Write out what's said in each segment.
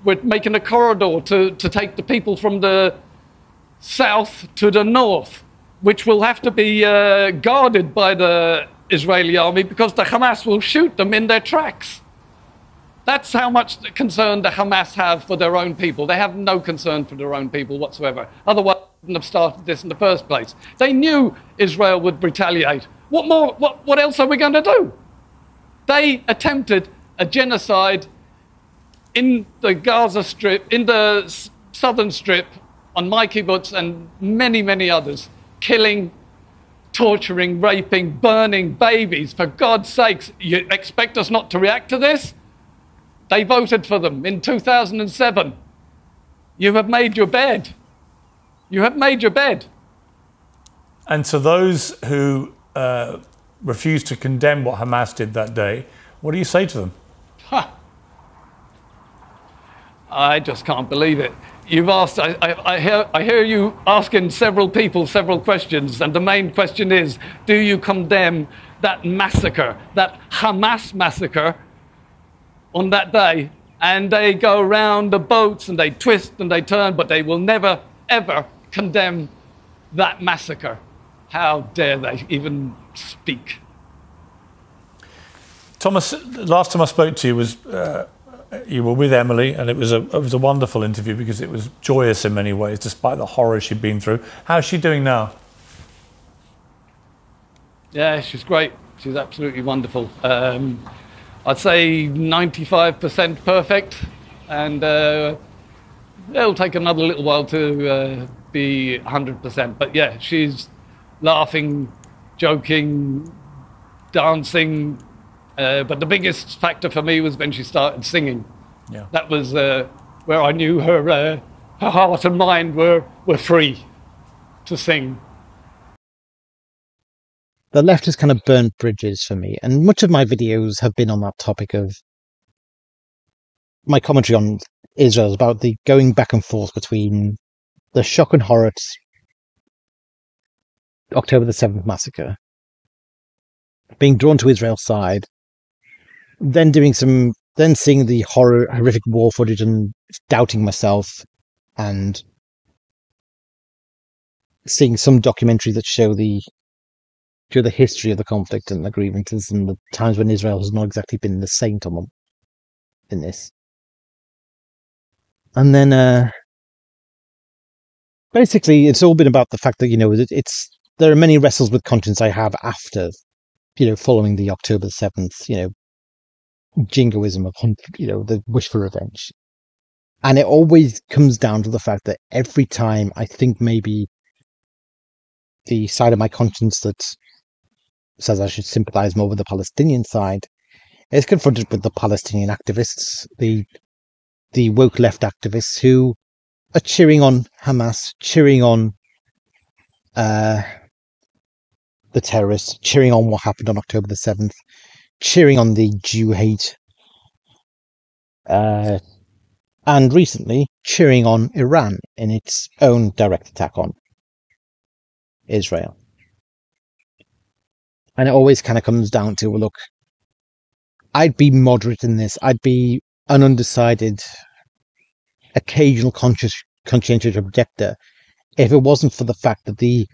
We're making a corridor to take the people from the south to the north, which will have to be guarded by the Israeli army because the Hamas will shoot them in their tracks. That's how much concern the Hamas have for their own people. They have no concern for their own people whatsoever. Otherwise, they wouldn't have started this in the first place. They knew Israel would retaliate. What else are we going to do? They attempted a genocide in the Gaza Strip, in the southern strip, on my kibbutz and many, many others, killing, torturing, raping, burning babies. For God's sakes, you expect us not to react to this? They voted for them in 2007. You have made your bed. You have made your bed. And to those who refuse to condemn what Hamas did that day, what do you say to them? I just can't believe it. You've asked, I hear you asking several people several questions, and the main question is, do you condemn that massacre, that Hamas massacre on that day? And they go around the boats and they twist and they turn, but they will never, ever condemn that massacre. How dare they even speak? Thomas, last time I spoke to you was you were with Emily, and it was a wonderful interview because it was joyous in many ways, despite the horror she'd been through. How's she doing now? Yeah, she's great. She's absolutely wonderful. I'd say 95% perfect, and it'll take another little while to be 100%. But yeah, she's laughing, joking, dancing. But the biggest factor for me was when she started singing. Yeah. That was where I knew her heart and mind were free to sing. The left has kind of burnt bridges for me, and much of my videos have been on that topic of my commentary on Israel, about the going back and forth between the shock and horror at October the 7th massacre, being drawn to Israel's side, then seeing the horrific war footage and doubting myself, and seeing some documentaries that show the history of the conflict and the grievances and the times when Israel has not exactly been the saint on them in this. And then basically it's all been about the fact that, there are many wrestles with conscience I have after, following the October 7th, jingoism of, the wish for revenge. And it always comes down to the fact that every time I think maybe the side of my conscience that says I should sympathize more with the Palestinian side is confronted with the Palestinian activists, the woke left activists who are cheering on Hamas, cheering on the terrorists, cheering on what happened on October the 7th, cheering on the Jew hate, and recently cheering on Iran in its own direct attack on Israel. And it always kind of comes down to, well, look, I'd be moderate in this. I'd be an undecided, occasional conscientious objector if it wasn't for the fact that the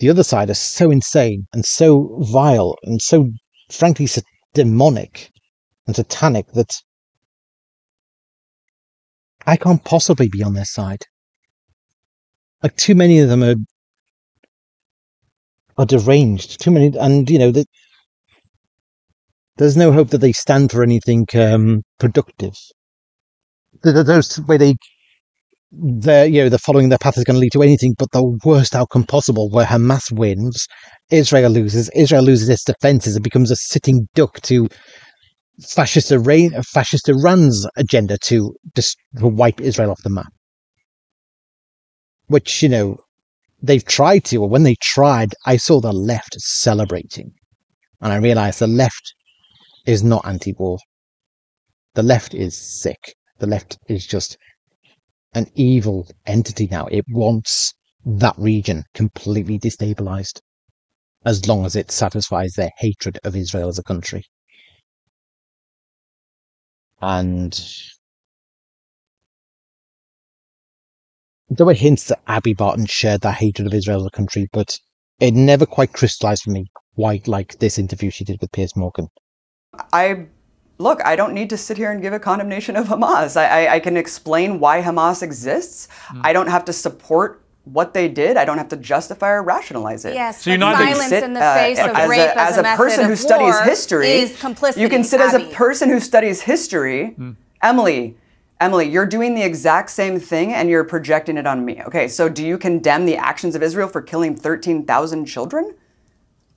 other side is so insane and so vile and so, frankly, demonic and satanic that I can't possibly be on their side. Like, too many of them are deranged. Too many, and there's no hope that they stand for anything productive. Those where they're following their path is going to lead to anything but the worst outcome possible, where Hamas wins, Israel loses its defences, it becomes a sitting duck to fascist Iran's agenda to wipe Israel off the map. Which, they've tried to, or when they tried, I saw the left celebrating. And I realised the left is not anti-war. The left is sick. The left is just an evil entity now. It wants that region completely destabilised, as long as it satisfies their hatred of Israel as a country. And there were hints that Abby Barton shared that hatred of Israel as a country, but it never quite crystallized for me quite like this interview she did with Piers Morgan. Look, I don't need to sit here and give a condemnation of Hamas. I can explain why Hamas exists. I don't have to support what they did. I don't have to justify or rationalize it. Yes, so but silence in the face of rape as a person who studies history is complicity. You can sit as a person who studies history. Emily, you're doing the exact same thing and you're projecting it on me. Okay, so do you condemn the actions of Israel for killing 13,000 children?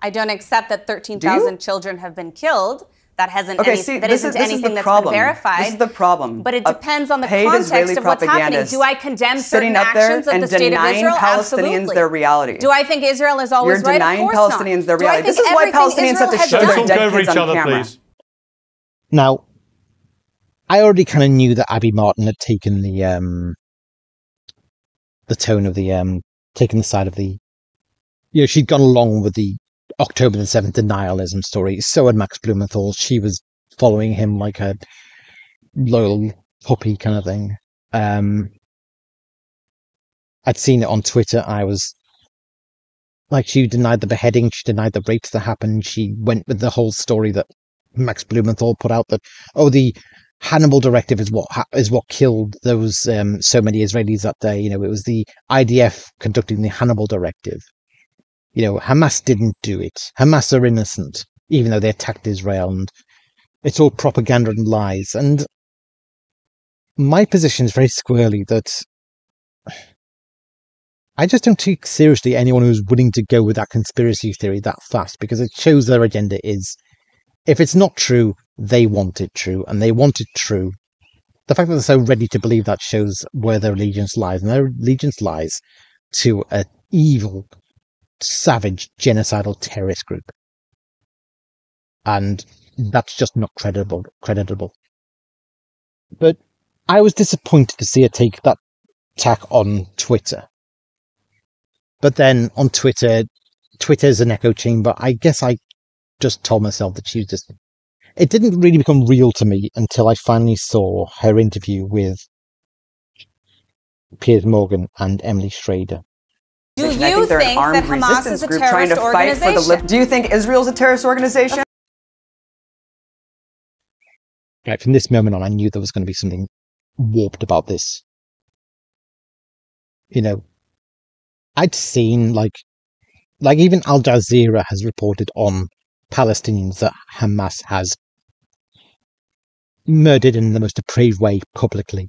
I don't accept that 13,000 children have been killed. That hasn't anything that's been verified. This is the problem. But it depends on the context of what's happening. Do I condemn certain actions of the state of Israel? Palestinians their reality. Do I think Israel is always right? You're denying Palestinians their reality. This is why Palestinians have to show their dead kids on camera. Now, I already kind of knew that Abby Martin had taken the tone of taken the side of the, she'd gone along with the October the 7th denialism story. So had Max Blumenthal. She was following him like a loyal puppy kind of thing. I'd seen it on Twitter. I was like, she denied the beheading. She denied the rapes that happened. She went with the whole story that Max Blumenthal put out that, the Hannibal Directive is what killed those so many Israelis that day. It was the IDF conducting the Hannibal Directive. Hamas didn't do it. Hamas are innocent, even though they attacked Israel, and it's all propaganda and lies. And my position is very squarely that I just don't take seriously anyone who's willing to go with that conspiracy theory that fast, because it shows their agenda is, if it's not true, they want it true, and they want it true. The fact that they're so ready to believe that shows where their allegiance lies, and their allegiance lies to an evil, savage, genocidal terrorist group. And that's just not creditable. But I was disappointed to see her take that tack on Twitter. But then on Twitter's an echo chamber. I guess I just told myself that she was just... It didn't really become real to me until I finally saw her interview with Piers Morgan and Emily Schrader. Do you think that Hamas is a terrorist organization? Do you think Israel's a terrorist organization? Right, from this moment on, I knew there was going to be something warped about this. I'd seen, like even Al Jazeera has reported on Palestinians that Hamas has murdered in the most depraved way publicly.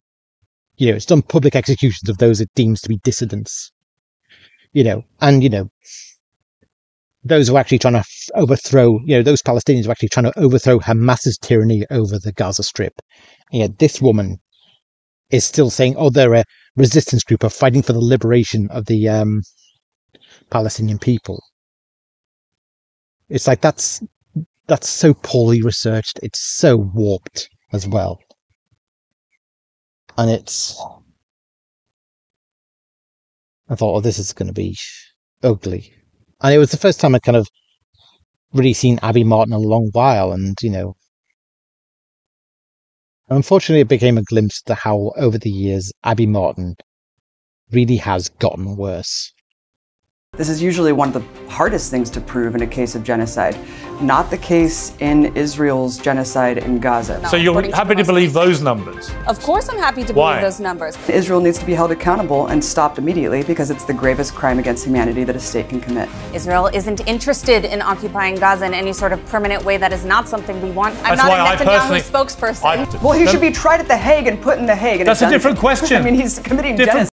It's done public executions of those it deems to be dissidents. Those who are actually trying to overthrow, those Palestinians who are actually trying to overthrow Hamas's tyranny over the Gaza Strip. And yet this woman is still saying, they're a resistance group of fighting for the liberation of the Palestinian people. It's like, that's so poorly researched. It's so warped as well. And I thought, this is going to be ugly. And it was the first time I'd kind of really seen Abby Martin in a long while. And, unfortunately, it became a glimpse to how, over the years, Abby Martin really has gotten worse. This is usually one of the hardest things to prove in a case of genocide. Not the case in Israel's genocide in Gaza. So you're happy to believe those numbers? Of course I'm happy to believe those numbers. Israel needs to be held accountable and stopped immediately because it's the gravest crime against humanity that a state can commit. Israel isn't interested in occupying Gaza in any sort of permanent way. That is not something we want. I'm not a Netanyahu spokesperson. Well, he should be tried at The Hague and put in The Hague. And that's a different question. I mean, he's committing genocide.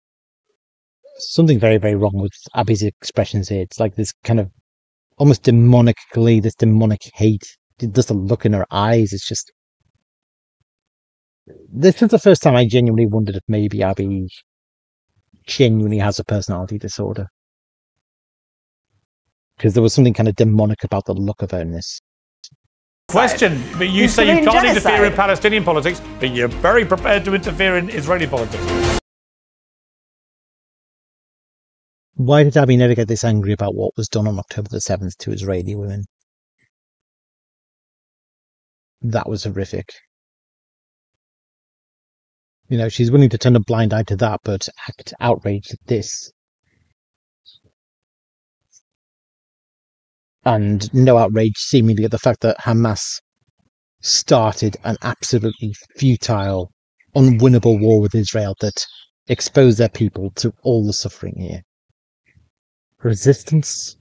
Something very, very wrong with Abby's expressions here. It's like this kind of almost demonic glee, this demonic hate. Just the look in her eyes. It's just... This is the first time I genuinely wondered if maybe Abby genuinely has a personality disorder. Because there was something kind of demonic about the look of her in this. Question, but you say you can't interfere in Palestinian politics, but you're very prepared to interfere in Israeli politics. Why did Abby never get this angry about what was done on October the 7th to Israeli women? That was horrific. You know, she's willing to turn a blind eye to that, but act outraged at this. And no outrage seemingly at the fact that Hamas started an absolutely futile, unwinnable war with Israel that exposed their people to all the suffering here. Resistance,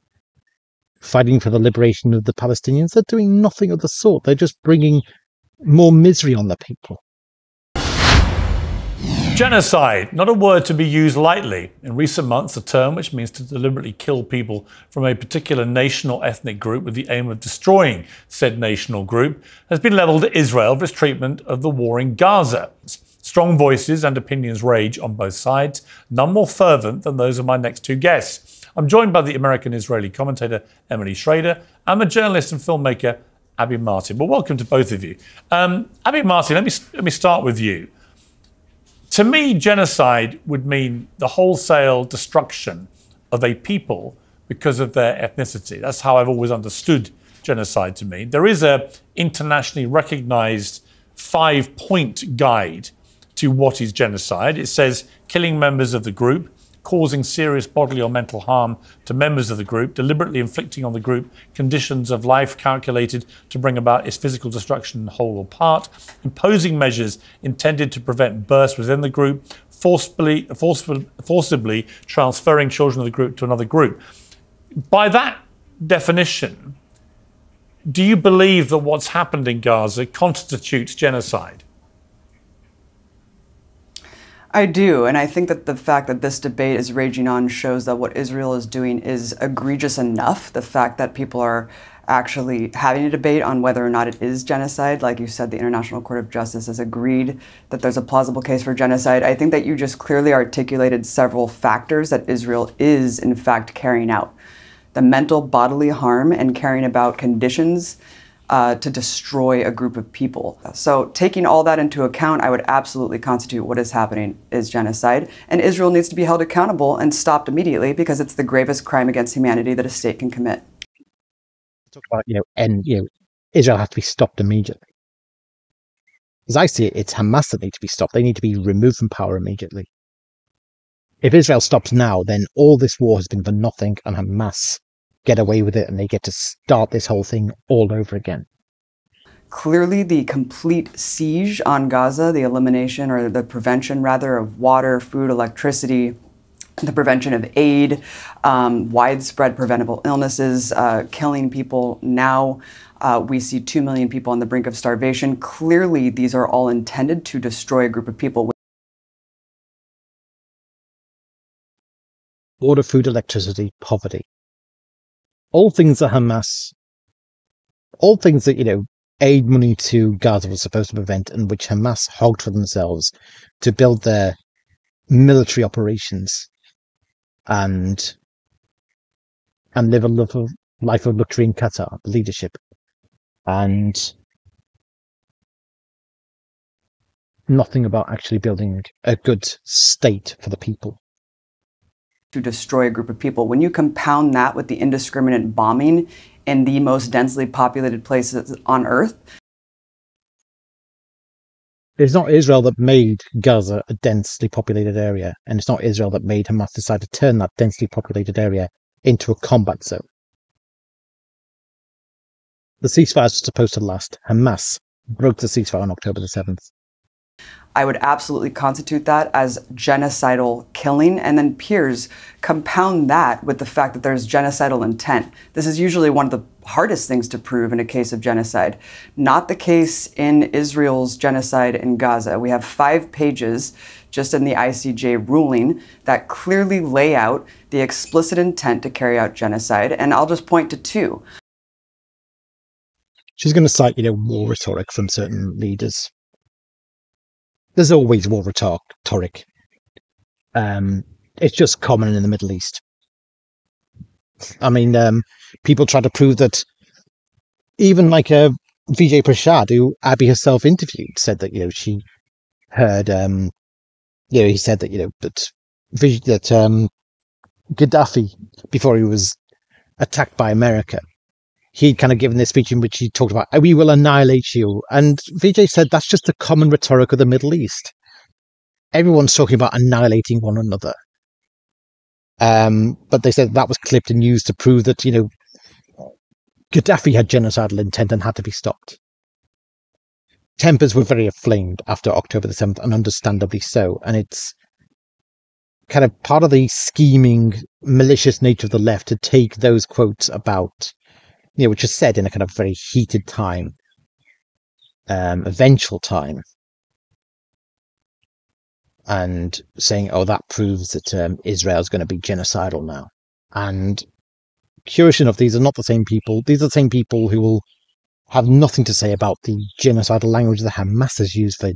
fighting for the liberation of the Palestinians, they're doing nothing of the sort. They're just bringing more misery on the people. Genocide, not a word to be used lightly. In recent months, a term which means to deliberately kill people from a particular nation or ethnic group with the aim of destroying said nation or group, has been levelled at Israel for its treatment of the war in Gaza. Strong voices and opinions rage on both sides, none more fervent than those of my next two guests. I'm joined by the American-Israeli commentator Emily Schrader and the journalist and filmmaker Abby Martin. Well, welcome to both of you. Abby Martin, let me start with you. To me, genocide would mean the wholesale destruction of a people because of their ethnicity. That's how I've always understood genocide to mean. There is a internationally recognized 5-point guide to what is genocide. It says killing members of the group, causing serious bodily or mental harm to members of the group, deliberately inflicting on the group conditions of life calculated to bring about its physical destruction in whole or part, imposing measures intended to prevent births within the group, forcibly transferring children of the group to another group. By that definition, do you believe that what's happened in Gaza constitutes genocide? I do, and I think that the fact that this debate is raging on shows that what Israel is doing is egregious enough. The fact that people are actually having a debate on whether or not it is genocide, like you said, the International Court of Justice has agreed that there's a plausible case for genocide. I think that you just clearly articulated several factors that Israel is, in fact, carrying out. The mental bodily harm and carrying about conditions to destroy a group of people. So taking all that into account, I would absolutely constitute what is happening is genocide. And Israel needs to be held accountable and stopped immediately because it's the gravest crime against humanity that a state can commit. Talk about, Israel has to be stopped immediately. As I see it, it's Hamas that need to be stopped. They need to be removed from power immediately. If Israel stops now, then all this war has been for nothing, and Hamas get away with it, and they get to start this whole thing all over again. Clearly, the complete siege on Gaza, the elimination or the prevention, rather, of water, food, electricity, the prevention of aid, widespread preventable illnesses, killing people now. We see 2 million people on the brink of starvation. Clearly, these are all intended to destroy a group of people. Water, food, electricity, poverty. All things that Hamas, all things that, aid money to Gaza was supposed to prevent, and which Hamas hogged for themselves to build their military operations and live a life of luxury in Qatar, leadership, and nothing about actually building a good state for the people. To destroy a group of people. When you compound that with the indiscriminate bombing in the most densely populated places on earth. It's not Israel that made Gaza a densely populated area, and it's not Israel that made Hamas decide to turn that densely populated area into a combat zone. The ceasefire was supposed to last. Hamas broke the ceasefire on October the 7th. I would absolutely constitute that as genocidal killing. And then peers compound that with the fact that there's genocidal intent. This is usually one of the hardest things to prove in a case of genocide. Not the case in Israel's genocide in Gaza. We have 5 pages just in the ICJ ruling that clearly lay out the explicit intent to carry out genocide. And I'll just point to 2. She's going to cite, war rhetoric from certain leaders. There's always war rhetoric. It's just common in the Middle East. I mean, people try to prove that even like Vijay Prashad, who Abby herself interviewed, said that, she heard, he said that, that Gaddafi, before he was attacked by America, he'd kind of given this speech in which he talked about, we will annihilate you. And Vijay said that's just the common rhetoric of the Middle East. everyone's talking about annihilating one another. But they said that was clipped and used to prove that, Gaddafi had genocidal intent and had to be stopped. Tempers were very inflamed after October the 7th, and understandably so. And it's kind of part of the scheming, malicious nature of the left to take those quotes about, which is said in a kind of very heated time, a vengeful time, and saying, oh, that proves that Israel's going to be genocidal now. And curious enough, these are not the same people. These are the same people who will have nothing to say about the genocidal language that Hamas has used for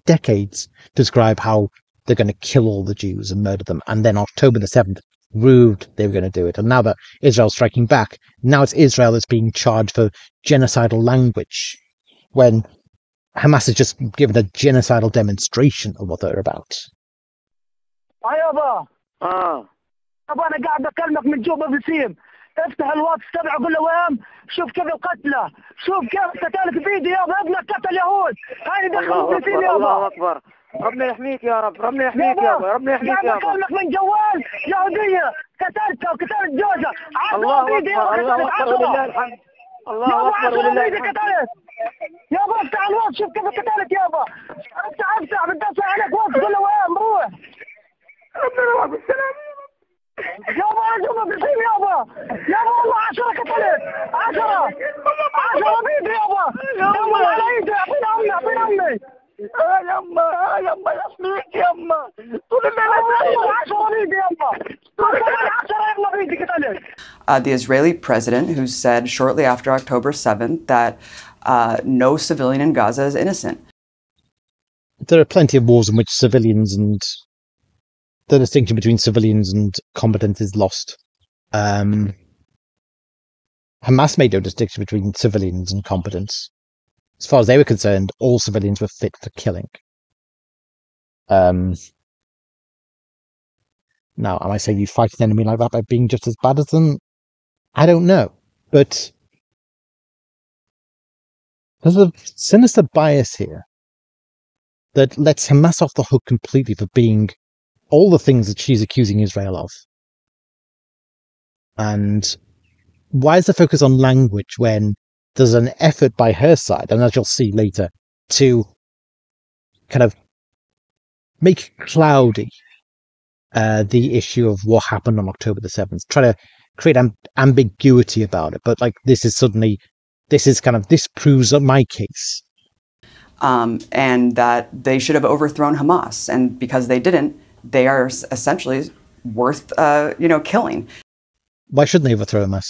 decades to describe how they're going to kill all the Jews and murder them. And then October the 7th proved they were going to do it. And now that Israel's striking back, now it's Israel that's being charged for genocidal language, when Hamas has just given a genocidal demonstration of what they're about. طب انا قاعد اكلمك من جوبا بسيم، افتح الواتس تبعه قول له وين، شوف كيف القتله، شوف كيف قتلت فيديو يابا، ابنك قتل يهود، هاي دخلوا بسيم يابا. الله اكبر، ربنا يحميك يا رب، ربنا يحميك يابا، ربنا يحميك يابا. قاعد اكلمك من جوال يهوديه، قتلتها وقتلت جوزها، الله اكبر، الله اكبر ولله الحمد، الله اكبر ولله الحمد. يابا افتح الواتس شوف كيف قتلت يابا، افتح بتصل عليك واتس قول له وين بروح. ربنا يوفقك بالسلامه. يابا جوا بسيم يابا، يابا والله 10 قتلت، 10 بيدي يابا، يابا على ايدي، اعطيني امي يما يسميك يما طول الليل 10 بيدي يما، 10 يما بيدي قتلت. The Israeli president, who said shortly after October 7th that no civilian in Gaza is innocent. There are plenty of wars in which civilians and the distinction between civilians and combatants is lost. Hamas made no distinction between civilians and combatants. As far as they were concerned, all civilians were fit for killing. Now, am I saying you fight an enemy like that by being just as bad as them? I don't know. But there's a sinister bias here that lets Hamas off the hook completely for being all the things that she's accusing Israel of. And why is the focus on language when there's an effort by her side, and as you'll see later, to kind of make cloudy the issue of what happened on October the 7th, try to create ambiguity about it. But like this proves my case. And that they should have overthrown Hamas. And because they didn't, they are essentially worth, killing. Why shouldn't they overthrow Hamas?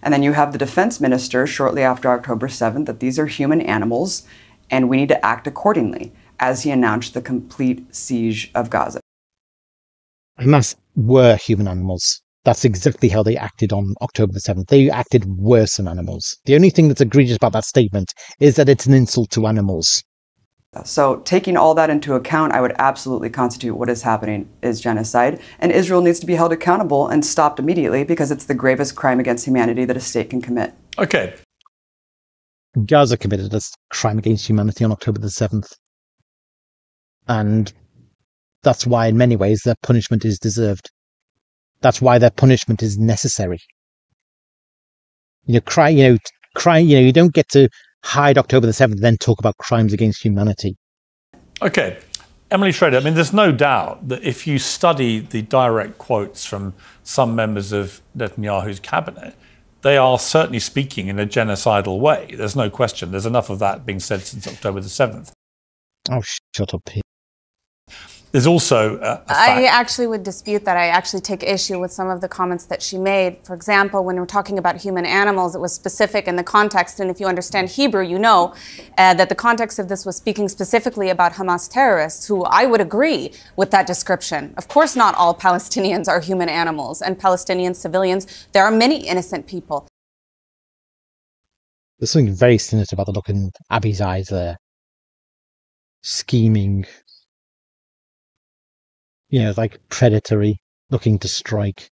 And then you have the defense minister shortly after October 7th that these are human animals and we need to act accordingly, as he announced the complete siege of Gaza. Hamas were human animals. That's exactly how they acted on October the 7th. They acted worse than animals. The only thing that's egregious about that statement is that it's an insult to animals. So taking all that into account, I would absolutely constitute what is happening is genocide, and Israel needs to be held accountable and stopped immediately because it's the gravest crime against humanity that a state can commit. Okay. Gaza committed a crime against humanity on October the 7th. And that's why, in many ways, their punishment is deserved. That's why their punishment is necessary. You don't get to hide October the 7th and then talk about crimes against humanity. Okay. Emily Schrader, I mean, there's no doubt that if you study the direct quotes from some members of Netanyahu's cabinet, they are certainly speaking in a genocidal way. There's no question. There's enough of that being said since October the 7th. Oh, shut up, Pete. There's also a fact. I actually would dispute that. I actually take issue with some of the comments that she made. For example, when we're talking about human animals, it was specific in the context, and if you understand Hebrew, you know that the context of this was speaking specifically about Hamas terrorists, who I would agree with that description. Of course, not all Palestinians are human animals, and Palestinian civilians, there are many innocent people. There's something very sinister about the look in Abby's eyes there. Scheming. Like predatory, looking to strike.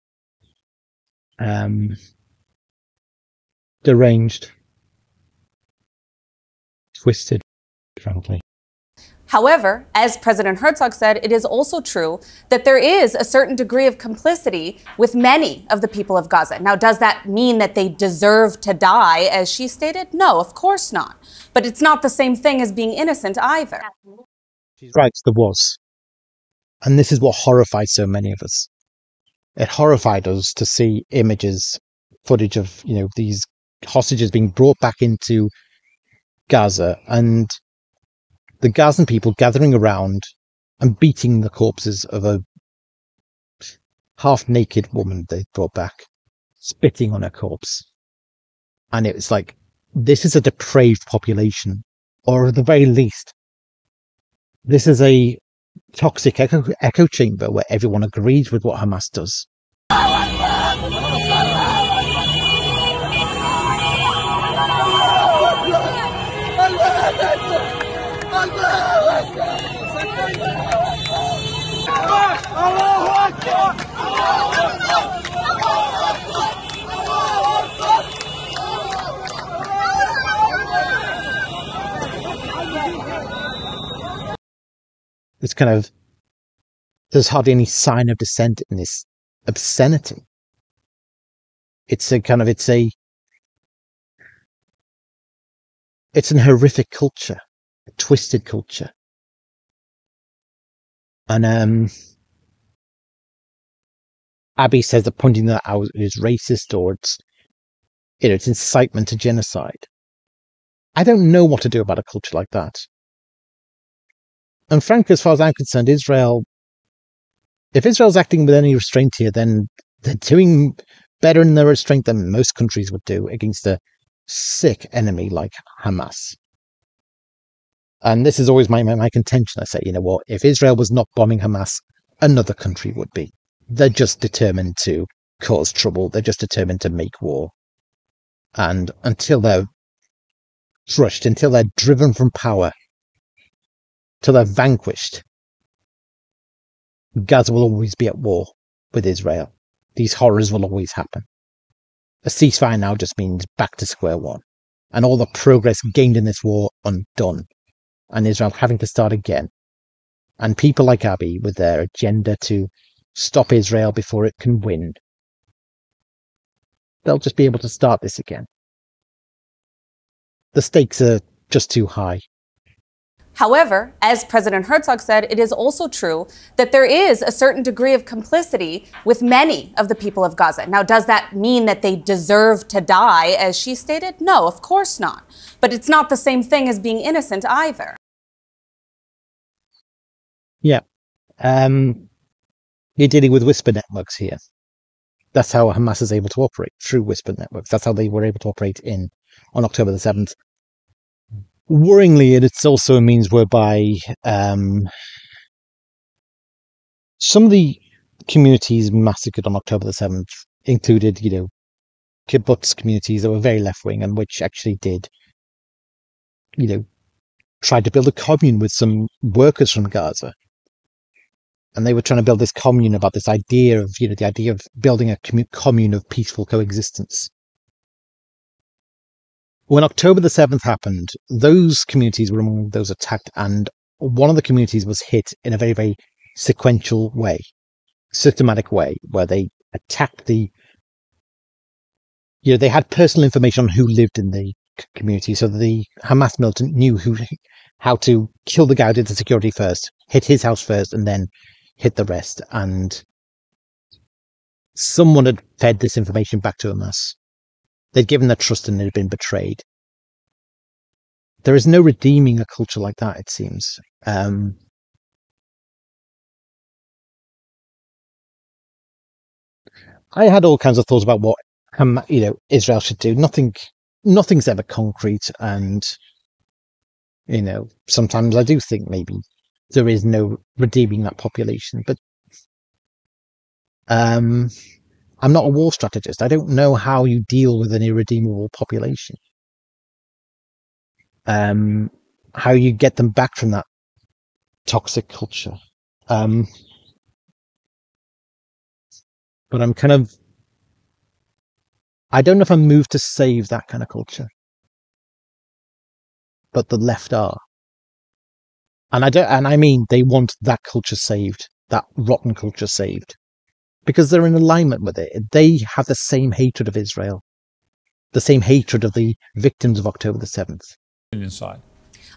Deranged. Twisted, frankly. However, as President Herzog said, it is also true that there is a certain degree of complicity with many of the people of Gaza. Now, does that mean that they deserve to die, as she stated? No, of course not. But it's not the same thing as being innocent either. She's right, there was. And this is what horrified so many of us. It horrified us to see images, footage of, these hostages being brought back into Gaza and the Gazan people gathering around and beating the corpses of a half-naked woman they brought back, spitting on her corpse. And it was like, this is a depraved population, or at the very least, this is a toxic echo chamber where everyone agrees with what Hamas does. It's kind of, there's hardly any sign of dissent in this obscenity. It's an horrific culture, a twisted culture. And Abby says that pointing that out is racist or it's incitement to genocide. I don't know what to do about a culture like that. And frankly, as far as I'm concerned, if Israel's acting with any restraint here, then they're doing better in their restraint than most countries would do against a sick enemy like Hamas. And this is always my contention. I say, if Israel was not bombing Hamas, another country would be. They're just determined to cause trouble. They're just determined to make war. And until they're crushed, until they're driven from power, till they're vanquished, Gaza will always be at war with Israel. These horrors will always happen. A ceasefire now just means back to square one, and all the progress gained in this war undone, and Israel having to start again. And people like Abby, with their agenda to stop Israel before it can win, they'll just be able to start this again. The stakes are just too high. However, as President Herzog said, it is also true that there is a certain degree of complicity with many of the people of Gaza. Now, does that mean that they deserve to die, as she stated? No, of course not. But it's not the same thing as being innocent either. Yeah. You're dealing with whisper networks here. That's how Hamas is able to operate, through whisper networks. That's how they were able to operate on October the 7th. Worryingly, it's also a means whereby some of the communities massacred on October the 7th included, kibbutz communities that were very left-wing and which actually did, try to build a commune with some workers from Gaza. And they were trying to build this commune about this idea of, the idea of building a commune of peaceful coexistence. When October the 7th happened, those communities were among those attacked, and one of the communities was hit in a very, very sequential way, systematic way, where they attacked they had personal information on who lived in the community, so the Hamas militant knew how to kill the guy who did the security first, hit his house first, and then hit the rest. And someone had fed this information back to Hamas. They'd given their trust and it had been betrayed. There is no redeeming a culture like that, it seems. I had all kinds of thoughts about what Israel should do. Nothing's ever concrete, and sometimes I do think maybe there is no redeeming that population. But I'm not a war strategist. I don't know how you deal with an irredeemable population. How you get them back from that toxic culture. But I don't know if I'm moved to save that kind of culture. But the left are. And I mean they want that culture saved, that rotten culture saved, because they're in alignment with it. They have the same hatred of Israel, the same hatred of the victims of October the 7th. Inside.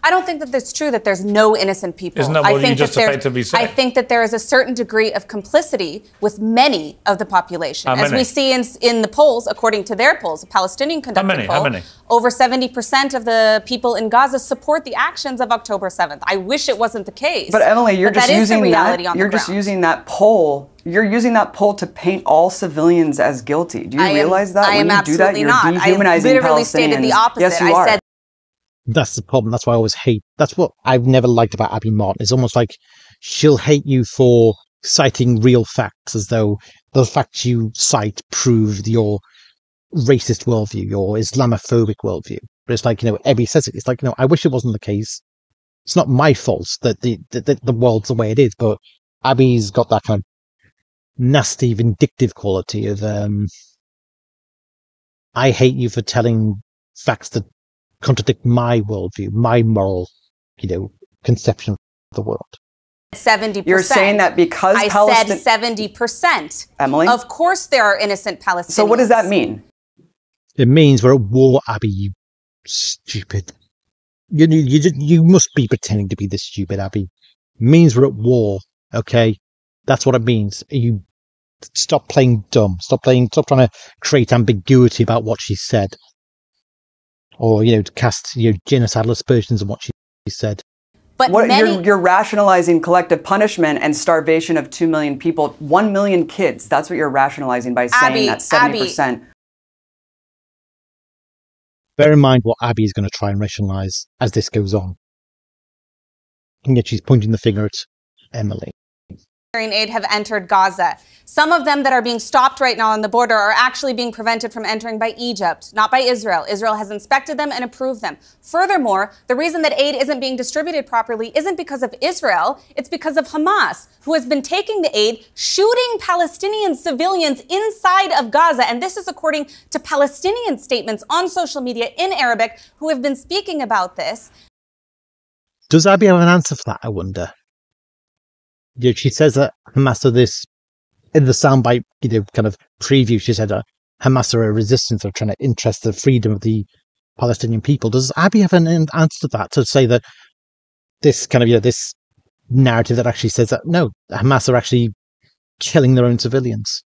I don't think that it's true that there's no innocent people. Isn't that what you just effectively said? I think that there is a certain degree of complicity with many of the population. As we see in the polls, according to their polls, a Palestinian conducted poll, How many? over 70% of the people in Gaza support the actions of October 7th. I wish it wasn't the case. But Emily, you're just using using that poll. You're using that poll to paint all civilians as guilty. Do you realize that? I am absolutely not. I literally stated the opposite. Yes, you are. I said that's the problem. That's why I always hate. That's what I've never liked about Abby Martin. It's almost like she'll hate you for citing real facts, as though the facts you cite prove your racist worldview, your Islamophobic worldview. But it's like, Abby says it. It's like, I wish it wasn't the case. It's not my fault that the world's the way it is, but Abby's got that kind of nasty, vindictive quality of, I hate you for telling facts that contradict my worldview, my moral, conception of the world. 70%. You're saying that because I said 70%. Emily? Of course there are innocent Palestinians. So what does that mean? It means we're at war, Abby, you stupid. You must be pretending to be this stupid, Abby. It means we're at war, okay? That's what it means. You stop playing dumb. Stop trying to create ambiguity about what she said. Or, to cast genocidal aspersions on what she said. But you're rationalizing collective punishment and starvation of 2 million people, 1 million kids. That's what you're rationalizing by saying that 70%. Bear in mind what Abby is going to try and rationalize as this goes on. And yet she's pointing the finger at Emily. Aid have entered Gaza. Some of them that are being stopped right now on the border are actually being prevented from entering by Egypt, not by Israel. Israel has inspected them and approved them. Furthermore, the reason that aid isn't being distributed properly isn't because of Israel, it's because of Hamas, who has been taking the aid, shooting Palestinian civilians inside of Gaza. And this is according to Palestinian statements on social media in Arabic who have been speaking about this. Does Abby have an answer for that, I wonder? She says that Hamas are this, in the soundbite, kind of preview, she said Hamas are a resistance, are trying to interest the freedom of the Palestinian people. Does Abby have an answer to that, to say that this kind of, this narrative that actually says that, no, Hamas are actually killing their own civilians?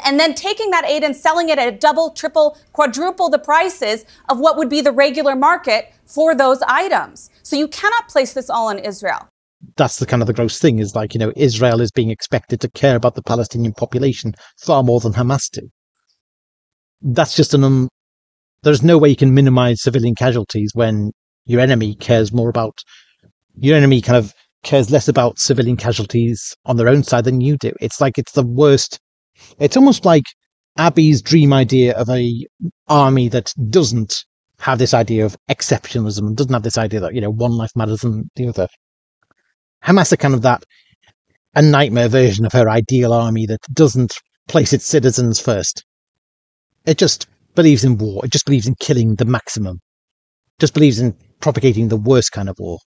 And then taking that aid and selling it at double, triple, quadruple the prices of what would be the regular market for those items. So you cannot place this all on Israel. That's the kind of the gross thing, is like, Israel is being expected to care about the Palestinian population far more than Hamas do. That's just there's no way you can minimize civilian casualties when your enemy cares less about civilian casualties on their own side than you do. It's like, it's the worst. It's almost like Abby's dream idea of a army that doesn't have this idea of exceptionalism and doesn't have this idea that, one life matters than the other. Hamas are kind of a nightmare version of her ideal army that doesn't place its citizens first. It just believes in war. It just believes in killing the maximum. It just believes in propagating the worst kind of war.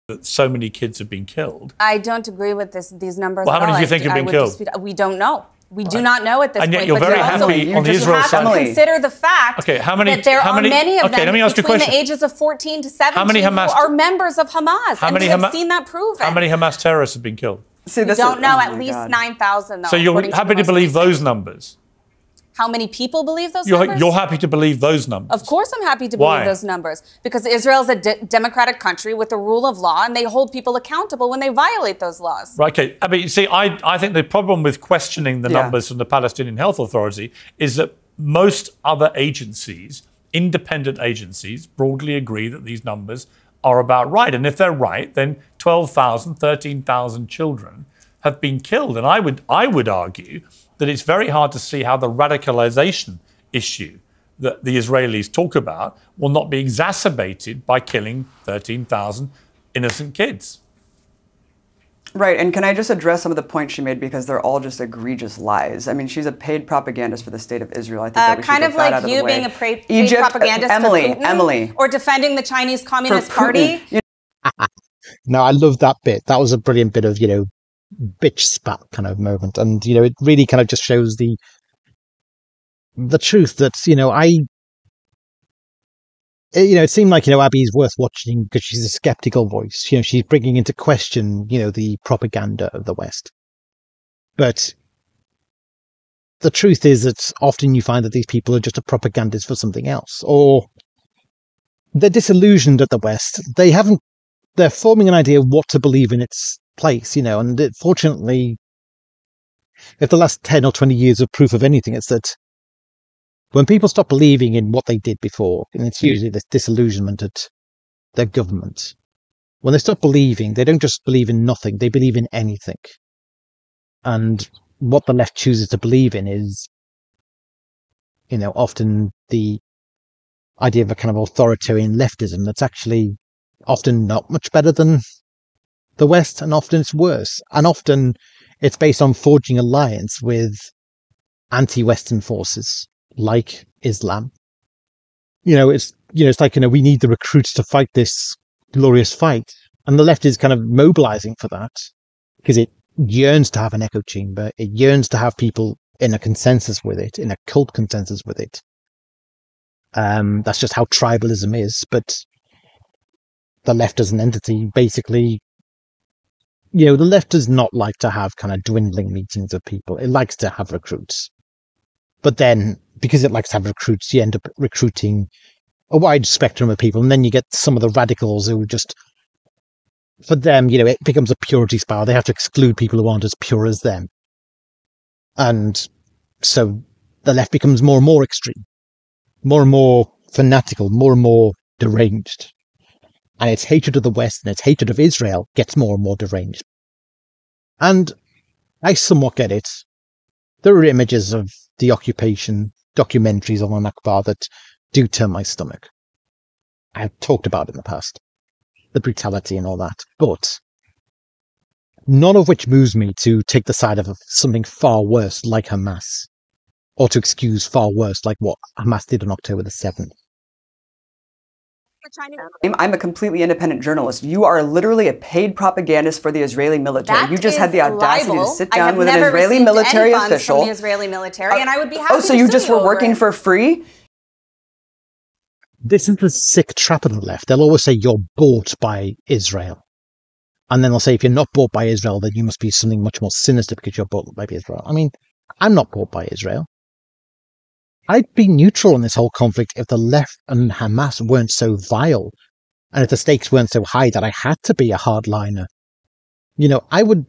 That so many kids have been killed. I don't agree with these numbers. Well, how many do you think have been killed? We don't know. We do not know at this point. And yet you're very happy on the Israel side. You have to consider the fact that there are many of them between the ages of 14 to 17 who are members of Hamas. And we have seen that proven. How many Hamas terrorists have been killed? We don't know. At least 9,000, though. So you're happy to believe those numbers? How many people believe those numbers? You're happy to believe those numbers? Of course I'm happy to believe those numbers. Because Israel is a democratic country with the rule of law, and they hold people accountable when they violate those laws. Right, okay. I mean, you see, I think the problem with questioning the numbers from the Palestinian Health Authority is that most other agencies, independent agencies, broadly agree that these numbers are about right. And if they're right, then 12,000, 13,000 children have been killed. And I would argue that it's very hard to see how the radicalization issue that the Israelis talk about will not be exacerbated by killing 13,000 innocent kids. Right, and can I just address some of the points she made, because they're all just egregious lies. I mean, she's a paid propagandist for the state of Israel. I think that we should kind get of that like out of you the way. being a paid propagandist for Putin, Emily, or defending the Chinese Communist for Putin, Party. No, I love that bit. That was a brilliant bit of, bitch spat kind of moment. And, it really kind of just shows the truth that, it seemed like, Abby's worth watching because she's a skeptical voice. She's bringing into question, the propaganda of the West. But the truth is that often you find that these people are just a propagandist for something else, or they're disillusioned at the West. They're forming an idea of what to believe in its place, and fortunately, if the last 10 or 20 years of proof of anything, it's that when people stop believing in what they did before, and it's usually this disillusionment at their government, when they stop believing, they don't just believe in nothing, they believe in anything. And what the left chooses to believe in is, often the idea of a kind of authoritarian leftism that's actually often not much better than the West, and often it's worse. And often it's based on forging alliance with anti-Western forces like Islam. It's like, we need the recruits to fight this glorious fight. And the left is kind of mobilizing for that because it yearns to have an echo chamber. It yearns to have people in a consensus with it, in a cult consensus with it. That's just how tribalism is. But the left as an entity, basically, the left does not like to have kind of dwindling meetings of people. It likes to have recruits. But then, because it likes to have recruits, you end up recruiting a wide spectrum of people. And then you get some of the radicals who just, for them, it becomes a purity spiral. They have to exclude people who aren't as pure as them. And so the left becomes more and more extreme, more and more fanatical, more and more deranged. And its hatred of the West and its hatred of Israel gets more and more deranged. And I somewhat get it. There are images of the occupation, documentaries on the Nakba that do turn my stomach. I've talked about it in the past, the brutality and all that. But none of which moves me to take the side of something far worse like Hamas, or to excuse far worse like what Hamas did on October the 7th. I'm a completely independent journalist. You are literally a paid propagandist for the Israeli military. That you just had the audacity to sit I down have with an never Israeli received military any funds official. From the Israeli military, and I would be happy so to you sue just were over working it. for free? This is the sick trap of the left. They'll always say you're bought by Israel. And then they'll say if you're not bought by Israel, then you must be something much more sinister because you're bought by Israel. I mean, I'm not bought by Israel. I'd be neutral in this whole conflict if the left and Hamas weren't so vile, and if the stakes weren't so high that I had to be a hardliner. I would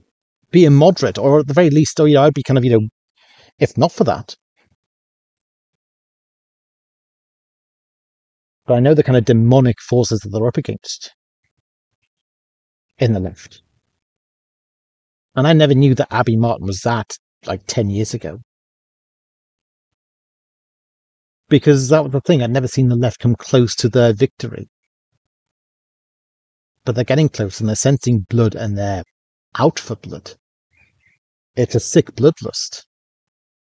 be a moderate, or at the very least, I'd be kind of, if not for that. But I know the kind of demonic forces that they're up against in the left. And I never knew that Abby Martin was that, 10 years ago. Because that was the thing, I'd never seen the left come close to their victory. But they're getting close, and they're sensing blood, and they're out for blood. It's a sick bloodlust.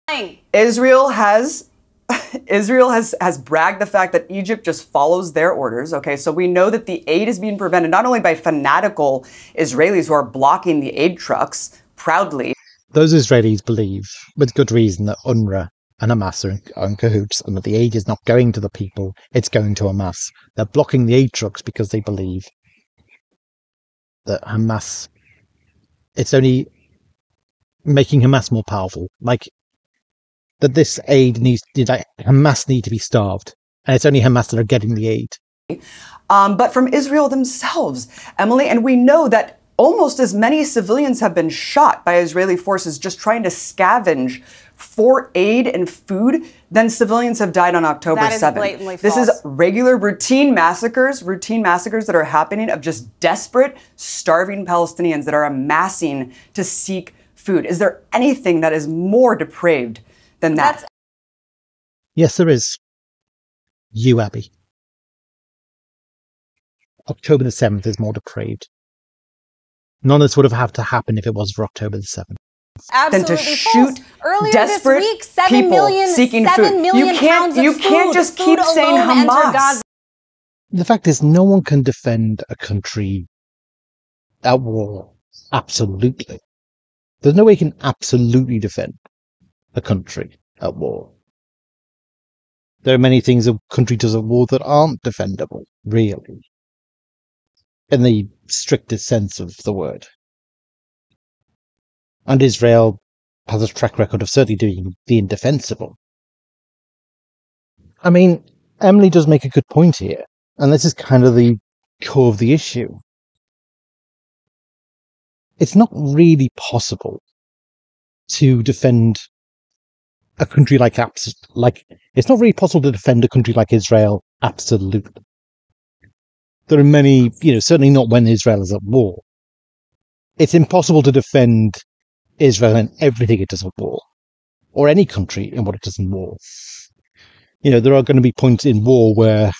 Israel has bragged the fact that Egypt just follows their orders. Okay, so we know that the aid is being prevented not only by fanatical Israelis who are blocking the aid trucks proudly. Those Israelis believe, with good reason, that UNRWA and Hamas are in cahoots, and that the aid is not going to the people, it's going to Hamas. They're blocking the aid trucks because they believe that Hamas, it's only making Hamas more powerful. That this aid Hamas need to be starved. And it's only Hamas that are getting the aid. But from Israel themselves, Emily, and we know that almost as many civilians have been shot by Israeli forces just trying to scavenge for aid and food than civilians have died on October 7th. That is blatantly This false. is regular routine massacres that are happening of just desperate, starving Palestinians that are amassing to seek food. Is there anything that is more depraved than that? Yes, there is. You, Abby. October the 7th is more depraved. None of this would have had to happen if it was for October the 7th. Absolutely than to false. shoot Earlier desperate this week, 7 people million, seeking 7 food. million You can't- pounds of you food. can't just Food keep saying alone entered Hamas. Gaza. The fact is, no one can defend a country at war. Absolutely. There's no way you can absolutely defend a country at war. There are many things a country does at war that aren't defendable, really, in the strictest sense of the word. And Israel has a track record of certainly doing the indefensible. I mean, Emily does make a good point here, and this is kind of the core of the issue. It's not really possible to defend a country like it's not really possible to defend a country like Israel absolutely. There are many, certainly not when Israel is at war. It's impossible to defend Israel in everything it does at war, or any country in what it does in war. There are going to be points in war where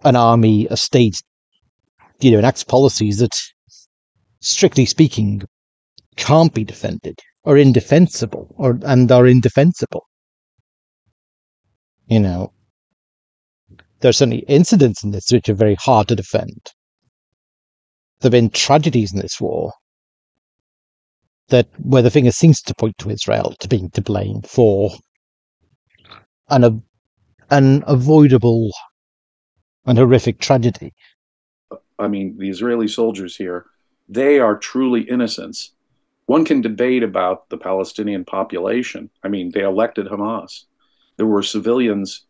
an army, a state, enacts policies that, strictly speaking, can't be defended, or indefensible, and are indefensible. There are certainly incidents in this which are very hard to defend. There have been tragedies in this war where the finger seems to point to Israel to being to blame for an avoidable and horrific tragedy. I mean, the Israeli soldiers here, they are truly innocents. One can debate about the Palestinian population. I mean, they elected Hamas. There were civilians,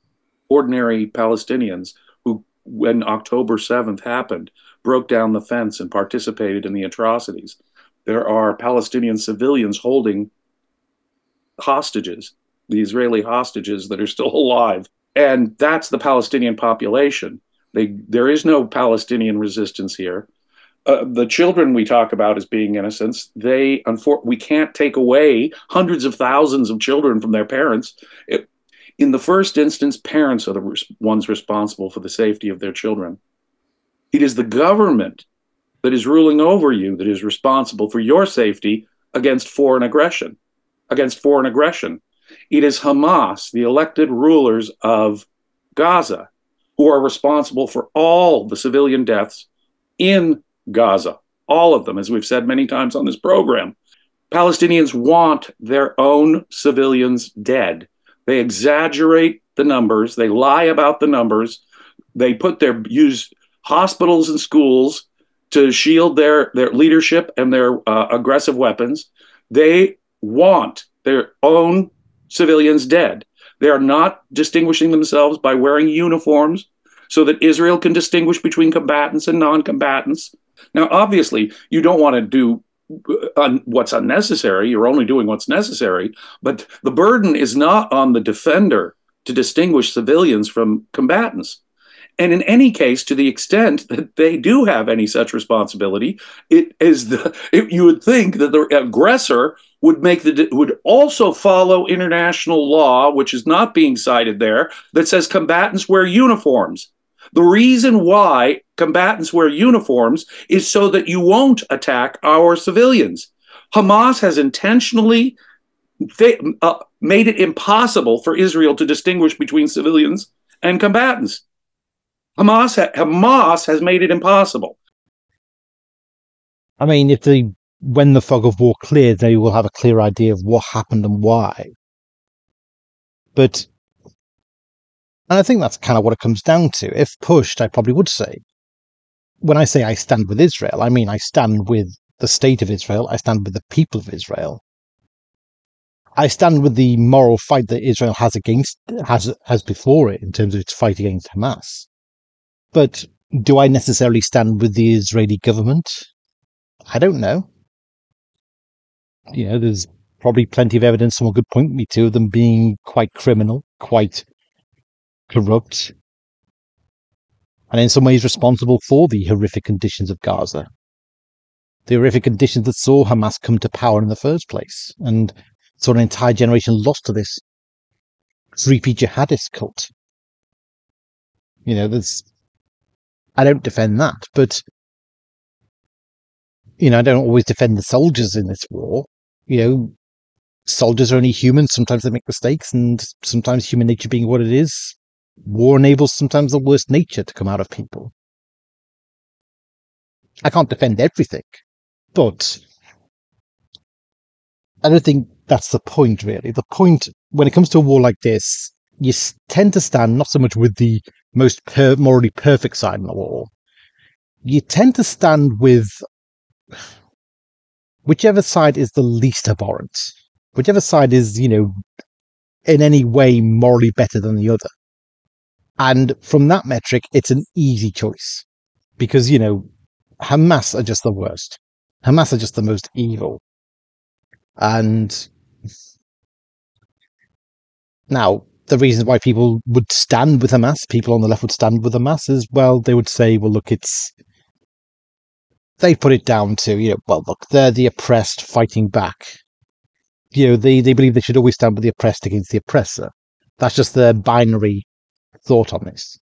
ordinary Palestinians, who, when October 7th happened, broke down the fence and participated in the atrocities. There are Palestinian civilians holding hostages, the Israeli hostages that are still alive. And that's the Palestinian population. There is no Palestinian resistance here. The children we talk about as being innocents, we can't take away hundreds of thousands of children from their parents. In the first instance, parents are the ones responsible for the safety of their children. It is the government that is ruling over you that is responsible for your safety against foreign aggression. It is Hamas, the elected rulers of Gaza, who are responsible for all the civilian deaths in Gaza, all of them, as we've said many times on this program. Palestinians want their own civilians dead. They exaggerate the numbers. They lie about the numbers. They use hospitals and schools to shield their leadership and their aggressive weapons. They want their own civilians dead. They are not distinguishing themselves by wearing uniforms so that Israel can distinguish between combatants and non-combatants. Now, obviously, you don't want to do what's unnecessary. You're only doing what's necessary. But the burden is not on the defender to distinguish civilians from combatants. And in any case, to the extent that they do have any such responsibility, you would think that the aggressor would also follow international law, which is not being cited there, that says combatants wear uniforms. The reason why combatants wear uniforms is so that you won't attack our civilians. Hamas has intentionally made it impossible for Israel to distinguish between civilians and combatants. Hamas has made it impossible. I mean, when the fog of war clears, they will have a clear idea of what happened and why. And I think that's kind of what it comes down to. If pushed, I probably would say, when I say I stand with Israel, I mean I stand with the state of Israel, I stand with the people of Israel. I stand with the moral fight that Israel has before it in terms of its fight against Hamas. But do I necessarily stand with the Israeli government? I don't know. There's probably plenty of evidence someone could point me to of them being quite criminal, quite corrupt, and in some ways responsible for the horrific conditions of Gaza. The horrific conditions that saw Hamas come to power in the first place, and saw an entire generation lost to this creepy jihadist cult. I don't defend that, but I don't always defend the soldiers in this war. Soldiers are only human. Sometimes they make mistakes, and sometimes human nature being what it is, war enables sometimes the worst nature to come out of people. I can't defend everything, but I don't think that's the point, really. The point, when it comes to a war like this, you tend to stand not so much with the most morally perfect side in the war. You tend to stand with whichever side is the least abhorrent. Whichever side is, in any way morally better than the other. And from that metric, it's an easy choice. Because, Hamas are just the worst. Hamas are just the most evil. And now, the reasons why people would stand with Hamas, people on the left would stand with Hamas, is, well, they would say, well, look, they put it down to, well, look, they're the oppressed fighting back. They believe they should always stand with the oppressed against the oppressor. That's just their binary thought on this.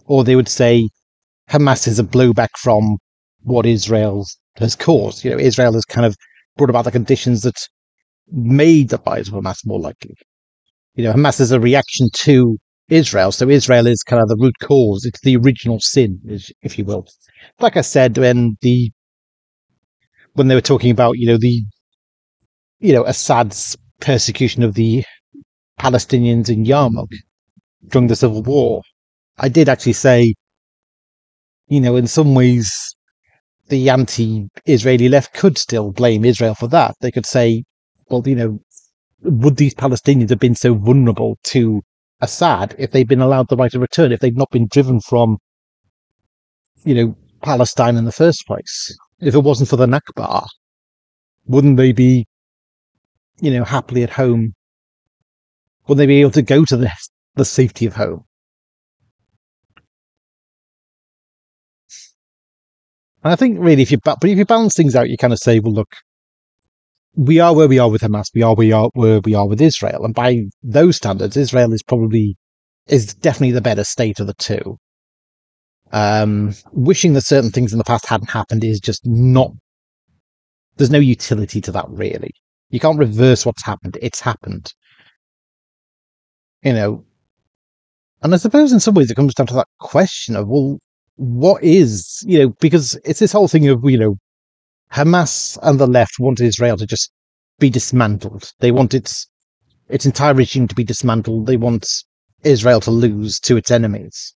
Or they would say Hamas is a blowback from what Israel has caused. Israel has kind of brought about the conditions that made the rise of Hamas more likely. Hamas is a reaction to Israel, so Israel is kind of the root cause. It's the original sin, if you will. Like I said, when they were talking about, Assad's persecution of the Palestinians in Yarmouk during the Civil War, I did actually say, in some ways, the anti-Israeli left could still blame Israel for that. They could say, well, would these Palestinians have been so vulnerable to Assad if they'd been allowed the right of return, if they'd not been driven from, Palestine in the first place? If it wasn't for the Nakba, wouldn't they be, happily at home? Wouldn't they be able to go to the safety of home? And I think really, if you balance things out, you kind of say, well, look, we are where we are with Hamas, we are where we are with Israel, and by those standards, Israel is definitely the better state of the two. Wishing that certain things in the past hadn't happened is just not. There's no utility to that, really. You can't reverse what's happened. It's happened. And I suppose in some ways it comes down to that question of, well, what is, because it's this whole thing of, Hamas and the left want Israel to just be dismantled. They want its entire regime to be dismantled. They want Israel to lose to its enemies.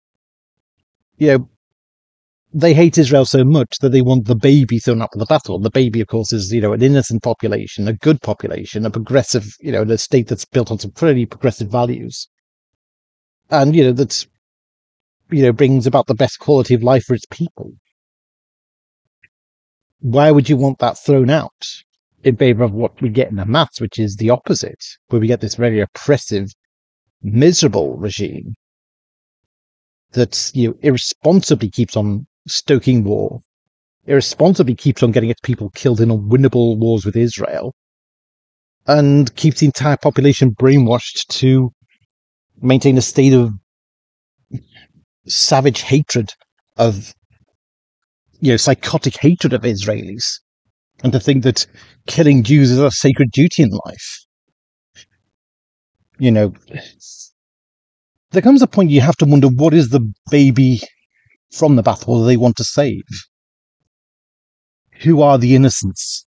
They hate Israel so much that they want the baby thrown out of the battle. The baby, of course, is, an innocent population, a good population, a progressive, a state that's built on some pretty progressive values. And, that's, brings about the best quality of life for its people. Why would you want that thrown out in favour of what we get in Hamas, which is the opposite, where we get this very oppressive, miserable regime that, irresponsibly keeps on stoking war, irresponsibly keeps on getting its people killed in unwinnable wars with Israel, and keeps the entire population brainwashed to maintain a state of savage hatred of, psychotic hatred of Israelis, and to think that killing Jews is a sacred duty in life. There comes a point you have to wonder, what is the baby from the bathwater they want to save? Who are the innocents?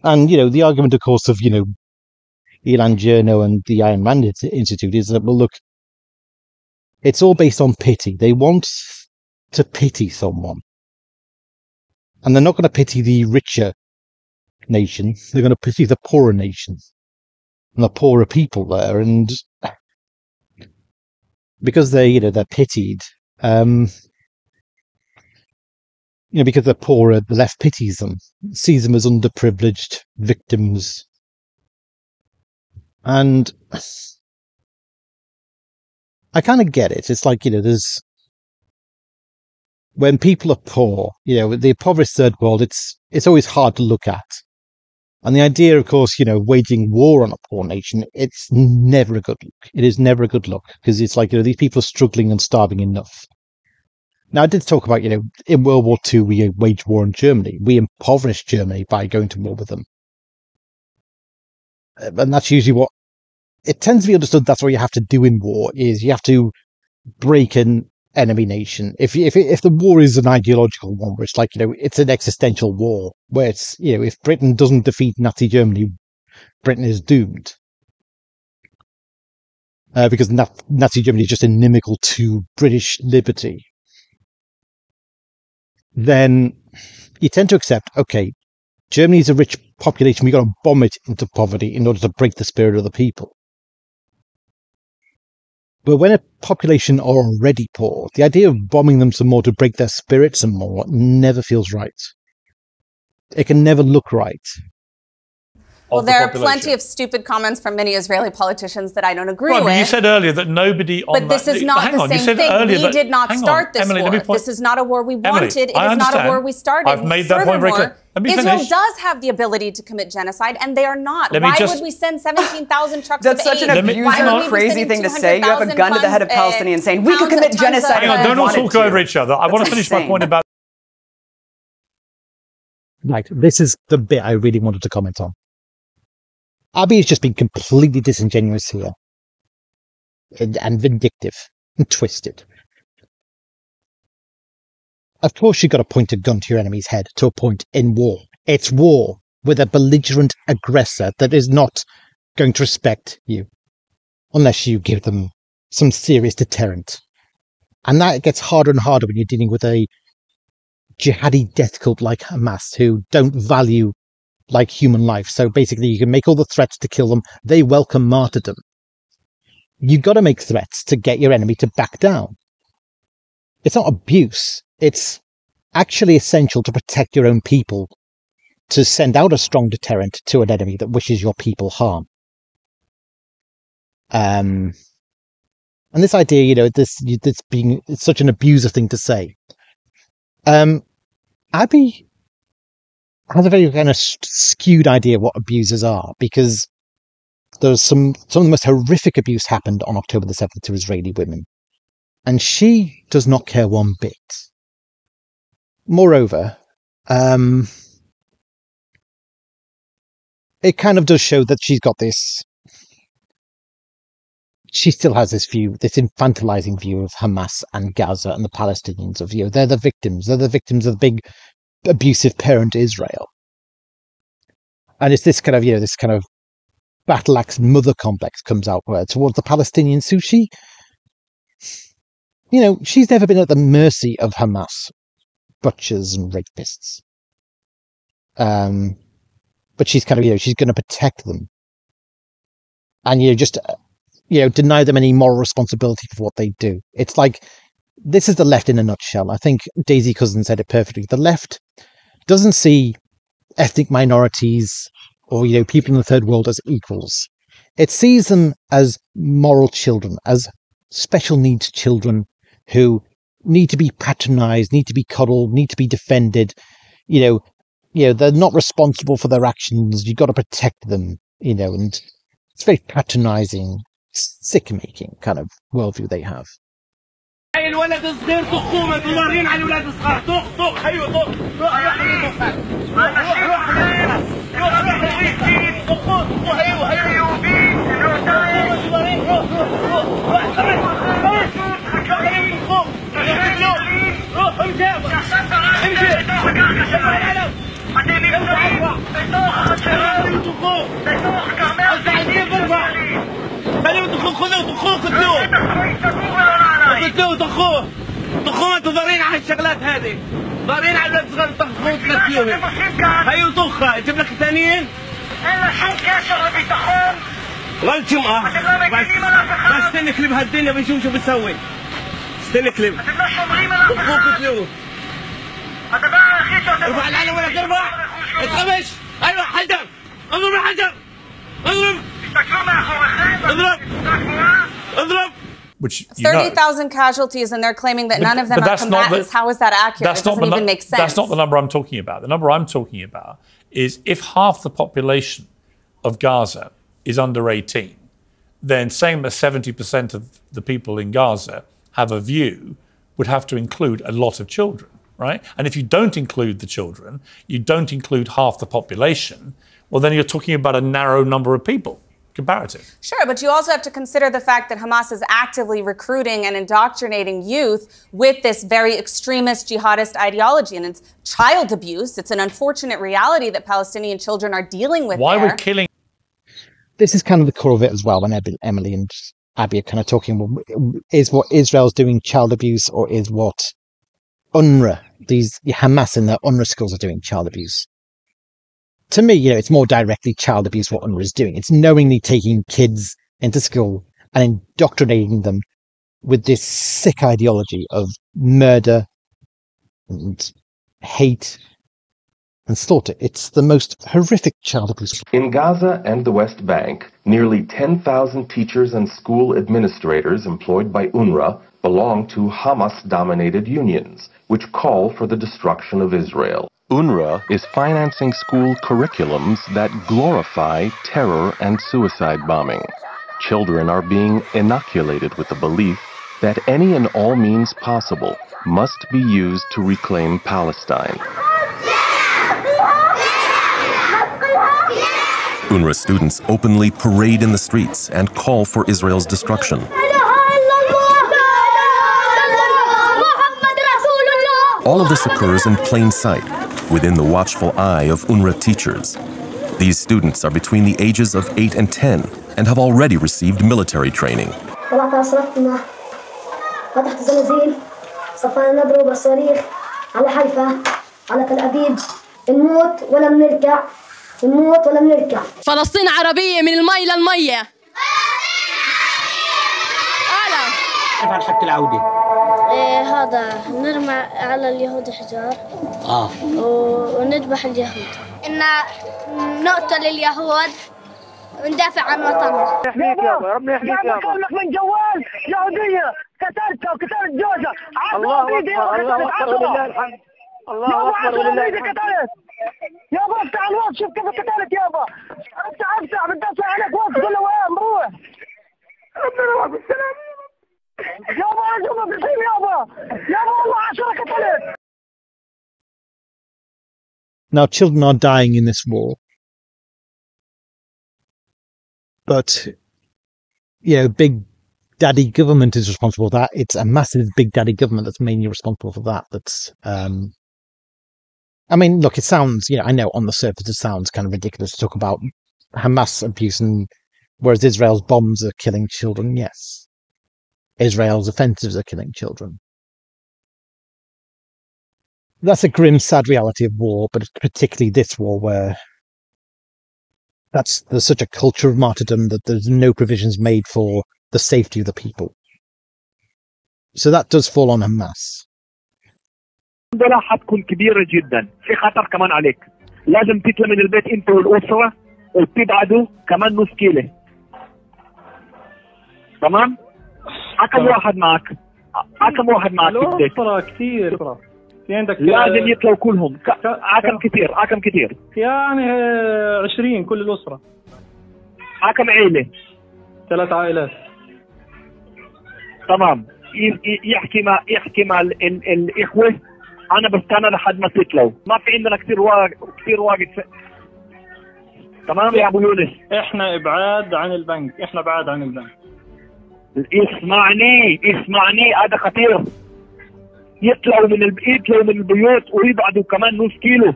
And, the argument, of course, of, Ilan Journo and the Ayn Rand Institute is that, well, look, it's all based on pity. They want to pity someone. And they're not going to pity the richer nation. They're going to pity the poorer nation and the poorer people there. And because they're pitied, because they're poorer, the left pities them, sees them as underprivileged victims. And I kind of get it. It's like, there's, when people are poor, the impoverished third world, it's always hard to look at. And the idea, of course, waging war on a poor nation, it's never a good look. It is never a good look, because it's like, these people are struggling and starving enough. Now, I did talk about, in World War II, we waged war on Germany. We impoverished Germany by going to war with them. And that's usually it tends to be understood, that's what you have to do in war, is you have to break an enemy nation. If the war is an ideological one, where it's like, it's an existential war, where it's, if Britain doesn't defeat Nazi Germany, Britain is doomed. Because Nazi Germany is just inimical to British liberty. Then you tend to accept, okay, Germany is a rich population, we've got to bomb it into poverty in order to break the spirit of the people. But when a population are already poor, the idea of bombing them some more to break their spirit some more never feels right. It can never look right. Well, there are plenty of stupid comments from many Israeli politicians that I don't agree with. But you said earlier that nobody on But this is not the same thing. We did not start this war. This is not a war we wanted. It is not a war we started. I've made that point very clear. Israel does have the ability to commit genocide, and they are not. Why would we send 17,000 trucks of aid? That's such an abusive, crazy thing to say. You have a gun to the head of Palestinians saying, we could commit genocide. Hang on, don't all talk over each other. I want to finish my point about... Right, this is the bit I really wanted to comment on. Abiy has just been completely disingenuous here. And vindictive. And twisted. Of course you've got to point a gun to your enemy's head to a point in war. It's war with a belligerent aggressor that is not going to respect you. Unless you give them some serious deterrent. And that gets harder and harder when you're dealing with a jihadi death cult like Hamas, who don't value like human life. So basically you can make all the threats to kill them. They welcome martyrdom. You've got to make threats to get your enemy to back down. It's not abuse. It's actually essential to protect your own people, to send out a strong deterrent to an enemy that wishes your people harm. And this idea, this being it's such an abusive thing to say. Abiy has a very kind of skewed idea of what abusers are, because there's some of the most horrific abuse happened on October the 7th to Israeli women. And she does not care one bit. Moreover, it kind of does show that she's got this... She still has this view, this infantilizing view of Hamas and Gaza and the Palestinians, of, they're the victims. They're the victims of the big abusive parent Israel. And it's this kind of battle axe mother complex comes out towards the Palestinians, who she's never been at the mercy of Hamas butchers and rapists. But she's she's going to protect them. And deny them any moral responsibility for what they do. It's like, this is the left in a nutshell. I think Daisy Cousin said it perfectly. The left doesn't see ethnic minorities or, people in the third world as equals. It sees them as moral children, as special needs children who need to be patronized, need to be cuddled, need to be defended. They're not responsible for their actions. You've got to protect them, and it's very patronizing, sick-making kind of worldview they have. الولد الصغير طخوه مدورين على الولاد الصغار طخ ايوه طخ روح طخوه انتوا ضارين على الشغلات هذه ضارين على الولاد الصغار طخوه 3 يوم هيو طخه جيب لك الثانيين انا حكي شغل بيتخون غلط يوم بس استنى كليب هالدنيا بنشوف شو بتسوي استنى كليب طخوه كتلوه هذا بقى اخي شو ارفع العلم ولا ارفع اتخمش ايوه حجر اضرب الحجر اضرب اضرب اضرب. Which 30,000 casualties, and they're claiming that none of them are combatants. How is that accurate? It doesn't even make sense. That's not the number I'm talking about. The number I'm talking about is if half the population of Gaza is under 18, then saying that 70% of the people in Gaza have a view would have to include a lot of children, right? And if you don't include the children, you don't include half the population, well, then you're talking about a narrow number of people. comparative. Sure, but you also have to consider the fact that Hamas is actively recruiting and indoctrinating youth with this very extremist jihadist ideology, and it's child abuse. It's an unfortunate reality that Palestinian children are dealing with. Why we're killing? This is kind of the core of it as well. When Emily and Abby are kind of talking, is what Israel's doing child abuse, or is what UNRWA, these Hamas and the UNRWA schools are doing child abuse? To me, it's more directly child abuse what UNRWA is doing. It's knowingly taking kids into school and indoctrinating them with this sick ideology of murder and hate and slaughter. It's the most horrific child abuse. In Gaza and the West Bank, nearly 10,000 teachers and school administrators employed by UNRWA belong to Hamas-dominated unions, which call for the destruction of Israel. UNRWA is financing school curriculums that glorify terror and suicide bombing. Children are being inoculated with the belief that any and all means possible must be used to reclaim Palestine. UNRWA students openly parade in the streets and call for Israel's destruction. All of this occurs in plain sight, within the watchful eye of UNRWA teachers. These students are between the ages of 8 and 10 and have already received military training. فلسطين عربية من المي للمية. كيف حق العودة؟ هذا نرمى على اليهود حجار وندبح اليهود. إن نقتل اليهود وندافع عن وطننا. يحميك يابا، ربنا يحميك يابا. بكلمك من جوال يهودية قتلتها وقتلت جوزها. الله أكبر، الله أكبر ولله الحمد. الله أكبر ولله الحمد. يابا افتح الوقت شوف كيف قتلت يابا. افتح بتدافع عليك وقت قول له وين بروح. ربنا يوفقك بالسلامة. يابا أجوبة بسيم يابا. يابا والله 10 قتلت. Now, children are dying in this war. But, big daddy government is responsible for that. It's a massive big daddy government that's mainly responsible for that. That's, I mean, look, it sounds, I know on the surface it sounds kind of ridiculous to talk about Hamas abuse, and whereas Israel's bombs are killing children. Yes. Israel's offensives are killing children. That's a grim, sad reality of war, but it's particularly this war where there's such a culture of martyrdom that there's no provisions made for the safety of the people. So that does fall on Hamas. الحمد حتكون كبيرة جدا، في خطر كمان عليك. لازم تطلع من البيت انت والأسرة وتبعدوا كمان نص كيلو. تمام؟ كم واحد معك؟ كم واحد معك في البيت؟ أسرة كثير. في عندك لازم يطلعوا كلهم. كم كثير؟ يعني 20 كل الأسرة. كم عائلة؟ 3 عائلات. تمام. يحكي مع الإخوة. أنا بستنى لحد ما تطلعوا. ما في عندنا كثير واقف. تمام يا أبو يونس. إحنا بعاد عن البنك. اسمعني هذا خطير. يطلعوا من البيوت ويبعدوا كمان نص كيلو.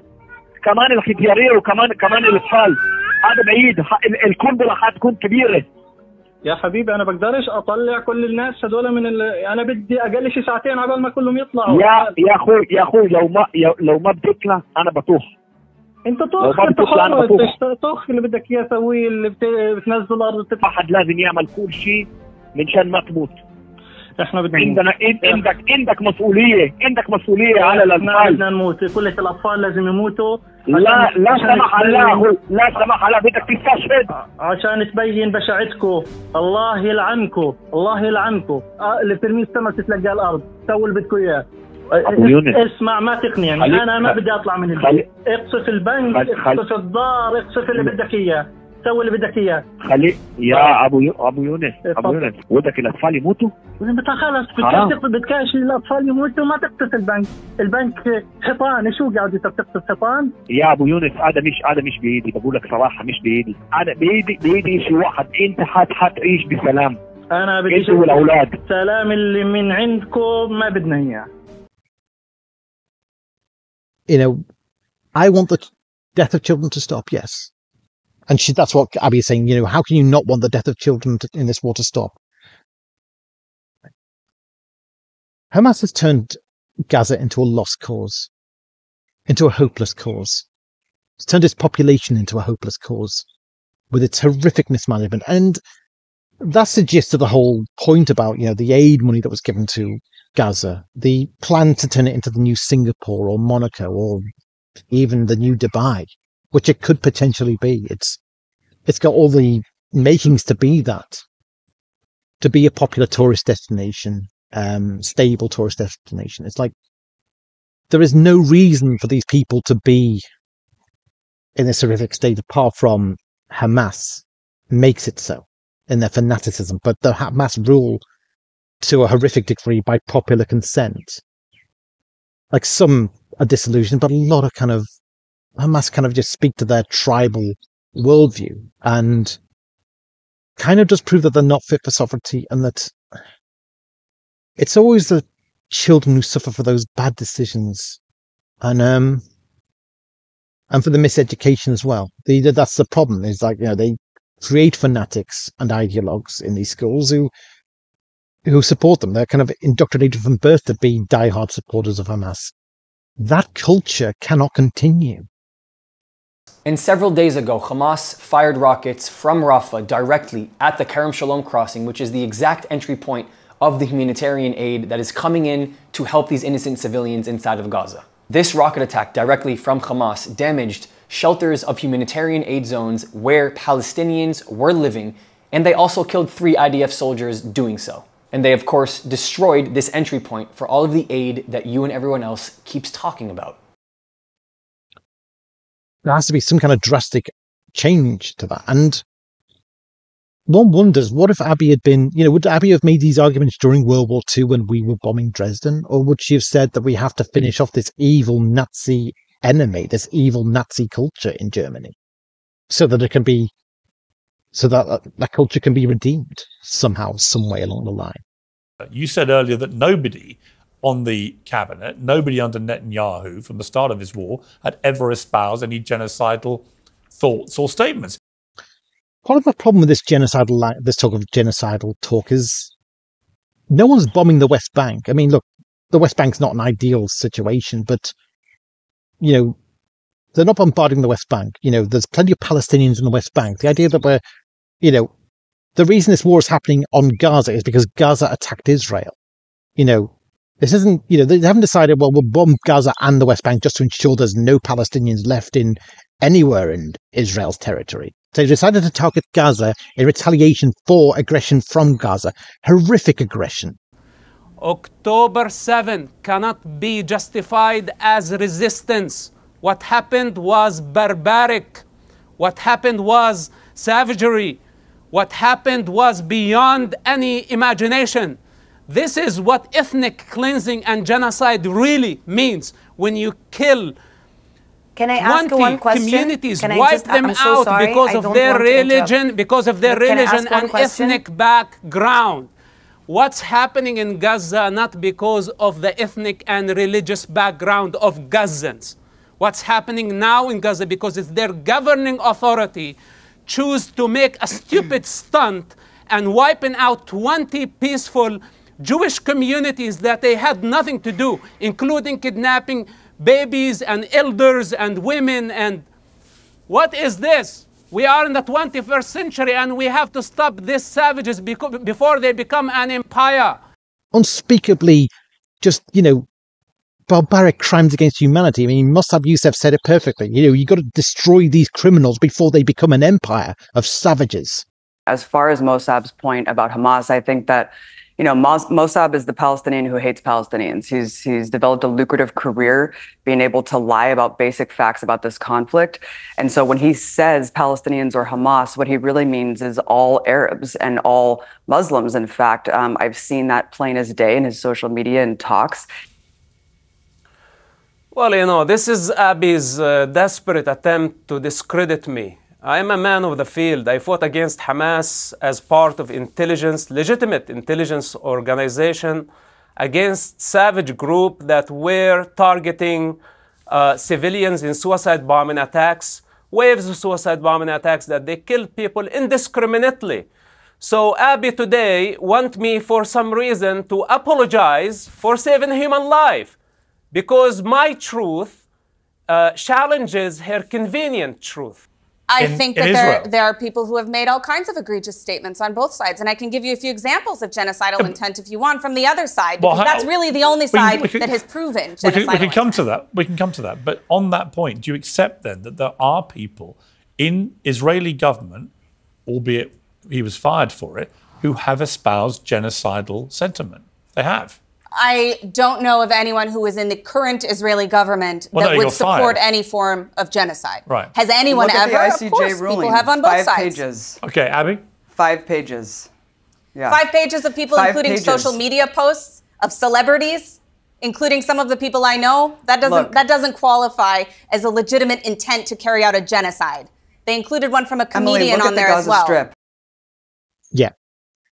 كمان الختيارية وكمان الأطفال. هذا بعيد. القنبلة حتكون كبيرة. يا حبيبي أنا بقدرش أطلع كل الناس هذول أنا بدي أقل شيء ساعتين عبال ما كلهم يطلعوا. يا أخوي لو ما بتطلع أنا بطوح. أنت طخ اللي بدك إياه سويه، اللي بتنزل الأرض وتطلع. واحد لازم يعمل كل شيء منشان ما تموت. احنا عندك مسؤولية على الأطفال. بدنا نموت، كل الأطفال لازم يموتوا. لا سمح الله بدك تستشهد عشان تبين بشاعتكم. الله يلعنكم. اللي بترميه السما تتلقى الأرض. سووا اللي بدكم إياه. اسمع ما تقنعني. أنا ما بدي أطلع من البيت. اقصف البنك، اقصف الدار، اقصف اللي بدك إياه. سوي اللي بدك اياه. خلي يا ابو يونس ودك الاطفال يموتوا؟ انت خلص بتكاش الاطفال يموتوا ما تقتص البنك. البنك حيطان، شو قاعد تقتص حيطان؟ يا ابو يونس هذا مش بايدي، بقول لك صراحه مش بايدي. انا بايدي شيء واحد، انت حتعيش بسلام. انا بدي انت والاولاد. السلام اللي من عندكم ما بدنا اياه. You know, I want the death of children to stop, yes. And that's what Abby is saying, you know, how can you not want the death of children in this war to stop? Hamas has turned Gaza into a lost cause, into a hopeless cause. It's turned its population into a hopeless cause with its horrific mismanagement. And that's the gist of the whole point about, you know, the aid money that was given to Gaza, the plan to turn it into the new Singapore or Monaco or even the new Dubai, which it could potentially be. It's got all the makings to be that, to be a popular tourist destination, stable tourist destination. It's like there is no reason for these people to be in this horrific state apart from Hamas makes it so in their fanaticism. But the Hamas rule to a horrific degree by popular consent. Like some are disillusioned, but a lot of Hamas kind of just speak to their tribal worldview and kind of just prove that they're not fit for sovereignty, and that it's always the children who suffer for those bad decisions and for the miseducation as well. That's the problem, is like, you know, they create fanatics and ideologues in these schools who support them. They're kind of indoctrinated from birth to be diehard supporters of Hamas. That culture cannot continue. And several days ago, Hamas fired rockets from Rafah directly at the Kerem Shalom crossing, which is the exact entry point of the humanitarian aid that is coming in to help these innocent civilians inside of Gaza. This rocket attack directly from Hamas damaged shelters of humanitarian aid zones where Palestinians were living, and they also killed 3 IDF soldiers doing so. And they, of course, destroyed this entry point for all of the aid that you and everyone else keeps talking about. There has to be some kind of drastic change to that. And one wonders, what if Abby had been, you know, would Abby have made these arguments during World War II when we were bombing Dresden? Or would she have said that we have to finish off this evil Nazi enemy, this evil Nazi culture in Germany, so that it can be, so that culture can be redeemed somehow, some way along the line? You said earlier that nobody on the cabinet, nobody under Netanyahu from the start of his war had ever espoused any genocidal thoughts or statements. Part of the problem with this talk of genocidal talk is no one's bombing the West Bank. I mean, look, the West Bank's not an ideal situation, but, you know, they're not bombarding the West Bank. You know, there's plenty of Palestinians in the West Bank. The idea that we're, you know, the reason this war is happening on Gaza is because Gaza attacked Israel. You know, this isn't, you know, they haven't decided, well, we'll bomb Gaza and the West Bank just to ensure there's no Palestinians left in anywhere in Israel's territory. So they decided to target Gaza in retaliation for aggression from Gaza. Horrific aggression. October 7 cannot be justified as resistance. What happened was barbaric. What happened was savagery. What happened was beyond any imagination. This is what ethnic cleansing and genocide really means. When you kill Can I ask one question? communities, wipe them out because of their religion, and ethnic background. What's happening in Gaza not because of the ethnic and religious background of Gazans. What's happening now in Gaza because it's their governing authority choose to make a stupid stunt and wiping out 20 peaceful Jewish communities that they had nothing to do, including kidnapping babies and elders and women. And what is this? We are in the 21st century and we have to stop these savages before they become an empire. Unspeakably, just, you know, barbaric crimes against humanity. I mean, Mossab Youssef said it perfectly. You know, you got to destroy these criminals before they become an empire of savages. As far as Mossab's point about Hamas, I think that You know, Mossab is the Palestinian who hates Palestinians. He's developed a lucrative career being able to lie about basic facts about this conflict. And so when he says Palestinians or Hamas, what he really means is all Arabs and all Muslims. In fact, I've seen that plain as day in his social media and talks. Well, you know, this is Abi's desperate attempt to discredit me. I'm a man of the field. I fought against Hamas as part of intelligence, legitimate intelligence organization, against savage group that were targeting civilians in suicide bombing attacks, waves of suicide bombing attacks that they killed people indiscriminately. So Abi today want me for some reason to apologize for saving human life because my truth challenges her convenient truth. I think that there are people who have made all kinds of egregious statements on both sides. And I can give you a few examples of genocidal intent if you want from the other side, because that's really the only side that has proven genocidal we can come to that. We can come to that. But on that point, do you accept then that there are people in Israeli government, albeit he was fired for it, who have espoused genocidal sentiment? They have. I don't know of anyone who is in the current Israeli government that would support any form of genocide. Right. Has anyone Look at ever? the ICJ of course, ruling. people have on both 5 sides. pages. Okay, Abby? 5 pages. Yeah. 5 pages of people, 5 including pages. social media posts of celebrities, including some of the people I know. That doesn't qualify as a legitimate intent to carry out a genocide. They included one from a comedian on there as well. Strip. Yeah,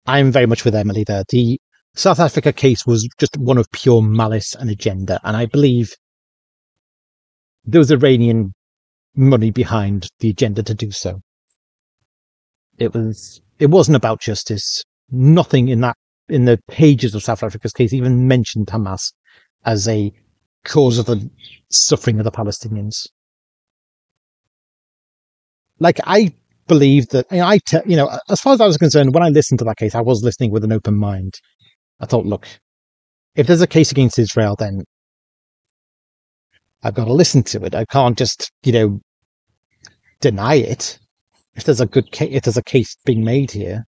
I'm very much with Emily there. The South Africa case was just one of pure malice and agenda, and I believe there was Iranian money behind the agenda to do so. It wasn't about justice. Nothing in the pages of South Africa's case even mentioned Hamas as a cause of the suffering of the Palestinians. Like, I believe that, as far as I was concerned, when I listened to that case, I was listening with an open mind. I thought, look, if there's a case against Israel, then I've got to listen to it. I can't just, deny it. If there's a case being made here.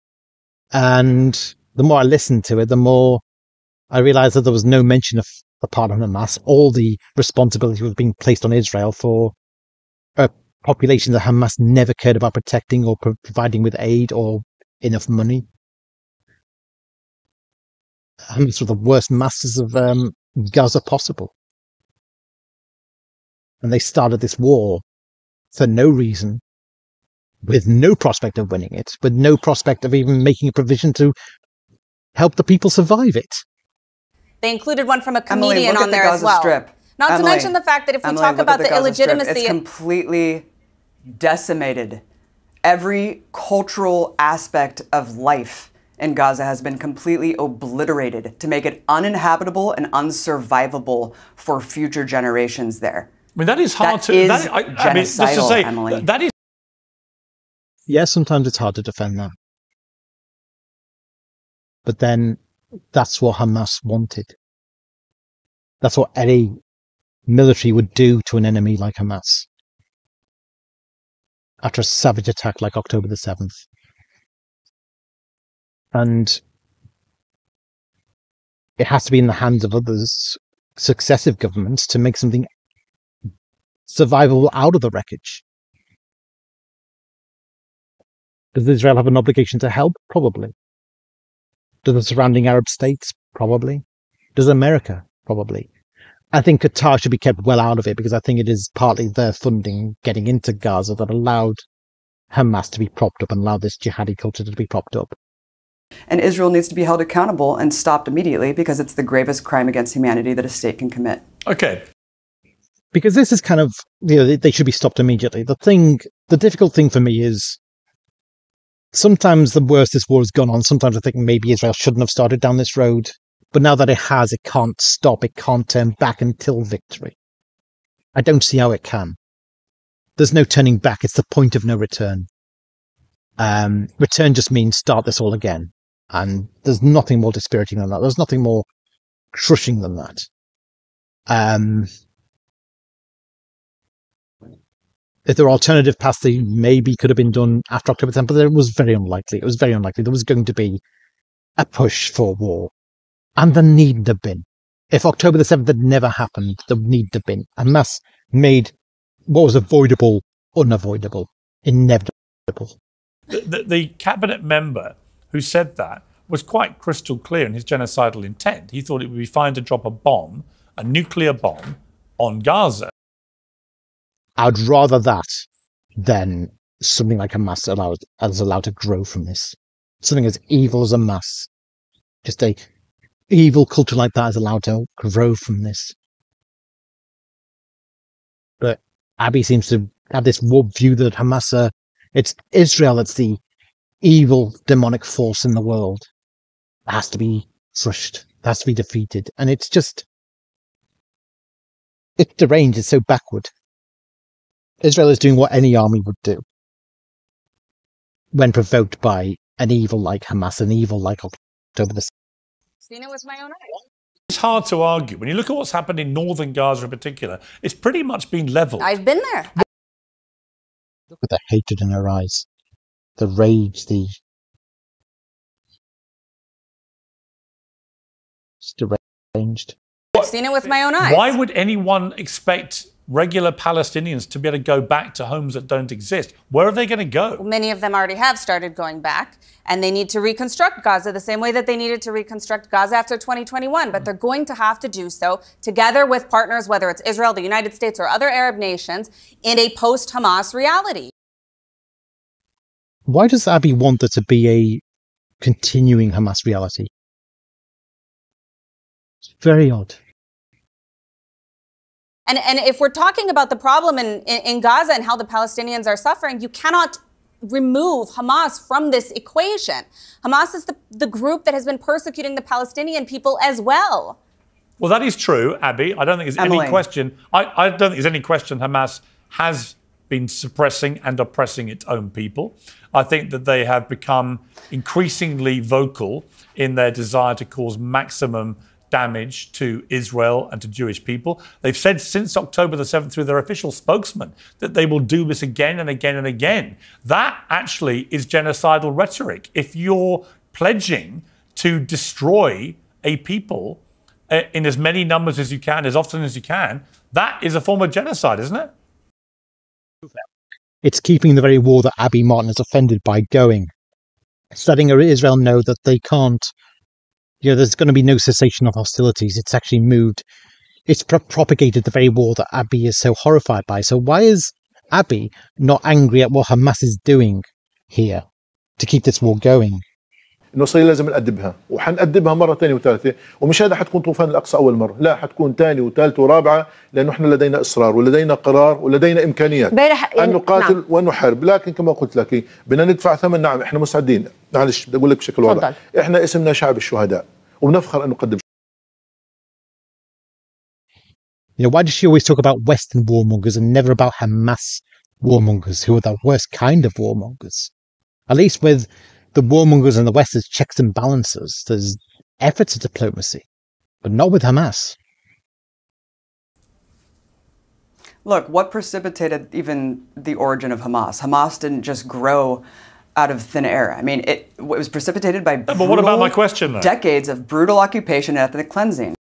And the more I listened to it, the more I realized that there was no mention of the part of Hamas. All the responsibility was being placed on Israel for a population that Hamas never cared about protecting or providing with aid or enough money. Hamas were the worst masters of Gaza possible. And they started this war for no reason, with no prospect of winning it, with no prospect of even making a provision to help the people survive it. They included one from a comedian on there as well. Strip. Not to mention the fact that if we talk about the illegitimacy... It's completely decimated. Every cultural aspect of life in Gaza has been completely obliterated to make it uninhabitable and unsurvivable for future generations there. I mean, that is hard to... genocidal, Emily. That is... Yeah, sometimes it's hard to defend that. But then, that's what Hamas wanted. That's what any military would do to an enemy like Hamas. After a savage attack like October the 7th. And it has to be in the hands of others, successive governments, to make something survivable out of the wreckage. Does Israel have an obligation to help? Probably. Do the surrounding Arab states? Probably. Does America? Probably. I think Qatar should be kept well out of it, because I think it is partly their funding getting into Gaza that allowed Hamas to be propped up and allowed this jihadi culture to be propped up. And Israel needs to be held accountable and stopped immediately, because it's the gravest crime against humanity that a state can commit. Okay. Because this is kind of, they should be stopped immediately. The difficult thing for me is sometimes the worse this war has gone on, sometimes I think maybe Israel shouldn't have started down this road. But now that it has, it can't stop. It can't turn back until victory. I don't see how it can. There's no turning back. It's the point of no return. Return just means start this all again. And there's nothing more dispiriting than that. There's nothing more crushing than that. If there are alternative paths, they maybe could have been done after October 10th, but it was very unlikely. It was very unlikely. There was going to be a push for war. And there needn't have been. If October the 7th had never happened, there needn't have been. Hamas made what was avoidable, unavoidable, inevitable. The cabinet member who said that was quite crystal clear in his genocidal intent. He thought it would be fine to drop a bomb, a nuclear bomb, on Gaza. I'd rather that than something like Hamas is allowed to grow from this. Something as evil as Hamas, just a evil culture like that is allowed to grow from this. But Abiy seems to have this warped view that Hamas, it's Israel that's the evil demonic force in the world. It has to be crushed. It has to be defeated. And it's just, it's deranged. It's so backward. Israel is doing what any army would do when provoked by an evil like Hamas, an evil like October the 7th. Seen it with my own eyes. It's hard to argue. When you look at what's happened in northern Gaza in particular, it's pretty much been leveled. I've been there. Look at the hatred in her eyes. The rage, it's deranged. I've seen it with my own eyes. Why would anyone expect regular Palestinians to be able to go back to homes that don't exist? Where are they going to go? Many of them already have started going back, and they need to reconstruct Gaza the same way that they needed to reconstruct Gaza after 2021. But they're going to have to do so together with partners, whether it's Israel, the United States, or other Arab nations, in a post-Hamas reality. Why does Abiy want there to be a continuing Hamas reality? It's very odd. And if we're talking about the problem in Gaza and how the Palestinians are suffering, you cannot remove Hamas from this equation. Hamas is the group that has been persecuting the Palestinian people as well. Well, that is true, Abby. I don't think there's any question. I don't think there's any question Hamas has been suppressing and oppressing its own people. I think that they have become increasingly vocal in their desire to cause maximum damage to Israel and to Jewish people. They've said since October the 7th through their official spokesman that they will do this again and again and again. That actually is genocidal rhetoric. If you're pledging to destroy a people in as many numbers as you can, as often as you can, that is a form of genocide, isn't it? It's keeping the very war that Abiy Martin is offended by going. It's letting Israel know that they can't, there's going to be no cessation of hostilities. It's actually moved. It's propagated the very war that Abiy is so horrified by. So why is Abiy not angry at what Hamas is doing here to keep this war going? انه صار لازم نأدبها وحنأدبها مره ثانيه وثالثه ومش هذا حتكون طوفان الاقصى اول مره لا حتكون ثانيه وثالثه ورابعه لانه احنا لدينا اصرار ولدينا قرار ولدينا امكانيات ان نقاتل ونحارب لكن كما قلت لك بدنا ندفع ثمن نعم احنا مستعدين معلش بدي اقول لك بشكل واضح احنا اسمنا شعب الشهداء وبنفخر ان نقدم. Why does she always talk about Western warmongers and never about Hamas warmongers, who are the worst kind of warmongers? At least with the warmongers in the West, there's checks and balances. There's efforts at diplomacy, but not with Hamas. Look, what precipitated even the origin of Hamas? Hamas didn't just grow out of thin air. I mean, it was precipitated by but what about my question, though? Decades of brutal occupation and ethnic cleansing.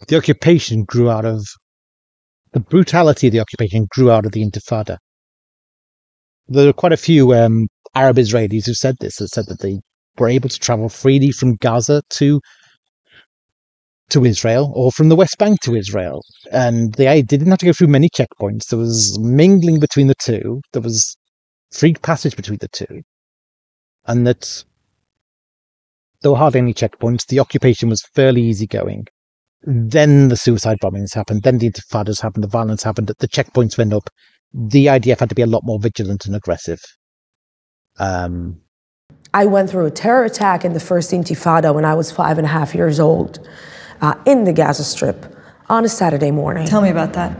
The occupation grew out of the brutality of the occupation grew out of the Intifada. There are quite a few Arab Israelis who said this, that said that they were able to travel freely from Gaza to Israel or from the West Bank to Israel. And they didn't have to go through many checkpoints. There was mingling between the two. There was free passage between the two. And that there were hardly any checkpoints. The occupation was fairly easygoing. Then the suicide bombings happened. Then the Intifadas happened. The violence happened. The checkpoints went up. The IDF had to be a lot more vigilant and aggressive. I went through a terror attack in the first Intifada when I was 5.5 years old in the Gaza Strip on a Saturday morning. Tell me about that.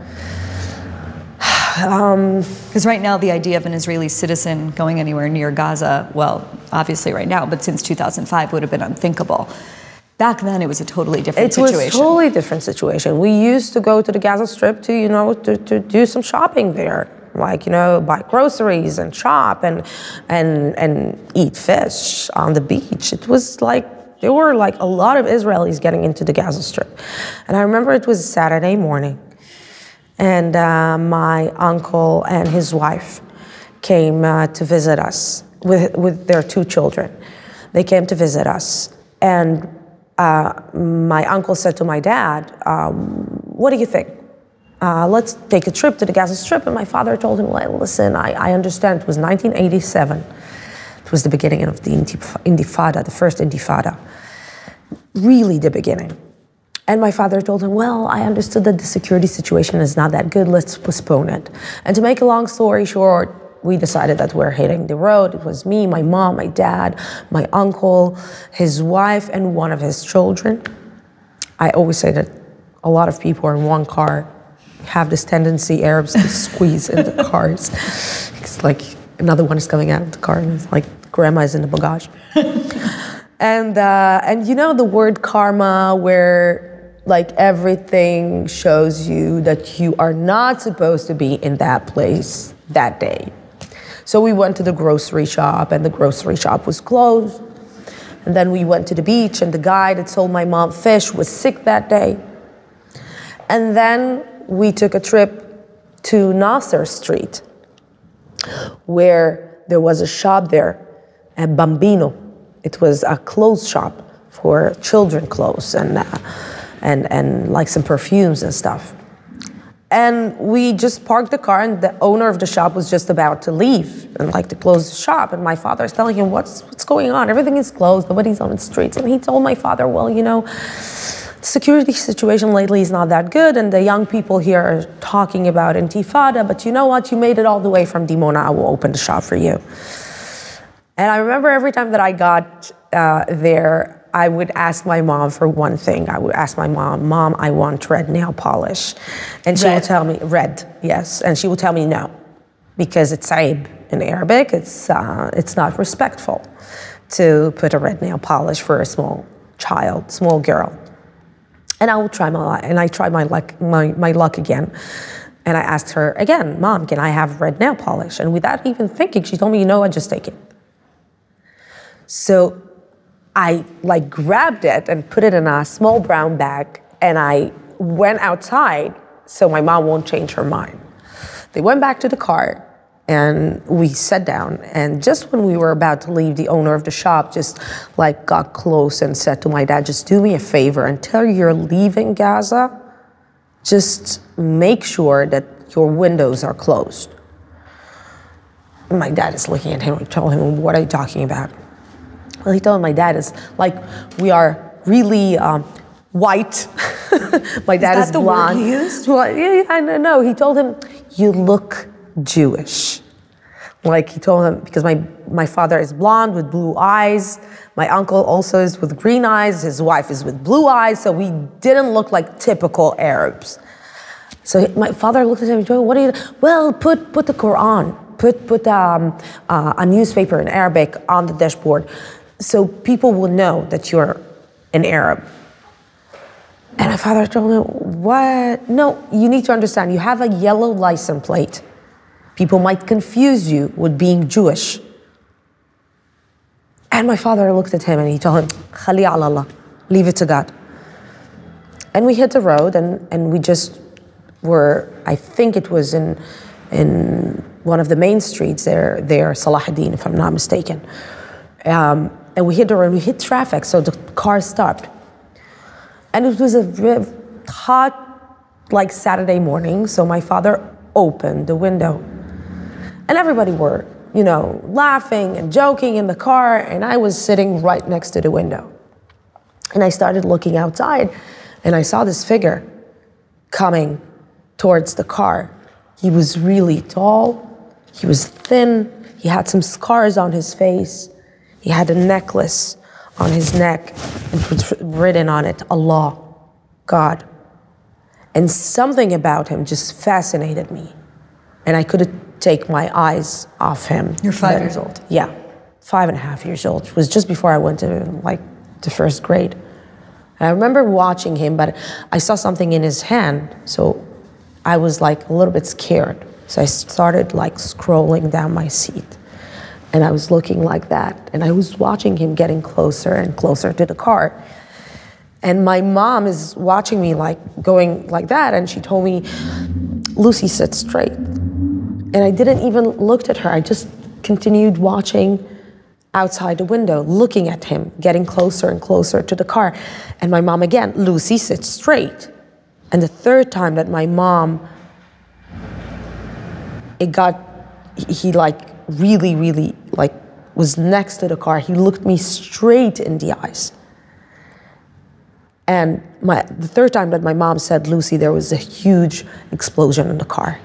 Because right now the idea of an Israeli citizen going anywhere near Gaza, well, obviously right now, but since 2005 would have been unthinkable. Back then, it was a totally different situation. It was a totally different situation. We used to go to the Gaza Strip to, to do some shopping there, like, you know, buy groceries and shop and eat fish on the beach. It was like, there were like a lot of Israelis getting into the Gaza Strip. And I remember it was Saturday morning, and my uncle and his wife came to visit us with their 2 children. They came to visit us, and my uncle said to my dad, what do you think? Let's take a trip to the Gaza Strip. And my father told him, well, listen, I understand. It was 1987. It was the beginning of the Intifada, the first Intifada. Really the beginning. And my father told him, well, I understood that the security situation is not that good. Let's postpone it. And to make a long story short, we decided that we're hitting the road. It was me, my mom, my dad, my uncle, his wife, and one of his children. I always say that a lot of people in one car have this tendency, Arabs, to squeeze into cars. It's like another one is coming out of the car, and it's like grandma is in the bagage. And you know the word karma, where like everything shows you that you are not supposed to be in that place that day. So we went to the grocery shop, and the grocery shop was closed. And then we went to the beach, and the guy that sold my mom fish was sick that day. And then we took a trip to Nasser Street, where there was a shop there, a Bambino. It was a clothes shop for children clothes and like some perfumes and stuff. And we just parked the car, and the owner of the shop was just about to leave and like to close the shop. And my father is telling him, what's going on? Everything is closed, nobody's on the streets. And he told my father, well, you know, the security situation lately is not that good, and the young people here are talking about Intifada, but you know what? You made it all the way from Dimona, I will open the shop for you. And I remember every time that I got there, I would ask my mom for one thing. I would ask my mom, I want red nail polish. And she would tell me, red, yes. And she would tell me no, because it's aib in Arabic. It's not respectful to put a red nail polish for a small child, small girl. And I would try my luck, and I tried my luck again. And I asked her again, Mom, can I have red nail polish? And without even thinking, she told me, you know what, just take it. So I like grabbed it and put it in a small brown bag, and I went outside so my mom won't change her mind. They went back to the car, and we sat down, and just when we were about to leave, the owner of the shop just like got close and said to my dad, just do me a favor, until you're leaving Gaza, just make sure that your windows are closed. And my dad is looking at him and told him, what are you talking about? Well, he told him, my dad is like, we are really white. My dad is blonde. Is that the word he used? Well, yeah, I know. He told him, you look Jewish. Like he told him, because my father is blonde with blue eyes. My uncle also is with green eyes. His wife is with blue eyes. So we didn't look like typical Arabs. So my father looked at him and told him, what do you, well, put the Quran, put a newspaper in Arabic on the dashboard, so people will know that you're an Arab. And my father told him, what? No, you need to understand, you have a yellow license plate. People might confuse you with being Jewish. And my father looked at him and he told him, Khali ala Allah, leave it to God. And we hit the road, and we just were, I think it was in one of the main streets there, Salahuddin, if I'm not mistaken. And we hit the road, we hit traffic, so the car stopped. And it was a hot, like Saturday morning, so my father opened the window. And everybody were, you know, laughing and joking in the car, and I was sitting right next to the window. And I started looking outside, and I saw this figure coming towards the car. He was really tall, he was thin, he had some scars on his face. He had a necklace on his neck, and it was written on it, Allah, God. And something about him just fascinated me. And I couldn't take my eyes off him. You're 5 years old? Yeah, 5.5 years old. It was just before I went to like the first grade. And I remember watching him, but I saw something in his hand, so I was like a little bit scared. So I started like scrolling down my seat, and I was looking like that, and I was watching him getting closer and closer to the car. And my mom is watching me like going like that, and she told me, Lucy, sit straight. And I didn't even look at her. I just continued watching outside the window, looking at him, getting closer and closer to the car. And my mom again, Lucy, sit straight. And the third time that my mom, he like really like was next to the car. He looked me straight in the eyes. And the third time that my mom said, Lucy, there was a huge explosion in the car.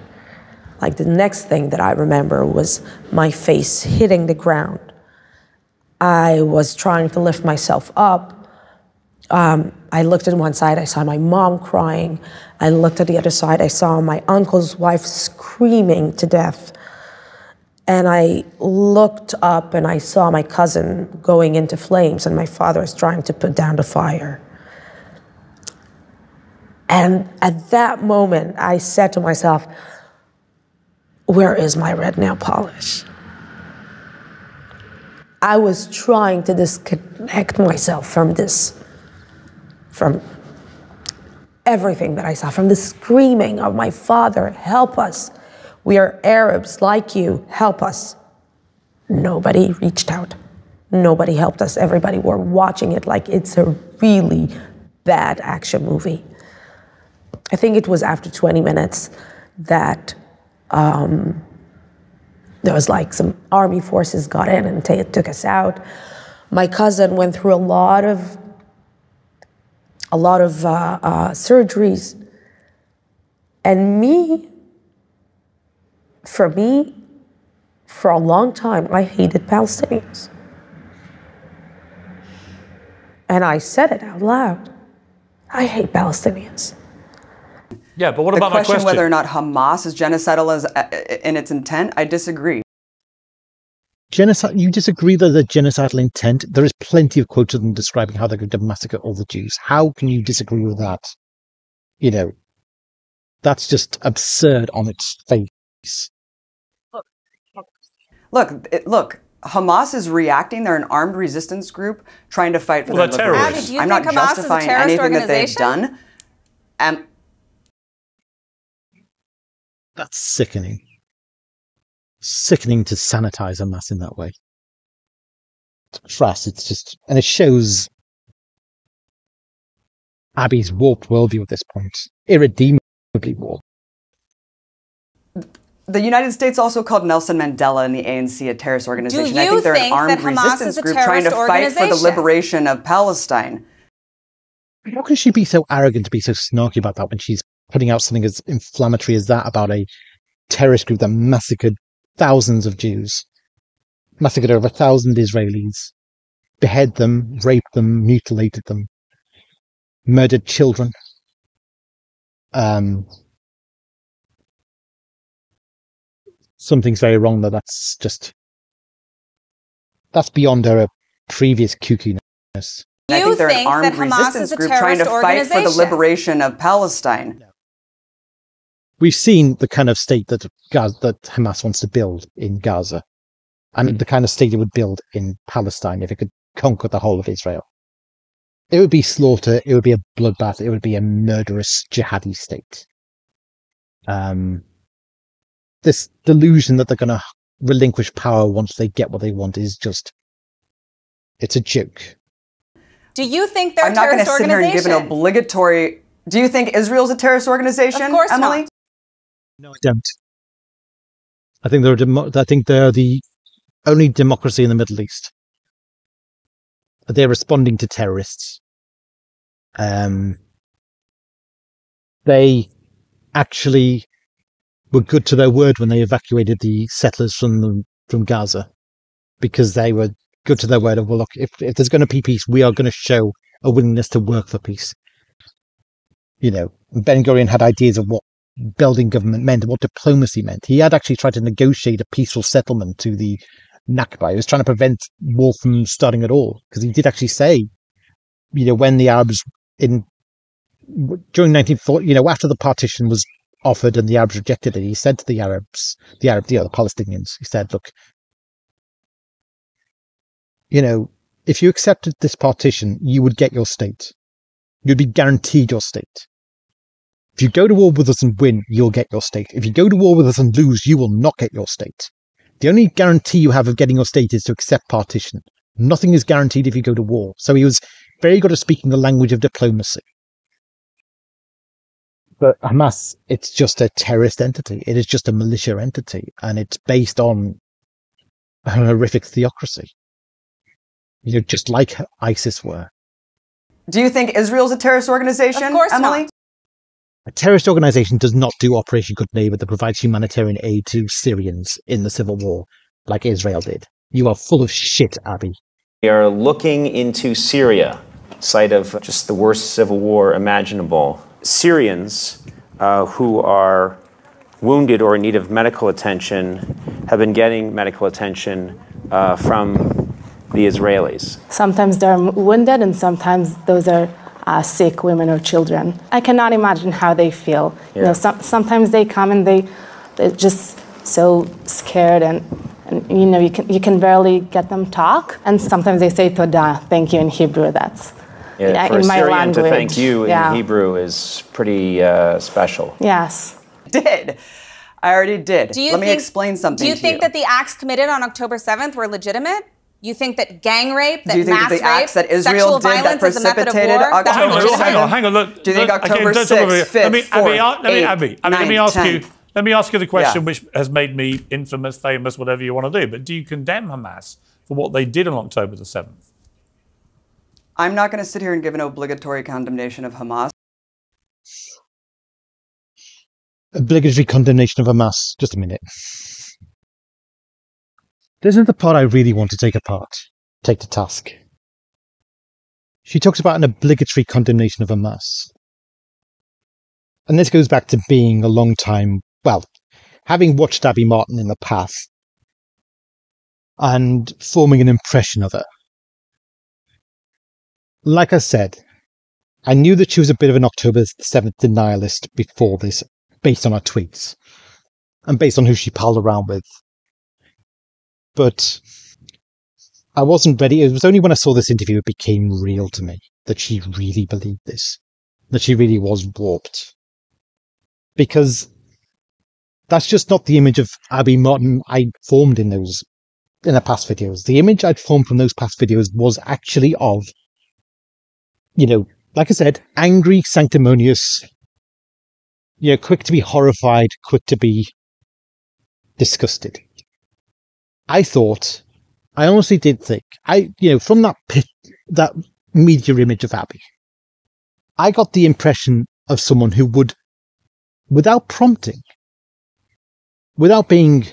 Like the next thing that I remember was my face hitting the ground. I was trying to lift myself up. I looked at one side, I saw my mom crying. I looked at the other side, I saw my uncle's wife screaming to death. And I looked up and I saw my cousin going into flames, and my father was trying to put down the fire. And at that moment, I said to myself, where is my red nail polish? I was trying to disconnect myself from this, from everything that I saw, from the screaming of my father, help us. We are Arabs like you, help us. Nobody reached out. Nobody helped us. Everybody were watching it like it's a really bad action movie. I think it was after 20 minutes that there was like some army forces got in and took us out. My cousin went through a lot of surgeries. And for a long time, I hated Palestinians. And I said it out loud. I hate Palestinians. Yeah, but what about my question? Whether or not Hamas is genocidal in its intent, I disagree. Genocide? You disagree that the genocidal intent? There is plenty of quotes of them describing how they're going to massacre all the Jews. How can you disagree with that? You know, that's just absurd on its face. Look. Hamas is reacting. They're an armed resistance group trying to fight for their liberation. I'm not justifying anything that they've done. That's sickening. Sickening to sanitize Hamas in that way. It's crass. It's just, and it shows Abi's warped worldview at this point. Irredeemably warped. The United States also called Nelson Mandela and the ANC a terrorist organization. I think they're an armed resistance group trying to fight for the liberation of Palestine. How can she be so arrogant to be so snarky about that when she's putting out something as inflammatory as that about a terrorist group that massacred thousands of Jews, massacred over 1,000 Israelis, beheaded them, raped them, mutilated them, murdered children. Something's very wrong there. That's beyond her previous kookiness. I think they're an armed resistance group trying to fight for the liberation of Palestine. We've seen the kind of state that Hamas wants to build in Gaza, and the kind of state it would build in Palestine if it could conquer the whole of Israel. It would be slaughter, it would be a bloodbath, it would be a murderous jihadi state. This delusion that they're going to relinquish power once they get what they want is just, it's a joke. Do you think they're a terrorist organization? I'm not going to sit here and give an obligatory... Do you think Israel's a terrorist organization, of course Emily? Not. No, I don't. I think they're the only democracy in the Middle East. They're responding to terrorists. They actually were good to their word when they evacuated the settlers from Gaza, because they were good to their word of, well, look, if there's going to be peace, we are going to show a willingness to work for peace. You know, Ben-Gurion had ideas of what building government meant and what diplomacy meant. He had actually tried to negotiate a peaceful settlement to the Nakba. He was trying to prevent war from starting at all, because he did actually say, you know, when the Arabs during 1940, you know, after the partition was offered and the Arabs rejected it, he said to the Palestinians, he said, look, if you accepted this partition, you would get your state. You'd be guaranteed your state. If you go to war with us and win, you'll get your state. If you go to war with us and lose, you will not get your state. The only guarantee you have of getting your state is to accept partition. Nothing is guaranteed if you go to war. So he was very good at speaking the language of diplomacy. But Hamas, it's just a terrorist entity. It is just a militia entity. And it's based on a horrific theocracy. Just like ISIS were. Do you think Israel's a terrorist organization, Of course Emily? not. A terrorist organization does not do Operation Good Neighbor that provides humanitarian aid to Syrians in the civil war, like Israel did. You are full of shit, Abby. We are looking into Syria, site of just the worst civil war imaginable. Syrians who are wounded or in need of medical attention have been getting medical attention from the Israelis. Sometimes they're wounded and sometimes those are sick women or children. I cannot imagine how they feel. Yeah. Sometimes they come and they're just so scared and you can barely get them talk. And sometimes they say toda, thank you in Hebrew. That's for in a my Syrian language. to thank you Yeah. in Hebrew is pretty special. Yes. I already did. Do you Let me think- explain something Do you to think that the acts committed on October 7th were legitimate? You think that gang rape, that Do you think mass that the rape, acts that Israel sexual did that violence is a method of precipitated war? That's October legitimate? Hang on. Look, Do you think October don't talk over 6th, here. 5th, 4th, 8th, let me 9th, ask you. 10th? Let me ask you the question Yeah. which has made me infamous, famous, whatever you want to do. But do you condemn Hamas for what they did on October the 7th? I'm not going to sit here and give an obligatory condemnation of Hamas. Obligatory condemnation of Hamas. Just a minute. This is the part I really want to take to task. She talks about an obligatory condemnation of Hamas. And this goes back to being a long time, having watched Abby Martin in the past and forming an impression of her. Like I said, I knew that she was a bit of an October 7th denialist before this, based on her tweets and based on who she palled around with. But I wasn't ready. It was only when I saw this interview it became real to me that she really believed this, that she really was warped. Because that's just not the image of Abby Martin I formed in the past videos. The image I'd formed from those past videos was actually of, like I said, angry, sanctimonious, quick to be horrified, quick to be disgusted. I honestly did think, from that media image of Abby, I got the impression of someone who would, without prompting, without being,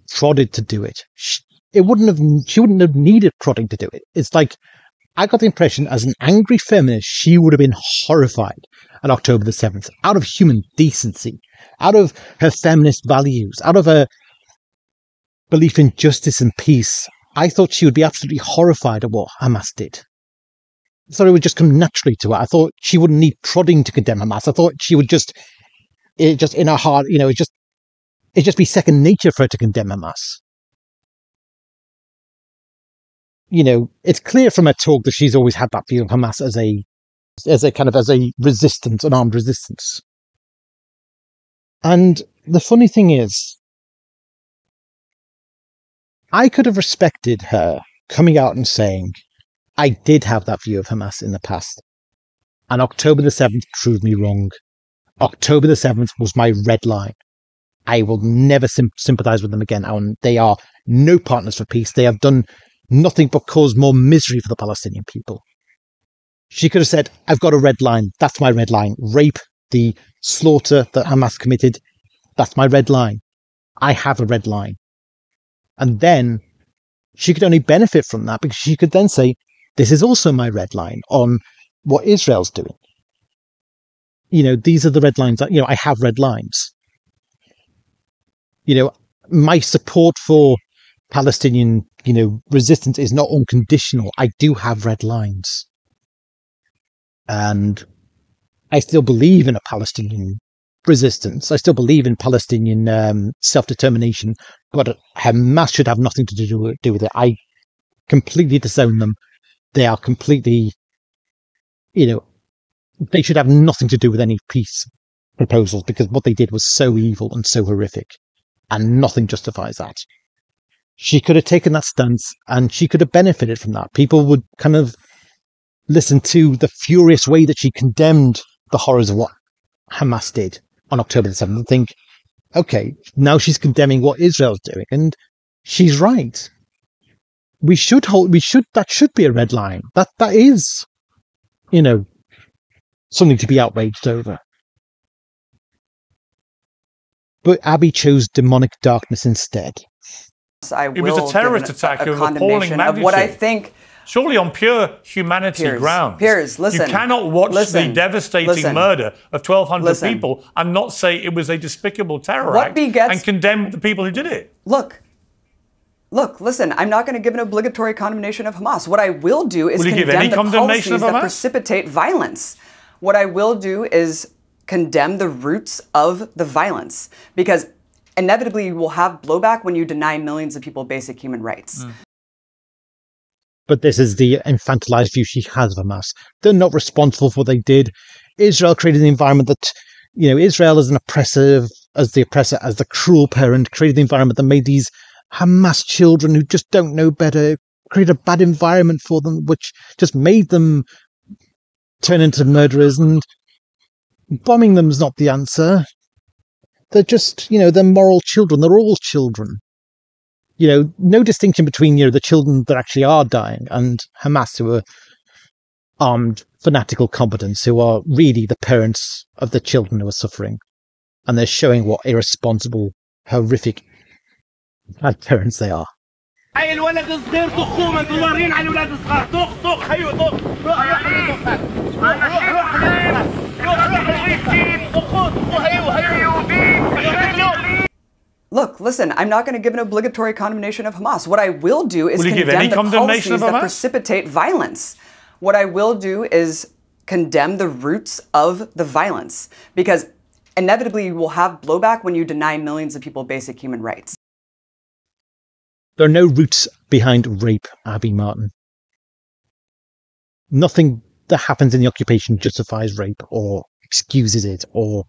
prodded to do it, she wouldn't have needed prodding to do it. It's like, I got the impression as an angry feminist, she would have been horrified at October the 7th, out of human decency, out of her feminist values, out of her belief in justice and peace. I thought she would be absolutely horrified at what Hamas did. I thought it would just come naturally to her. I thought she wouldn't need prodding to condemn Hamas. I thought she would just in her heart, it'd just be second nature for her to condemn Hamas. It's clear from her talk that she's always had that view of Hamas as a resistance, an armed resistance. And the funny thing is, I could have respected her coming out and saying, I did have that view of Hamas in the past, and October the 7th proved me wrong. October the 7th was my red line. I will never sympathize with them again. They are no partners for peace. They have done nothing but cause more misery for the Palestinian people. She could have said, I've got a red line. That's my red line. Rape, the slaughter that Hamas committed, that's my red line. I have a red line. And then she could only benefit from that because she could then say, this is also my red line on what Israel's doing. These are the red lines. I have red lines. My support for Palestinian, resistance is not unconditional. I do have red lines. And I still believe in a Palestinian resistance. I still believe in Palestinian self-determination, but Hamas should have nothing to do with it. I completely disown them. They are completely, they should have nothing to do with any peace proposals, because what they did was so evil and so horrific, and nothing justifies that. She could have taken that stance and she could have benefited from that. People would kind of listen to the furious way that she condemned the horrors of what Hamas did on October the 7th and think, okay, now she's condemning what Israel's doing, and she's right. That should be a red line. That is, something to be outraged over. But Abby chose demonic darkness instead. It was a terrorist attack of appalling magnitude. Of what I think. Surely on pure humanity grounds. Piers, listen. You cannot watch the devastating murder of 1,200 people and not say it was a despicable terror act and condemn the people who did it. Look, listen, I'm not going to give an obligatory condemnation of Hamas. What I will do is condemn the policies that precipitate violence. What I will do is condemn the roots of the violence, because inevitably you will have blowback when you deny millions of people basic human rights. But this is the infantilized view she has of Hamas. They're not responsible for what they did. Israel created the environment that, Israel as the oppressor, as the cruel parent, created the environment that made these Hamas children who just don't know better, create a bad environment for them, which just made them turn into murderers, and bombing them is not the answer. They're just, they're moral children. They're all children. No distinction between, the children that actually are dying and Hamas, who are armed, fanatical combatants, who are really the parents of the children who are suffering. And they're showing what irresponsible, horrific, bad parents they are. Look, listen, I'm not going to give an obligatory condemnation of Hamas. What I will do is condemn the policies that precipitate violence. What I will do is condemn the roots of the violence, because inevitably you will have blowback when you deny millions of people basic human rights. There are no roots behind rape, Abby Martin. Nothing that happens in the occupation justifies rape or excuses it or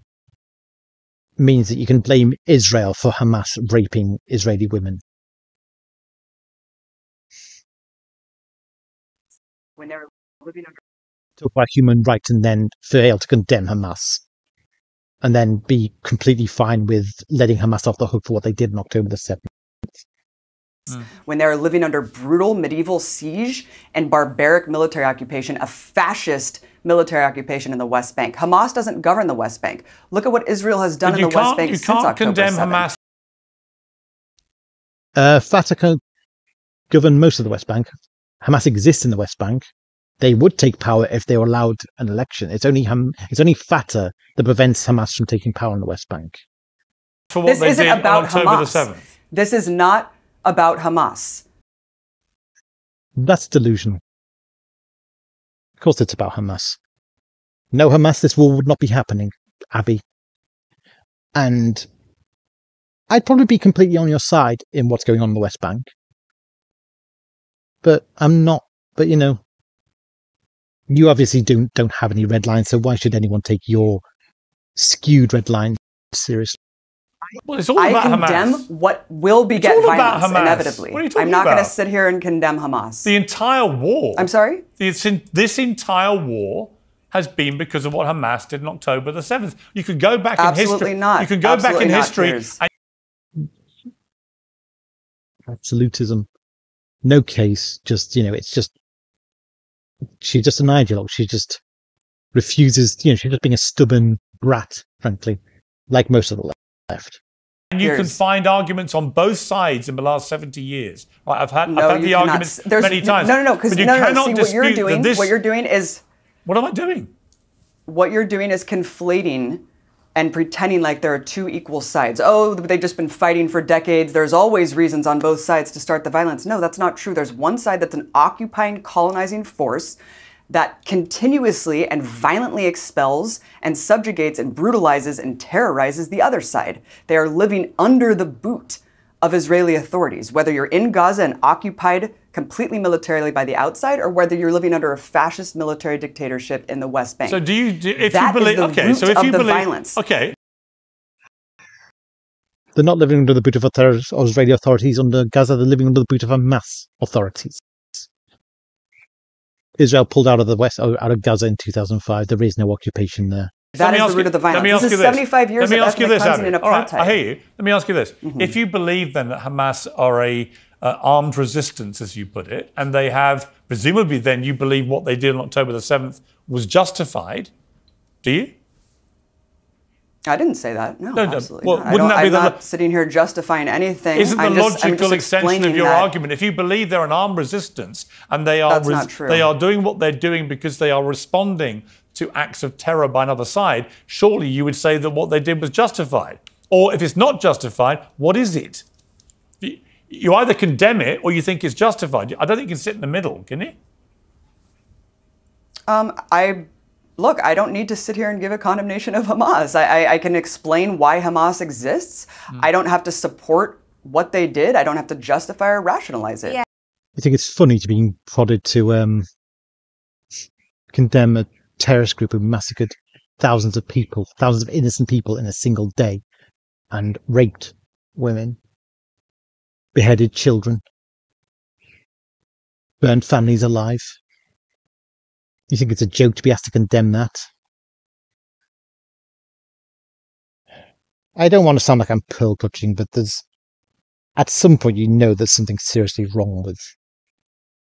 means that you can blame Israel for Hamas raping Israeli women. When they're living under talk about human rights and then fail to condemn Hamas, and then be completely fine with letting Hamas off the hook for what they did on October the 7th. When they're living under brutal medieval siege and barbaric military occupation, a fascist military occupation in the West Bank. Hamas doesn't govern the West Bank. Look at what Israel has done in the West Bank since October 7th. Fatah can govern most of the West Bank. Hamas exists in the West Bank. They would take power if they were allowed an election. It's only Fatah that prevents Hamas from taking power in the West Bank. For what they did on October the 7th. This is not about Hamas. That's delusional. Of course it's about Hamas. No Hamas, this war would not be happening, Abby. And I'd probably be completely on your side in what's going on in the West Bank. But I'm not. But, you obviously don't have any red lines, so why should anyone take your skewed red lines seriously? Well, it's all about Hamas. I condemn what will beget violence inevitably. What are you talking I'm not about? going to sit here and condemn Hamas. The entire war. I'm sorry? This entire war has been because of what Hamas did on October the 7th. You could go back in history. Absolutely not. You could go back in history. Absolutism. No case. Just, it's just. She's just an ideologue. She just refuses. She's just being a stubborn brat, frankly, like most of the left. And you can find arguments on both sides in the last 70 years. Right, I've had the arguments many times. No, because you cannot see, what you're doing. What you're doing is. What am I doing? What you're doing is conflating and pretending like there are two equal sides. Oh, they've just been fighting for decades. There's always reasons on both sides to start the violence. No, that's not true. There's one side that's an occupying, colonizing force that continuously and violently expels and subjugates and brutalizes and terrorizes the other side. They are living under the boot of Israeli authorities, whether you're in Gaza and occupied completely militarily by the outside, or whether you're living under a fascist military dictatorship in the West Bank. So if you believe, violence. Okay. They're not living under the boot of Israeli authorities under Gaza, they're living under the boot of Hamas authorities. Israel pulled out of Gaza in 2005. There is no occupation there. That is the root of the violence. This is 75 years of ethnic cleansing and apartheid. All right, I hear you. Let me ask you this. If you believe then that Hamas are a armed resistance, as you put it, and they have, presumably then you believe what they did on October the 7th was justified, do you? I didn't say that. No, absolutely well, not. Wouldn't that be I'm not sitting here justifying anything. Isn't the logical extension of your argument, if you believe they're an armed resistance and they are they are doing what they're doing because they are responding to acts of terror by another side, surely you would say that what they did was justified. Or if it's not justified, what is it? You either condemn it or you think it's justified. I don't think you can sit in the middle, can you? Look, I don't need to sit here and give a condemnation of Hamas. I can explain why Hamas exists. I don't have to support what they did. I don't have to justify or rationalize it. I think it's funny to be prodded to condemn a terrorist group who massacred thousands of people, thousands of innocent people in a single day, and raped women, beheaded children, burned families alive. You think it's a joke to be asked to condemn that? I don't want to sound like I'm pearl clutching, but there's, at some point, you know there's something seriously wrong with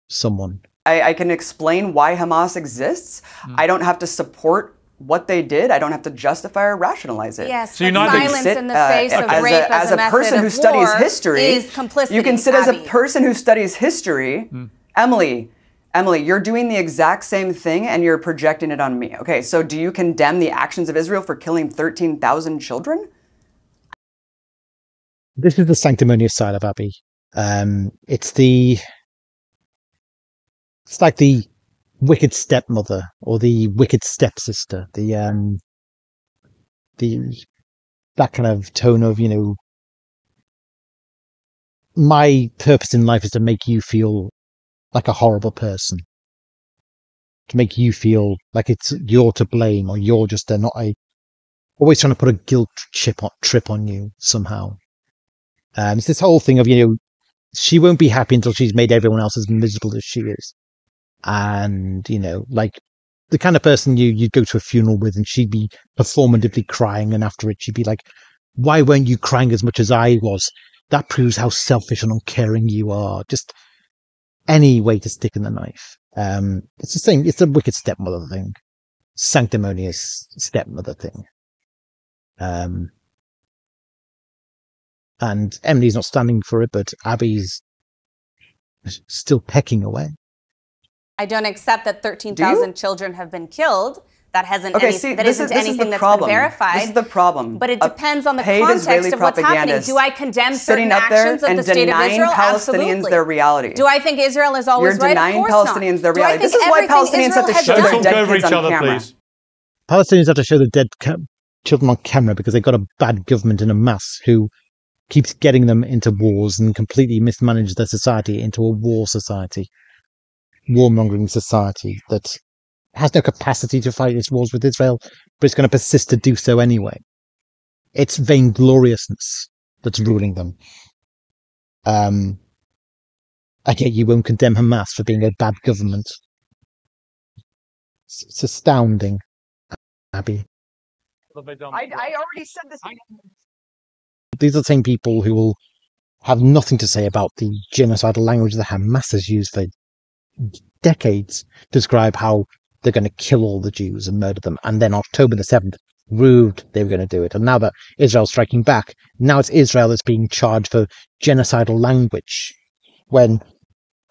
someone. I can explain why Hamas exists. I don't have to support what they did. I don't have to justify or rationalize it. Yes, so violence in the face of rape as a person who studies history is complicity. You can sit as a person who studies history. Emily, you're doing the exact same thing and you're projecting it on me. Okay, so do you condemn the actions of Israel for killing 13,000 children? This is the sanctimonious side of Abby. It's like the wicked stepmother or the wicked stepsister. That kind of tone of, my purpose in life is to make you feel like a horrible person, to make you feel like you're to blame or you're just always trying to put a guilt trip on you somehow. It's this whole thing of, she won't be happy until she's made everyone else as miserable as she is. And, like the kind of person you'd go to a funeral with and she'd be performatively crying, and after it she'd be like, why weren't you crying as much as I was? That proves how selfish and uncaring you are. Just any way to stick in the knife. It's the same. It's a wicked stepmother thing, sanctimonious stepmother thing. And Emily's not standing for it, but Abby's still pecking away. I don't accept that 13,000 children have been killed. That hasn't anything that's been verified. This is the problem. But it depends on the context of what's happening. Do I condemn certain actions of the state of Israel? Palestinians their reality. Do I think Israel is always right? You're denying Palestinians their reality. This is why Palestinians have to show their dead kids on camera. Palestinians have to show the dead children on camera because they've got a bad government in a mass who keeps getting them into wars and completely mismanages their society into a warmongering society that has no capacity to fight its wars with Israel, but it's going to persist to do so anyway. It's vaingloriousness that's ruling them. I get you won't condemn Hamas for being a bad government. It's astounding, Abby. I already said this. These are the same people who will have nothing to say about the genocidal language that Hamas has used for decades to describe how they're going to kill all the Jews and murder them. And then October the 7th proved they were going to do it. And now that Israel's striking back, now it's Israel that's being charged for genocidal language, when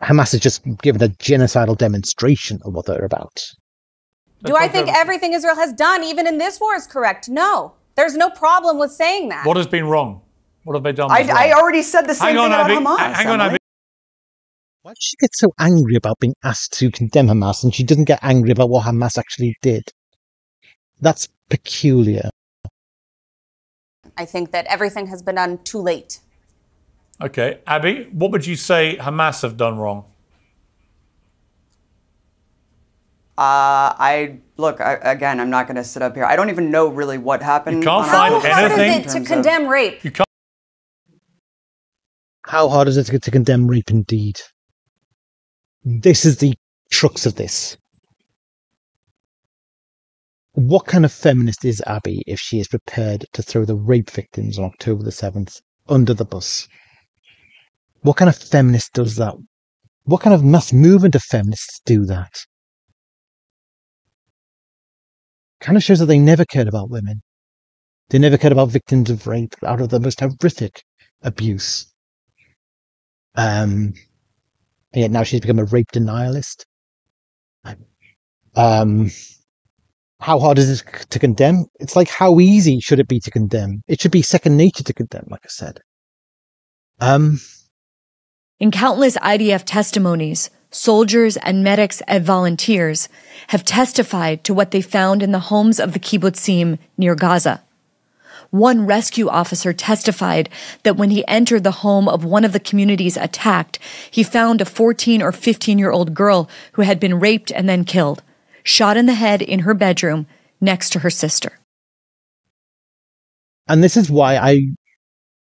Hamas has just given a genocidal demonstration of what they're about. Do I think everything Israel has done, even in this war, is correct? No. There's no problem with saying that. What has been wrong? What have they done? I already said the same thing about Hamas. Hang on, Abby. Why does she get so angry about being asked to condemn Hamas and she doesn't get angry about what Hamas actually did? That's peculiar. I think that everything has been done too late. Okay, Abby, what would you say Hamas have done wrong? Again, I'm not going to sit up here. I don't even know really what happened. You can't find anything. How hard is it to condemn rape? How hard is it to condemn rape indeed? This is the crux of this. What kind of feminist is Abby if she is prepared to throw the rape victims on October the 7th under the bus? What kind of feminist does that? What kind of mass movement of feminists do that? Kind of shows that they never cared about women. They never cared about victims of rape out of the most horrific abuse. And yet now she's become a rape denialist. How hard is it to condemn? It's like, how easy should it be to condemn? It should be second nature to condemn, like I said. In countless IDF testimonies, soldiers and medics and volunteers have testified to what they found in the homes of the kibbutzim near Gaza. One rescue officer testified that when he entered the home of one of the communities attacked, he found a 14 or 15-year-old girl who had been raped and then killed, shot in the head in her bedroom next to her sister. And this is why I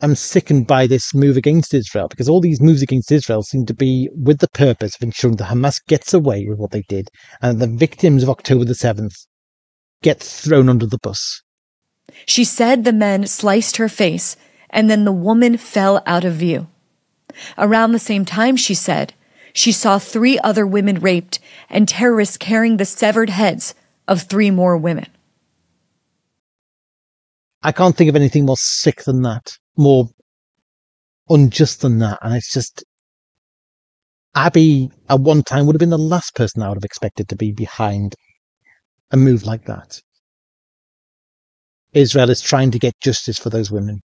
am sickened by this move against Israel, because all these moves against Israel seem to be with the purpose of ensuring that Hamas gets away with what they did and the victims of October the 7th get thrown under the bus. She said the men sliced her face and then the woman fell out of view. Around the same time, she said, she saw 3 other women raped and terrorists carrying the severed heads of 3 more women. I can't think of anything more sick than that, more unjust than that. And it's just, Abby at one time would have been the last person I would have expected to be behind a move like that. Israel is trying to get justice for those women.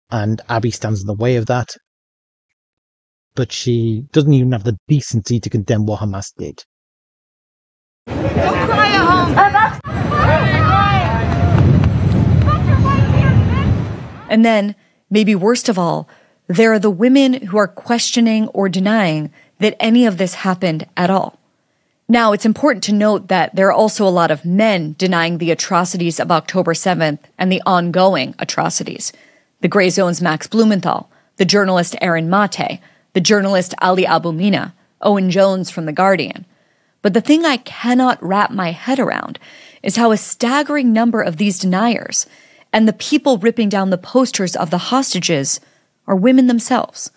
And Abby stands in the way of that. But she doesn't even have the decency to condemn what Hamas did. Don't cry at home. And then, maybe worst of all, there are the women who are questioning or denying that any of this happened at all. Now, it's important to note that there are also a lot of men denying the atrocities of October 7th and the ongoing atrocities. The Grey Zone's Max Blumenthal, the journalist Aaron Mate, the journalist Ali Abumina, Owen Jones from The Guardian. But the thing I cannot wrap my head around is how a staggering number of these deniers and the people ripping down the posters of the hostages are women themselves.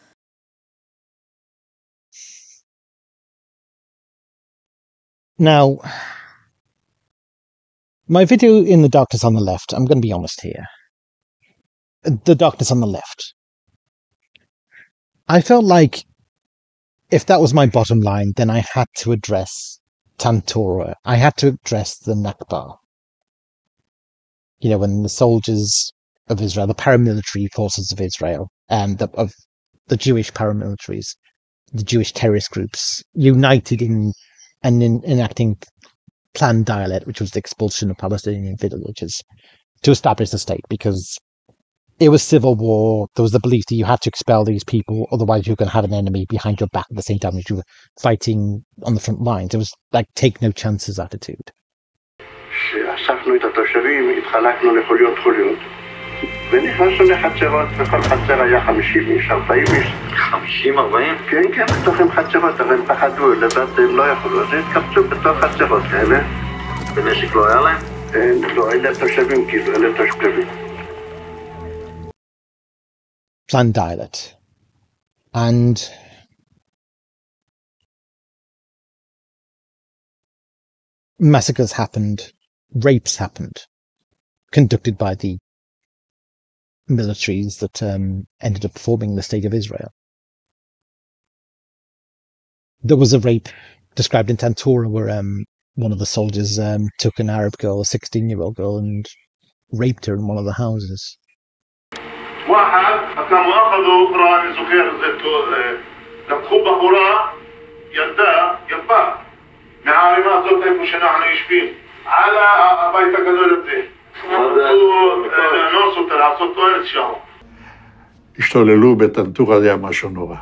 Now, my video in The Darkness on the Left, I'm going to be honest here. The Darkness on the Left. I felt like if that was my bottom line, then I had to address Tantora. I had to address the Nakba. You know, when the soldiers of Israel, the paramilitary forces of Israel, and of the Jewish paramilitaries, the Jewish terrorist groups, united in enacting Plan Dalet, which was the expulsion of Palestinian villages, to establish the state, because it was civil war. There was the belief that you had to expel these people, otherwise you're going to have an enemy behind your back at the same time as you were fighting on the front lines. It was like take no chances attitude. אספנו את התושבים, התחלקנו לחוליות חוליות ונכנסנו לחצרות, בכל חצר היה 50 איש, 40 איש. 50, 40? כן, כן, בתוכם חצרות, אבל הם פחדו, לבד הם לא יכולו, אז התקבצו בתוך חצרות כאלה. ונשק לא היה להם? לא, אלה תושבים, כאילו, אלה תושבים. Plan Dalet. And massacres happened, rapes happened, conducted by the militaries that ended up forming the State of Israel. There was a rape described in Tantora where one of the soldiers took an Arab girl, a 16-year-old girl, and raped her in one of the houses. לקחו בחורה, ילדה, יפה, מהערימה הזאת איפה שאנחנו יושבים, על הבית הגדול הזה. רצו לאנוס אותה, לעשות אונס שם. השתוללו בטנטורה, זה היה משהו נורא.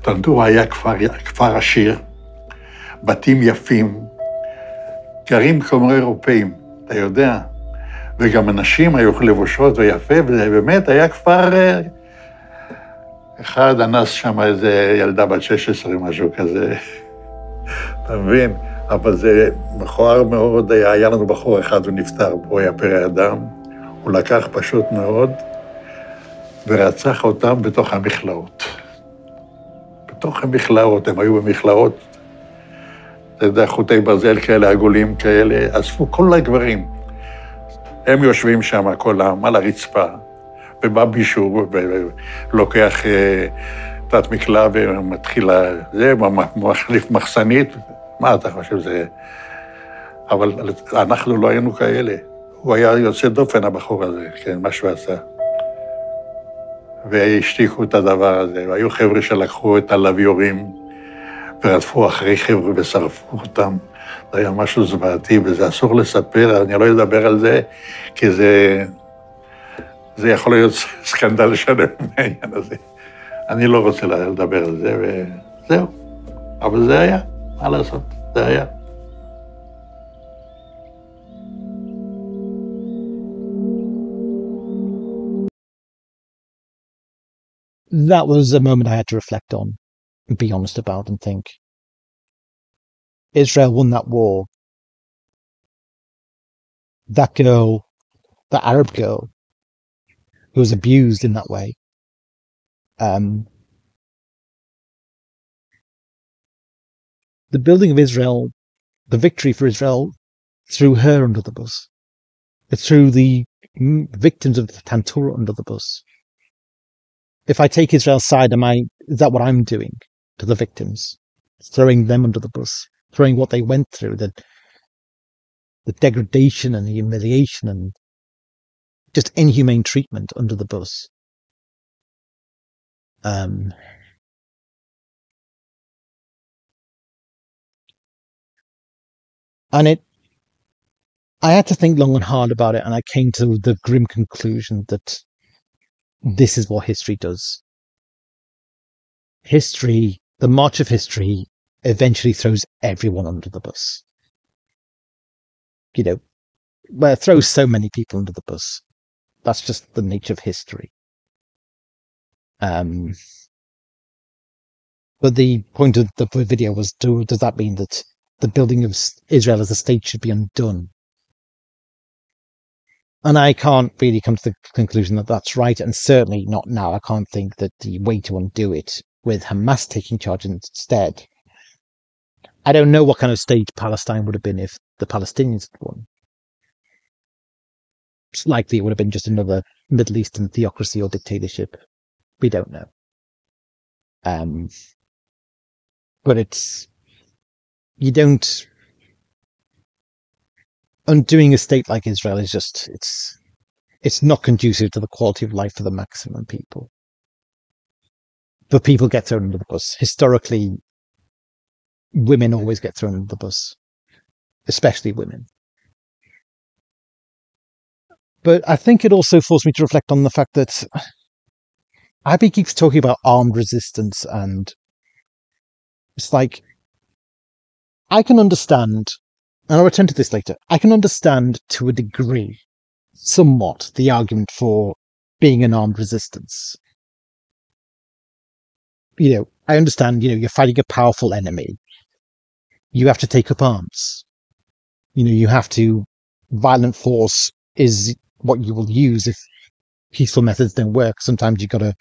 טנטורה היה כפר עשיר, בתים יפים, גרים כמו אירופאים, אתה יודע, וגם אנשים היו לבושות ויפה, וזה באמת היה כפר... אחד אנס שם איזה ילדה בת 16, משהו כזה, אתה מבין? אבל זה מכוער מאוד, היה לנו בחור אחד, הוא נפטר, הוא היה פרא אדם, הוא לקח פשוט מאוד, ורצח אותם בתוך המכלאות. בתוך המכלאות, הם היו במכלאות, אתה יודע, חוטי ברזל כאלה, עגולים כאלה, אספו כל הגברים. הם יושבים שם, כולם, על הרצפה, ובא מישהו ולוקח תת מקלע ומתחיל זה, מחליף מחסנית, מה אתה חושב זה? אבל אנחנו לא היינו כאלה. הוא היה יוצא דופן, הבחור הזה, כן, מה שהוא עשה. והשתיקו את הדבר הזה, והיו חבר'ה שלקחו את הלוויורים ורדפו אחרי חבר'ה ושרפו אותם. זה היה משהו זוועתי, וזה אסור לספר, אני לא אדבר על זה, כי זה יכול להיות סקנדל שלם מהעניין הזה. אני לא רוצה לדבר על זה, וזהו. אבל זה היה, מה לעשות, זה היה. That was a moment I had to reflect on and be honest about and think. Israel won that war. That girl, that Arab girl, who was abused in that way, the building of Israel, the victory for Israel, threw her under the bus. It threw the victims of the Tantura under the bus. If I take Israel's side, is that what I'm doing to the victims? Throwing them under the bus, throwing what they went through, the degradation and the humiliation and just inhumane treatment under the bus. And I had to think long and hard about it, and I came to the grim conclusion that this is what history does. History, the march of history, eventually throws everyone under the bus. You know, well, it throws so many people under the bus. That's just the nature of history. But the point of the video was, does that mean that the building of Israel as a state should be undone? And I can't really come to the conclusion that that's right, and certainly not now. I can't think that the way to undo it with Hamas taking charge instead. I don't know what kind of state Palestine would have been if the Palestinians had won. It's likely it would have been just another Middle Eastern theocracy or dictatorship. We don't know. But undoing a state like Israel is just, it's not conducive to the quality of life for the maximum people. But people get thrown under the bus. Historically, women always get thrown under the bus, especially women. But I think it also forced me to reflect on the fact that Abby keeps talking about armed resistance, and it's like, I can understand, and I'll return to this later, I can understand to a degree, somewhat, the argument for being an armed resistance. You know, I understand, you're fighting a powerful enemy. You have to take up arms. You have to, violent force is what you will use if peaceful methods don't work. Sometimes you've got to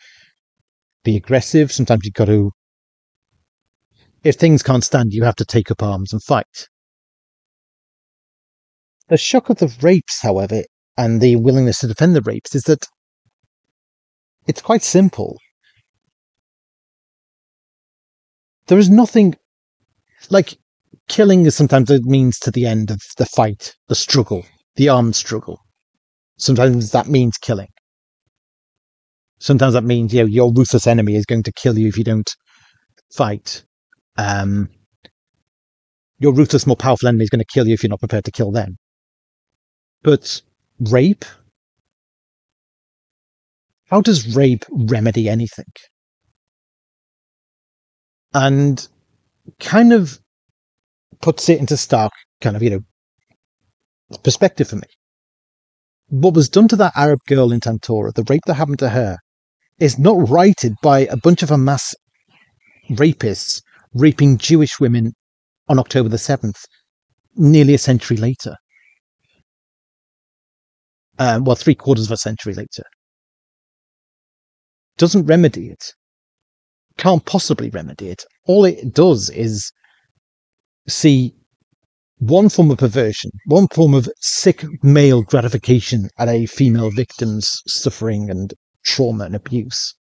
be aggressive. Sometimes you've got to, if things can't stand, you have to take up arms and fight. The shock of the rapes, however, and the willingness to defend the rapes is that it's quite simple. There is nothing like killing is sometimes a means to the end of the fight, the struggle, the armed struggle. Sometimes that means killing. Sometimes that means, your ruthless enemy is going to kill you if you don't fight, your ruthless, more powerful enemy is going to kill you if you're not prepared to kill them. But rape? How does rape remedy anything? And kind of puts it into stark kind of, perspective for me. What was done to that Arab girl in Tantora, the rape that happened to her, is not righted by a bunch of Hamas rapists raping Jewish women on October the 7th, nearly a century later. Well, 3/4 of a century later. Doesn't remedy it. Can't possibly remedy it. All it does is see one form of perversion, one form of sick male gratification at a female victim's suffering and trauma and abuse.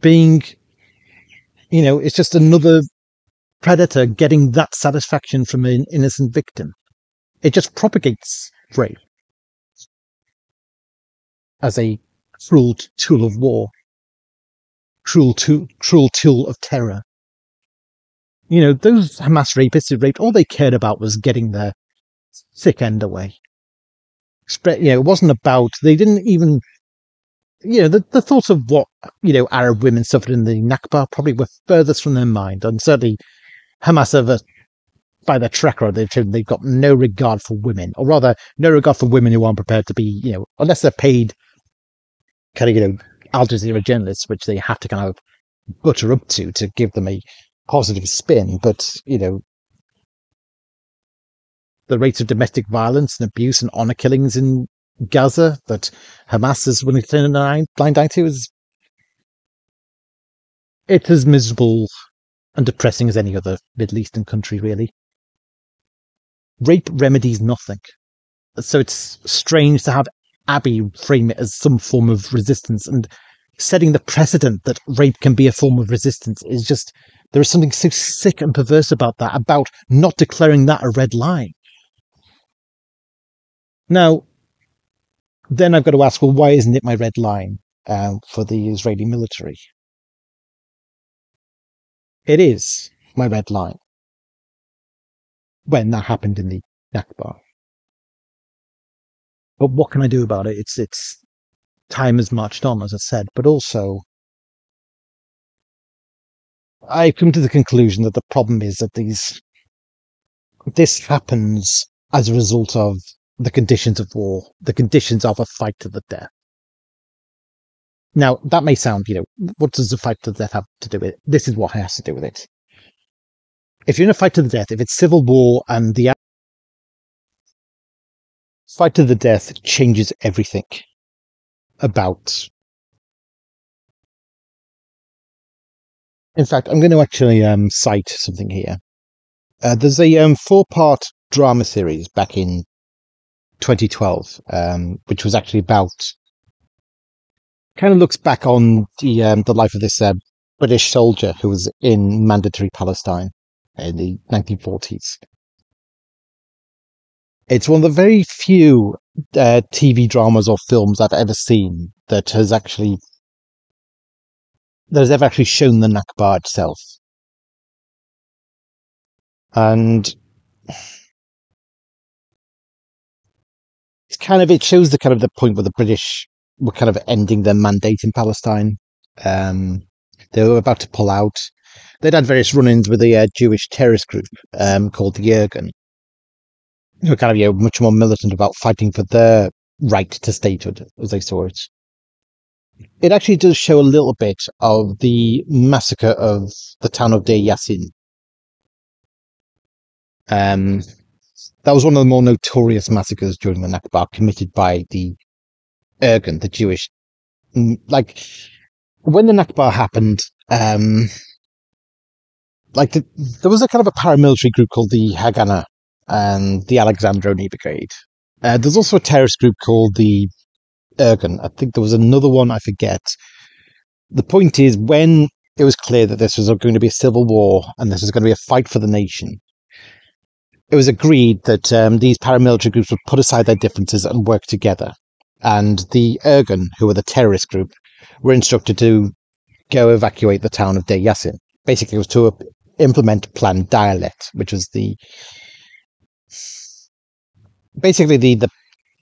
Being, it's just another predator getting that satisfaction from an innocent victim. It just propagates rape as a cruel tool of war, cruel tool of terror. Those Hamas rapists who raped, all they cared about was getting their sick end away. It wasn't about, they didn't even, the thoughts of what, Arab women suffered in the Nakba probably were furthest from their mind. And certainly Hamas by their track record, they've got no regard for women, or rather, no regard for women who aren't prepared to be, unless they're paid kind of, Al Jazeera journalists, which they have to kind of butter up to give them a positive spin. But, the rates of domestic violence and abuse and honor killings in Gaza that Hamas is willing to turn a blind eye to it's as miserable and depressing as any other Middle Eastern country, really. Rape remedies nothing. So it's strange to have Abby frame it as some form of resistance, and setting the precedent that rape can be a form of resistance is just, there is something so sick and perverse about that, about not declaring that a red line. Now, then I've got to ask, well, why isn't it my red line for the Israeli military? It is my red line when that happened in the Nakba. But what can I do about it? It's time has marched on, as I said, but also I've come to the conclusion that the problem is that this happens as a result of the conditions of war, the conditions of a fight to the death. Now, that may sound, what does the fight to the death have to do with it? This is what has to do with it. If you're in a fight to the death, if it's civil war and the fight to the death changes everything about. In fact, I'm going to actually cite something here. There's a 4-part drama series back in 2012, which was actually about, kind of looks back on the life of this British soldier who was in mandatory Palestine in the 1940s. It's one of the very few TV dramas or films I've ever seen that has ever actually shown the Nakba itself. And it shows the point where the British were kind of ending their mandate in Palestine. They were about to pull out. They'd had various run-ins with a Jewish terrorist group called the Irgun, who were kind of much more militant about fighting for their right to statehood, as they saw it. It actually does show a little bit of the massacre of the town of Deir Yassin. That was one of the more notorious massacres during the Nakba committed by the Irgun, the Jewish. When the Nakba happened, there was a kind of a paramilitary group called the Haganah and the Alexandroni Brigade. There's also a terrorist group called the Irgun. I think there was another one, I forget. The point is, when it was clear that this was going to be a civil war and this was going to be a fight for the nation, it was agreed that these paramilitary groups would put aside their differences and work together. And the Irgun, who were the terrorist group, were instructed to go evacuate the town of Deir Yassin. Basically, it was to implement Plan Dialect, which was basically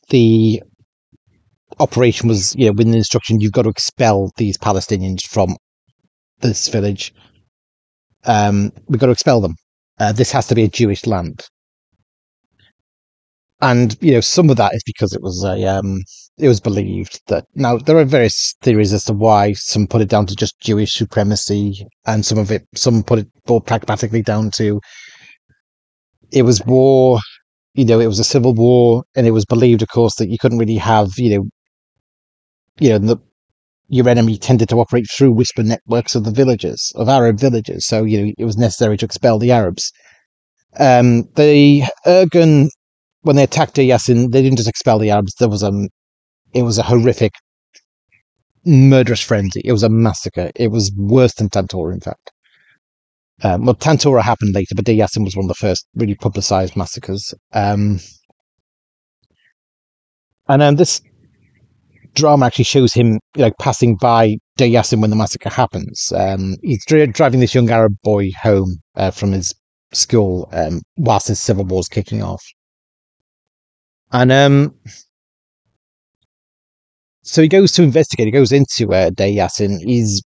the operation was, with the instruction, you've got to expel these Palestinians from this village. We've got to expel them. This has to be a Jewish land. And, some of that is because it was believed that, now there are various theories as to why. Some put it down to just Jewish supremacy, and some put it more pragmatically down to it was war, it was a civil war, and it was believed, of course, that you couldn't really have, your enemy tended to operate through whisper networks of Arab villages. So, it was necessary to expel the Arabs. The Irgun, when they attacked Deir Yassin, they didn't just expel the Arabs. It was a horrific, murderous frenzy. It was a massacre. It was worse than Tantura, in fact. Well, Tantura happened later, but Deir Yassin was one of the first really publicized massacres. And this drama actually shows him, passing by Deir Yassin when the massacre happens. He's driving this young Arab boy home from his school whilst his civil war is kicking off. And so he goes to investigate. He goes into Deir Yassin. He's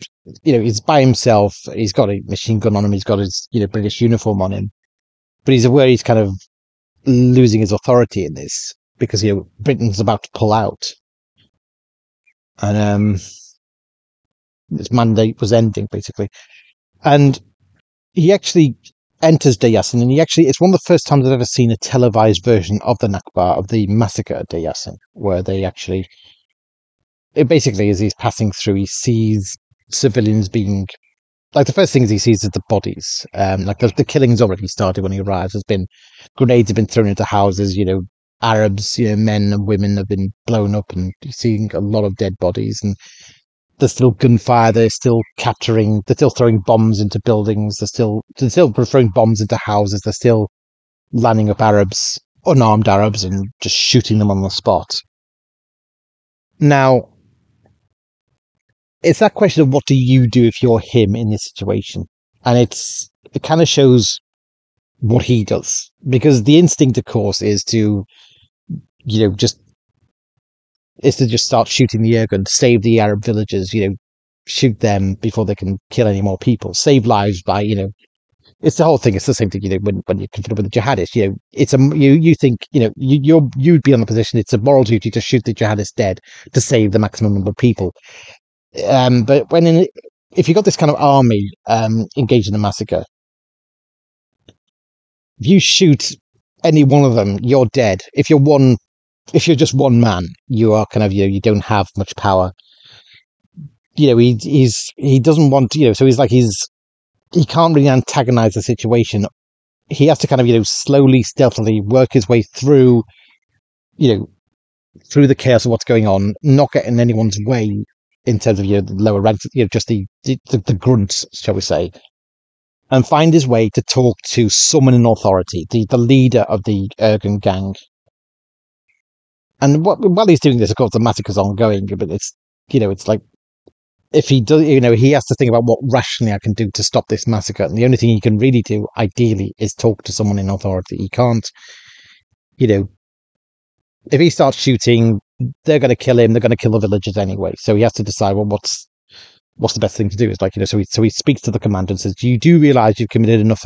by himself. He's got a machine gun on him. He's got his British uniform on him. But he's aware he's kind of losing his authority in this because Britain's about to pull out, and his mandate was ending basically. And he actually enters Deir Yassin, and it's one of the first times I've ever seen a televised version of the Nakba, of the massacre at Deir Yassin, where it basically, as he's passing through, he sees civilians being, the first things he sees is the bodies. The killing's already started when he arrives. Grenades have been thrown into houses, Arabs, men and women have been blown up, and you're seeing a lot of dead bodies, and there's still gunfire. They're still throwing bombs into buildings. They're still throwing bombs into houses. They're still landing up Arabs, unarmed Arabs, and just shooting them on the spot. Now, it's that question of what do you do if you're him in this situation? And it kind of shows what he does. Because the instinct, of course, is to, just start shooting the Irgun, save the Arab villages, shoot them before they can kill any more people, save lives by, it's the whole thing. It's the same thing, when you're confronted with the jihadists, you think, you'd be on the position, it's a moral duty to shoot the jihadists dead to save the maximum number of people. But if you've got this kind of army engaged in a massacre, if you shoot any one of them, you're dead. If you're just one man, you are kind of, you don't have much power. He doesn't want, so he can't really antagonize the situation. He has to kind of, slowly, stealthily work his way through, through the chaos of what's going on, not get in anyone's way in terms of, the lower ranks, just the grunts, shall we say, and find his way to talk to someone in authority, the leader of the Irgun gang. And while he's doing this, of course, the massacre's ongoing, but it's like, if he does, he has to think about what rationally I can do to stop this massacre. And the only thing he can really do, ideally, is talk to someone in authority. He can't, if he starts shooting, they're going to kill him. They're going to kill the villagers anyway. So he has to decide, well, what's the best thing to do? Is so he speaks to the commander and says, you do realize you've committed enough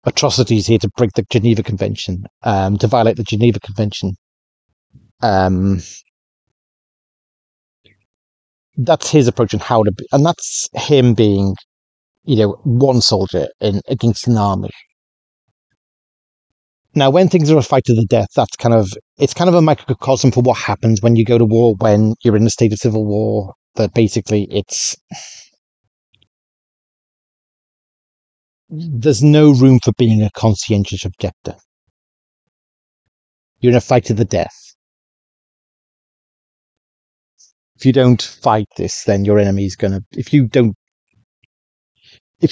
atrocities here to break the Geneva Convention, to violate the Geneva Convention. That's his approach on how to be, and that's him being, one soldier against an army. Now, when things are a fight to the death, it's kind of a microcosm for what happens when you go to war, when you're in a state of civil war. That basically there's no room for being a conscientious objector. You're in a fight to the death. If you don't fight this, then your enemy's if you're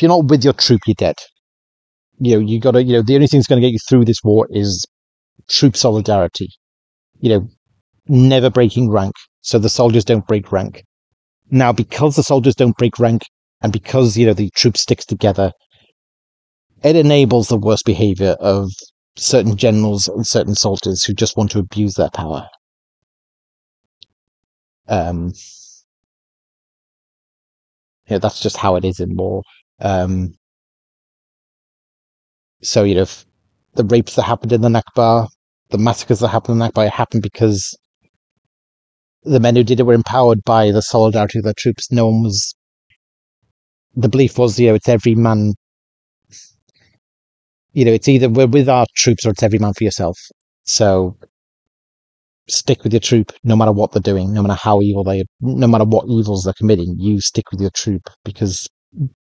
not with your troop, you're dead. You gotta, the only thing that's going to get you through this war is troop solidarity. Never breaking rank. So the soldiers don't break rank. Now, because the soldiers don't break rank, and because, the troop sticks together, it enables the worst behavior of certain generals and certain soldiers who just want to abuse their power. That's just how it is in war. So, the rapes that happened in the Nakba, the massacres that happened in the Nakba, it happened because the men who did it were empowered by the solidarity of their troops. No one was... The belief was, it's every man... it's either we're with our troops or it's every man for yourself. So stick with your troop, no matter what they're doing, no matter how evil no matter what evils they're committing, you stick with your troop, because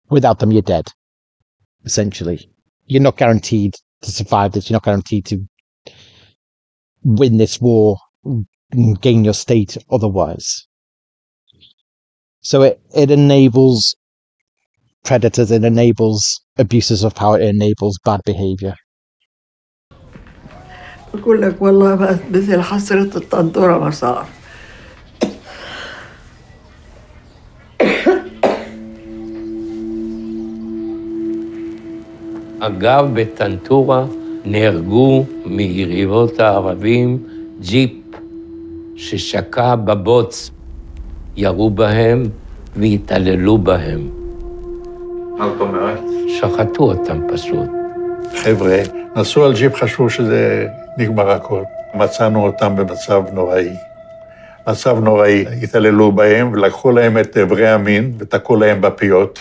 without them, you're dead, essentially. You're not guaranteed to survive this. You're not guaranteed to win this war, gain your state otherwise. So it enables predators, it enables abuses of power, it enables bad behavior. أقول لك والله مثل حسرة الطنطورة ما صار. אגב, בטנטורה נהרגו מיריבות הערבים ג'יפ ששקע בבוץ. ירו בהם והתעללו בהם. מה זאת אומרת? שחטו אותם פשוט. חבר'ה, נסעו על ג'יפ, חשבו שזה נגמר הכל. מצאנו אותם במצב נוראי. מצב נוראי, התעללו בהם ולקחו להם את איברי המין ותקעו להם בפיות.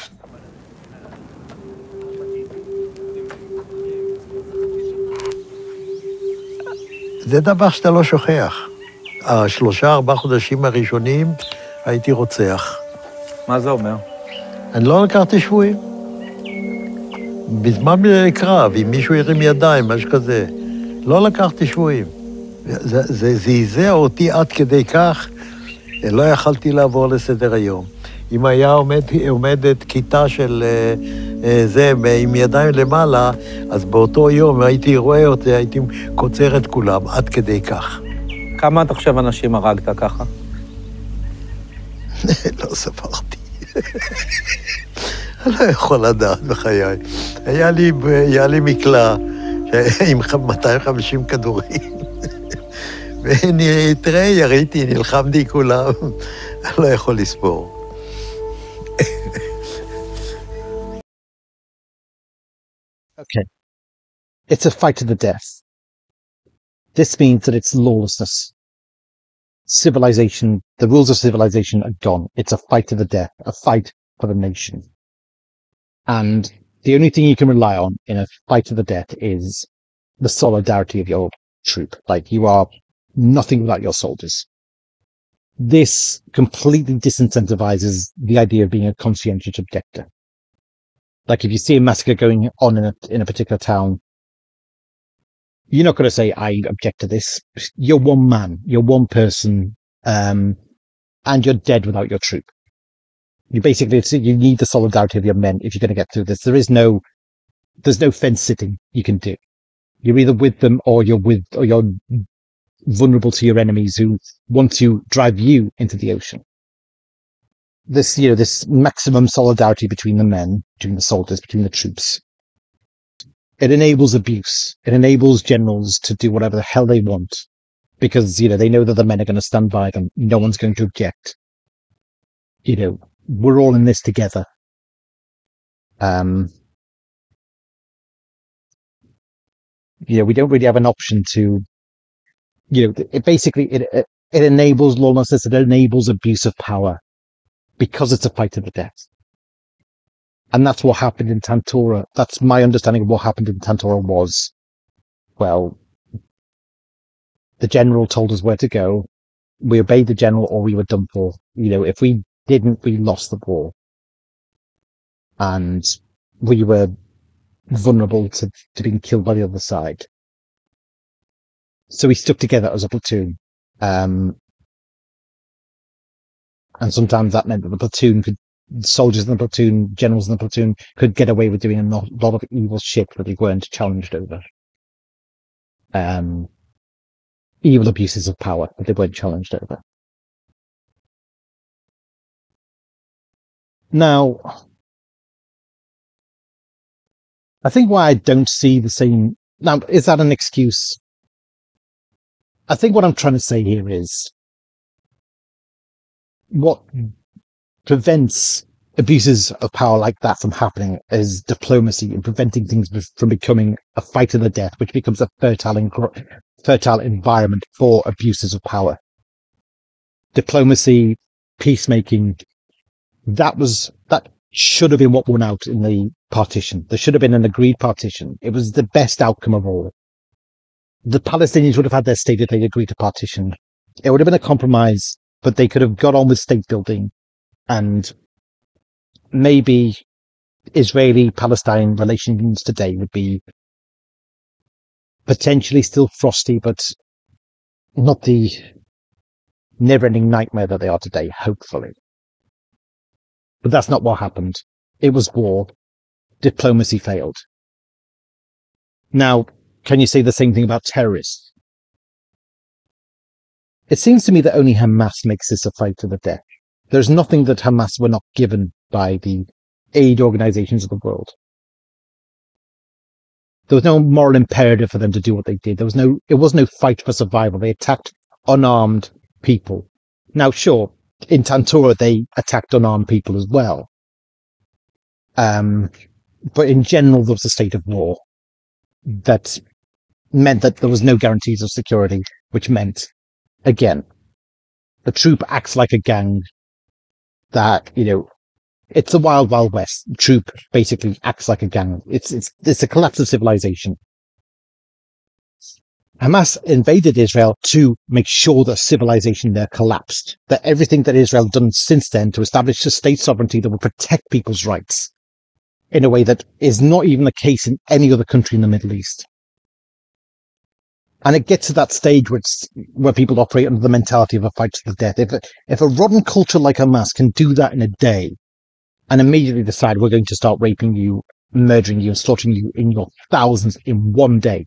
זה דבר שאתה לא שוכח. 3-4 חודשים הראשונים הייתי רוצח. מה זה אומר? אני לא לקחתי שבויים. בזמן קרב, אם מישהו הרים ידיים, משהו כזה, לא לקחתי שבויים. זה זעזע אותי עד כדי כך, לא יכלתי לעבור לסדר היום. אם היה עומדת כיתה של זה עם ידיים למעלה, אז באותו יום הייתי רואה אותי, הייתי קוצר את כולם, עד כדי כך. כמה אתה חושב אנשים הרגת ככה? לא ספרתי. אני לא יכול לדעת בחיי. היה לי מקלע עם 250 כדורים. תראה, יריתי, נלחמתי כולם. אני לא יכול לספור. Okay. It's a fight to the death. This means that it's lawlessness. Civilization, the rules of civilization are gone. It's a fight to the death, a fight for the nation. And the only thing you can rely on in a fight to the death is the solidarity of your troop. Like, you are nothing without your soldiers. This completely disincentivizes the idea of being a conscientious objector. Like, if you see a massacre going on in a particular town, you're not going to say, I object to this. You're one man, you're one person, and you're dead without your troop. You basically, you need the solidarity of your men if you're going to get through this. There's no fence sitting you can do. You're either with them or you're vulnerable to your enemies who want to drive you into the ocean. This maximum solidarity between the men, between the soldiers, between the troops. It enables abuse. It enables generals to do whatever the hell they want because, they know that the men are going to stand by them. No one's going to object. We're all in this together. We don't really have an option to, it enables lawlessness. It enables abuse of power. Because it's a fight to the death. And that's what happened in Tantora. That's my understanding of what happened in Tantora was, well, the general told us where to go. We obeyed the general or we were done for. If we didn't, we lost the war. And we were vulnerable to being killed by the other side. So we stuck together as a platoon. And sometimes that meant that the platoon soldiers in the platoon, generals in the platoon could get away with doing a lot of evil shit that they weren't challenged over. Evil abuses of power that they weren't challenged over. Now, I think why I don't see the same... Now, is that an excuse? I think what I'm trying to say here is what prevents abuses of power like that from happening is diplomacy and preventing things from becoming a fight to the death, which becomes a fertile environment for abuses of power. Diplomacy, peacemaking, that should have been what won out in the partition. There should have been an agreed partition. It was the best outcome of all. The Palestinians would have had their state if they agreed to partition. It would have been a compromise, but they could have got on with state building, and maybe Israeli-Palestine relations today would be potentially still frosty, but not the never-ending nightmare that they are today, hopefully. But that's not what happened. It was war. Diplomacy failed. Now, can you say the same thing about terrorists? It seems to me that only Hamas makes this a fight to the death. There's nothing that Hamas were not given by the aid organizations of the world. There was no moral imperative for them to do what they did. It was no fight for survival. They attacked unarmed people. Now, sure, in Tantura, they attacked unarmed people as well. But in general, there was a state of war that meant that there was no guarantees of security, which meant, again, the troop acts like a gang that, it's a wild, wild west. The troop basically acts like a gang. It's a collapse of civilization. Hamas invaded Israel to make sure that civilization there collapsed, that everything that Israel had done since then to establish a state sovereignty that would protect people's rights in a way that is not even the case in any other country in the Middle East. And it gets to that stage where people operate under the mentality of a fight to the death. If a rotten culture like Hamas can do that in a day and immediately decide we're going to start raping you, murdering you, and slaughtering you in your thousands in one day,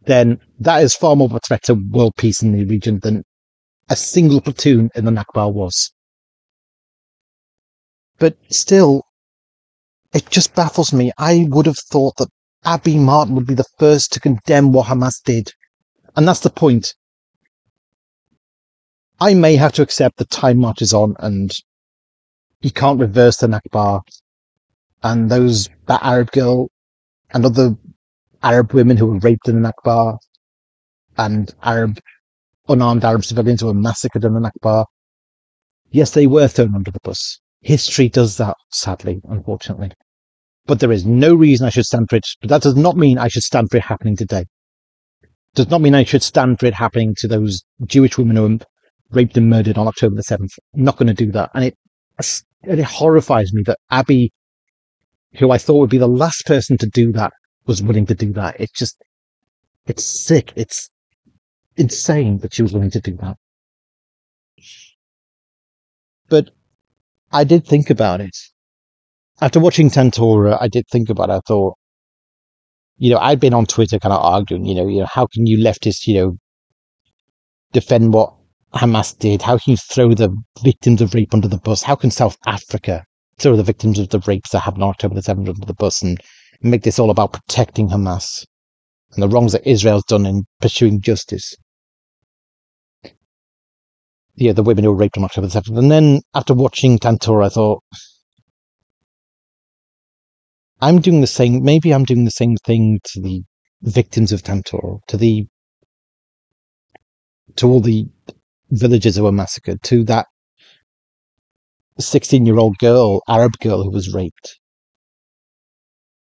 then that is far more of a threat to world peace in the region than a single platoon in the Nakba was. But still, it just baffles me. I would have thought that Abiy Martin would be the first to condemn what Hamas did. And that's the point. I may have to accept that time marches on and you can't reverse the Nakba, and that Arab girl and other Arab women who were raped in the Nakba, and unarmed Arab civilians who were massacred in the Nakba. Yes, they were thrown under the bus. History does that, sadly, unfortunately. But there is no reason I should stand for it. But that does not mean I should stand for it happening today. Does not mean I should stand for it happening to those Jewish women who were raped and murdered on October the 7th. I'm not going to do that. And it horrifies me that Abiy, who I thought would be the last person to do that, was willing to do that. It's sick. It's insane that she was willing to do that. But I did think about it. After watching Tantura, I did think about it. I thought, I'd been on Twitter kind of arguing, how can you leftists, defend what Hamas did? How can you throw the victims of rape under the bus? How can South Africa throw the victims of the rapes that happened on October the 7th under the bus and make this all about protecting Hamas and the wrongs that Israel's done in pursuing justice? The women who were raped on October the 7th. And then after watching Tantura, I thought, maybe I'm doing the same thing to the victims of Tantura, to all the villagers who were massacred, to that 16-year-old Arab girl who was raped.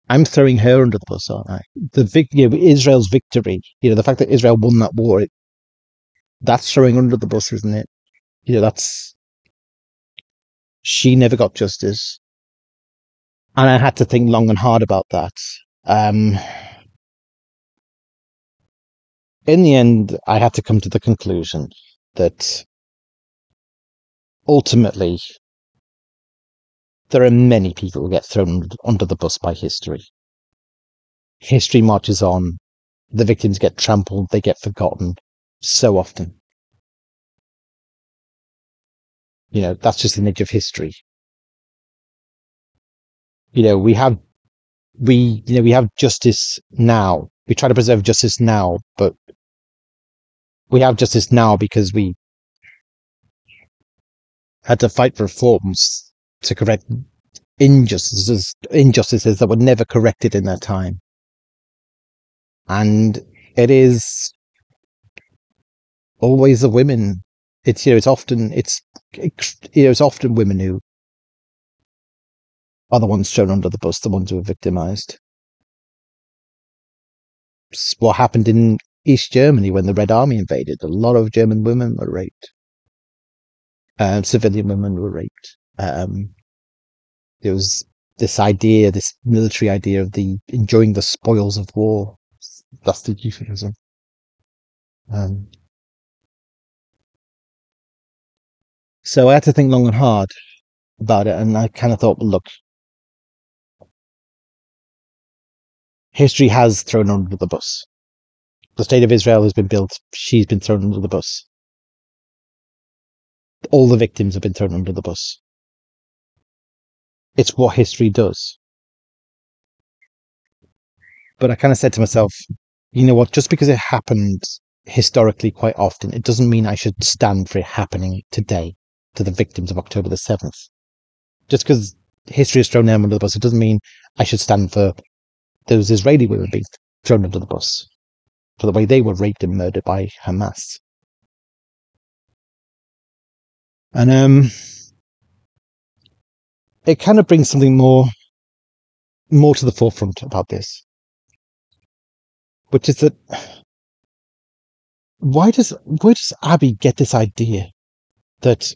I'm throwing her under the bus, aren't I? Israel's victory, the fact that Israel won that war, that's throwing under the bus, isn't it? She never got justice. And I had to think long and hard about that. In the end, I had to come to the conclusion that ultimately there are many people who get thrown under the bus by history. History marches on. The victims get trampled. They get forgotten so often. That's just the nature of history. we have justice now. We try to preserve justice now, but we have justice now because we had to fight for reforms to correct injustices that were never corrected in their time. And it is always the women. It's often women who are the ones thrown under the bus, the ones who are victimized. It's what happened in East Germany when the Red Army invaded. A lot of German women were raped. Civilian women were raped. There was this military idea of enjoying the spoils of war. That's the euphemism. So I had to think long and hard about it, and I kind of thought, well, look, history has thrown her under the bus. The state of Israel has been built. She's been thrown under the bus. All the victims have been thrown under the bus. It's what history does. But I kind of said to myself, you know what, just because it happened historically quite often, it doesn't mean I should stand for it happening today to the victims of October the 7th. Just because history has thrown them under the bus, it doesn't mean I should stand for those Israeli women being thrown under the bus for the way they were raped and murdered by Hamas. And it kind of brings something more to the forefront about this, which is that where does Abby get this idea that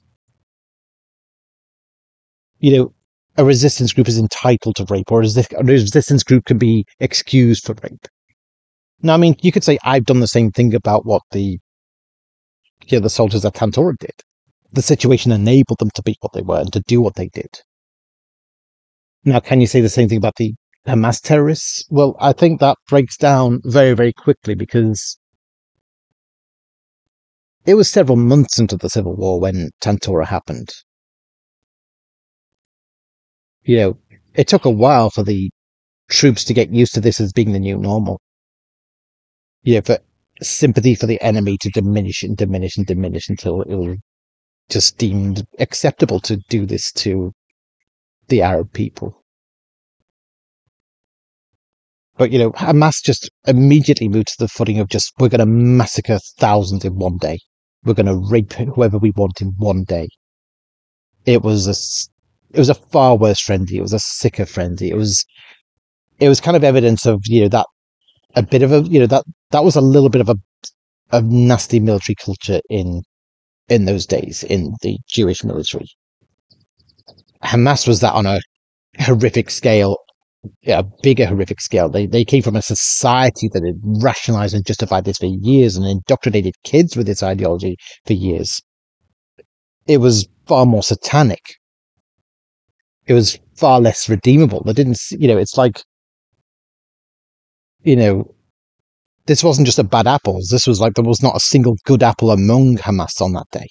a resistance group is entitled to rape, or a resistance group can be excused for rape? Now, I mean, you could say I've done the same thing about what the soldiers at Tantora did. The situation enabled them to be what they were and to do what they did. Now, can you say the same thing about the Hamas terrorists? Well, I think that breaks down very, very quickly, because it was several months into the civil war when Tantora happened. It took a while for the troops to get used to this as being the new normal. For sympathy for the enemy to diminish and diminish and diminish until it was just deemed acceptable to do this to the Arab people. But, Hamas just immediately moved to the footing of just, we're going to massacre thousands in one day. We're going to rape whoever we want in one day. It was a far worse frenzy. It was a sicker frenzy. It was kind of evidence of, that a bit of a, that was a little bit of a nasty military culture in those days in the Jewish military. Hamas was that on a horrific scale, a bigger horrific scale. They came from a society that had rationalized and justified this for years and indoctrinated kids with this ideology for years. It was far more satanic. It was far less redeemable. They didn't, it's like, this wasn't just a bad apple. This was like, there was not a single good apple among Hamas on that day.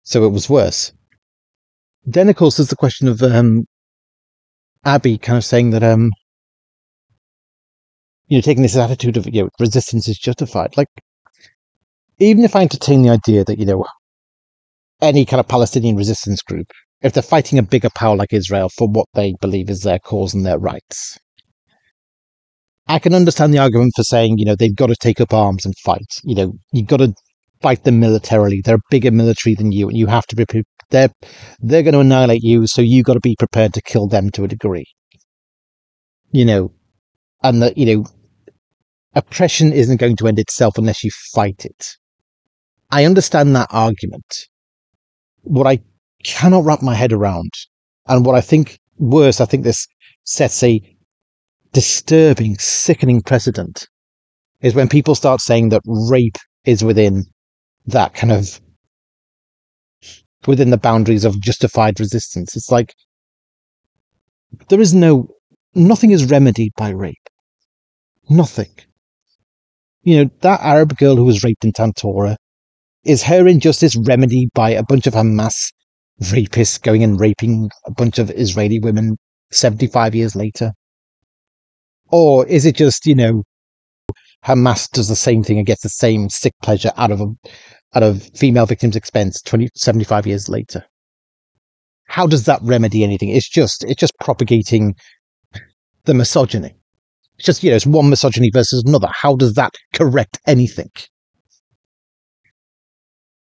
So it was worse. Then, of course, there's the question of Abby kind of saying that, taking this attitude of, resistance is justified. Like, even if I entertain the idea that, any kind of Palestinian resistance group, if they're fighting a bigger power like Israel for what they believe is their cause and their rights, I can understand the argument for saying, they've got to take up arms and fight. You've got to fight them militarily. They're a bigger military than you, and you have to be. They're going to annihilate you, so you've got to be prepared to kill them to a degree. And that oppression isn't going to end itself unless you fight it. I understand that argument. What I cannot wrap my head around, and what I think worse, I think this sets a disturbing, sickening precedent, is when people start saying that rape is within that kind of, within the boundaries of justified resistance. It's like, there is nothing is remedied by rape. Nothing. That Arab girl who was raped in Tantora, is her injustice remedied by a bunch of Hamas rapists going and raping a bunch of Israeli women 75 years later? Or is it just, Hamas does the same thing and gets the same sick pleasure out of female victims' expense 75 years later? How does that remedy anything? It's just propagating the misogyny. It's just, it's one misogyny versus another. How does that correct anything?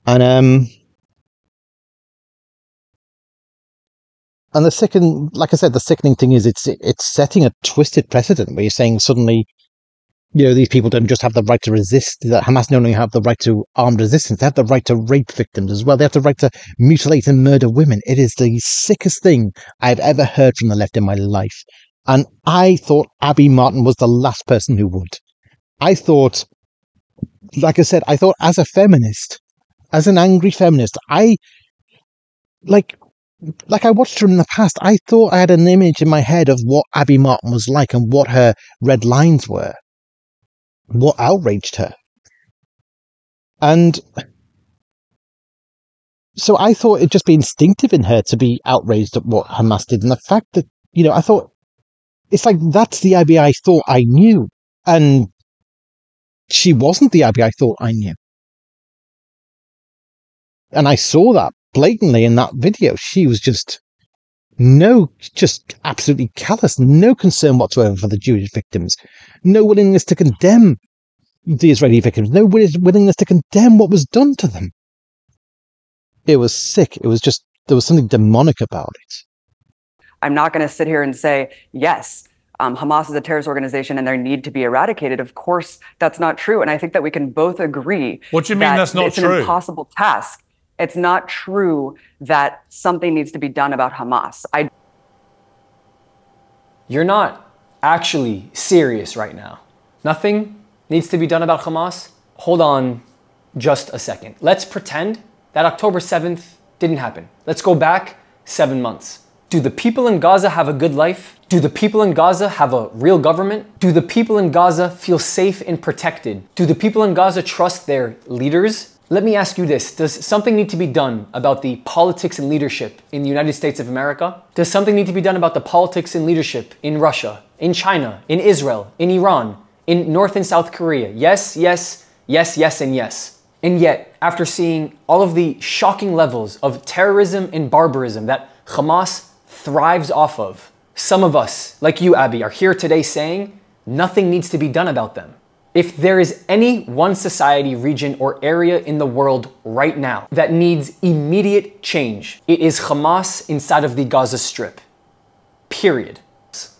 And the second, like I said, the sickening thing is it's setting a twisted precedent where you're saying suddenly, these people don't just have the right to resist, that Hamas not only have the right to armed resistance, they have the right to rape victims as well. They have the right to mutilate and murder women. It is the sickest thing I've ever heard from the left in my life. And I thought Abby Martin was the last person who would. I thought, like I said, as a feminist, as an angry feminist, I watched her in the past, I thought I had an image in my head of what Abby Martin was like and what her red lines were, what outraged her. And so I thought it'd just be instinctive in her to be outraged at what Hamas did. And the fact that, I thought, it's like, that's the Abby I thought I knew. And she wasn't the Abby I thought I knew. And I saw that blatantly in that video. She was just absolutely callous, no concern whatsoever for the Jewish victims, no willingness to condemn the Israeli victims, no willingness to condemn what was done to them. It was sick. It was just, there was something demonic about it. I'm not going to sit here and say, yes, Hamas is a terrorist organization and they need to be eradicated. Of course, that's not true. And I think that we can both agree. What do you mean that's not true? It's an impossible task. It's not true that something needs to be done about Hamas. You're not actually serious right now. Nothing needs to be done about Hamas? Hold on just a second. Let's pretend that October 7th didn't happen. Let's go back 7 months. Do the people in Gaza have a good life? Do the people in Gaza have a real government? Do the people in Gaza feel safe and protected? Do the people in Gaza trust their leaders? Let me ask you this. Does something need to be done about the politics and leadership in the United States of America? Does something need to be done about the politics and leadership in Russia, in China, in Israel, in Iran, in North and South Korea? Yes, yes, yes, yes, and yes. And yet, after seeing all of the shocking levels of terrorism and barbarism that Hamas thrives off of, some of us, like you, Abby, are here today saying nothing needs to be done about them. If there is any one society, region, or area in the world right now that needs immediate change, it is Hamas inside of the Gaza Strip. Period.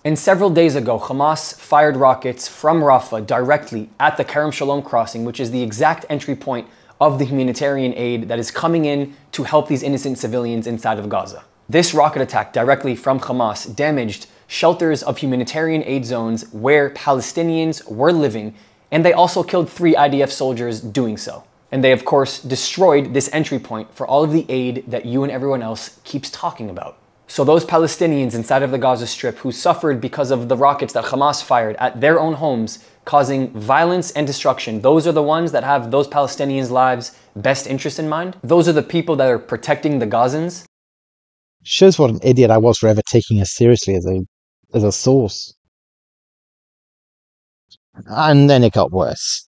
And several days ago, Hamas fired rockets from Rafah directly at the Kerem Shalom crossing, which is the exact entry point of the humanitarian aid that is coming in to help these innocent civilians inside of Gaza. This rocket attack directly from Hamas damaged shelters of humanitarian aid zones where Palestinians were living, and they also killed 3 IDF soldiers doing so. And they, of course, destroyed this entry point for all of the aid that you and everyone else keeps talking about. So those Palestinians inside of the Gaza Strip who suffered because of the rockets that Hamas fired at their own homes, causing violence and destruction, those are the ones that have those Palestinians' lives' best interest in mind. Those are the people that are protecting the Gazans. Shows what an idiot I was for ever taking her seriously as a source. And then it got worse.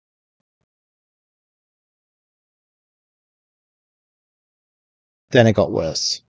Then it got worse.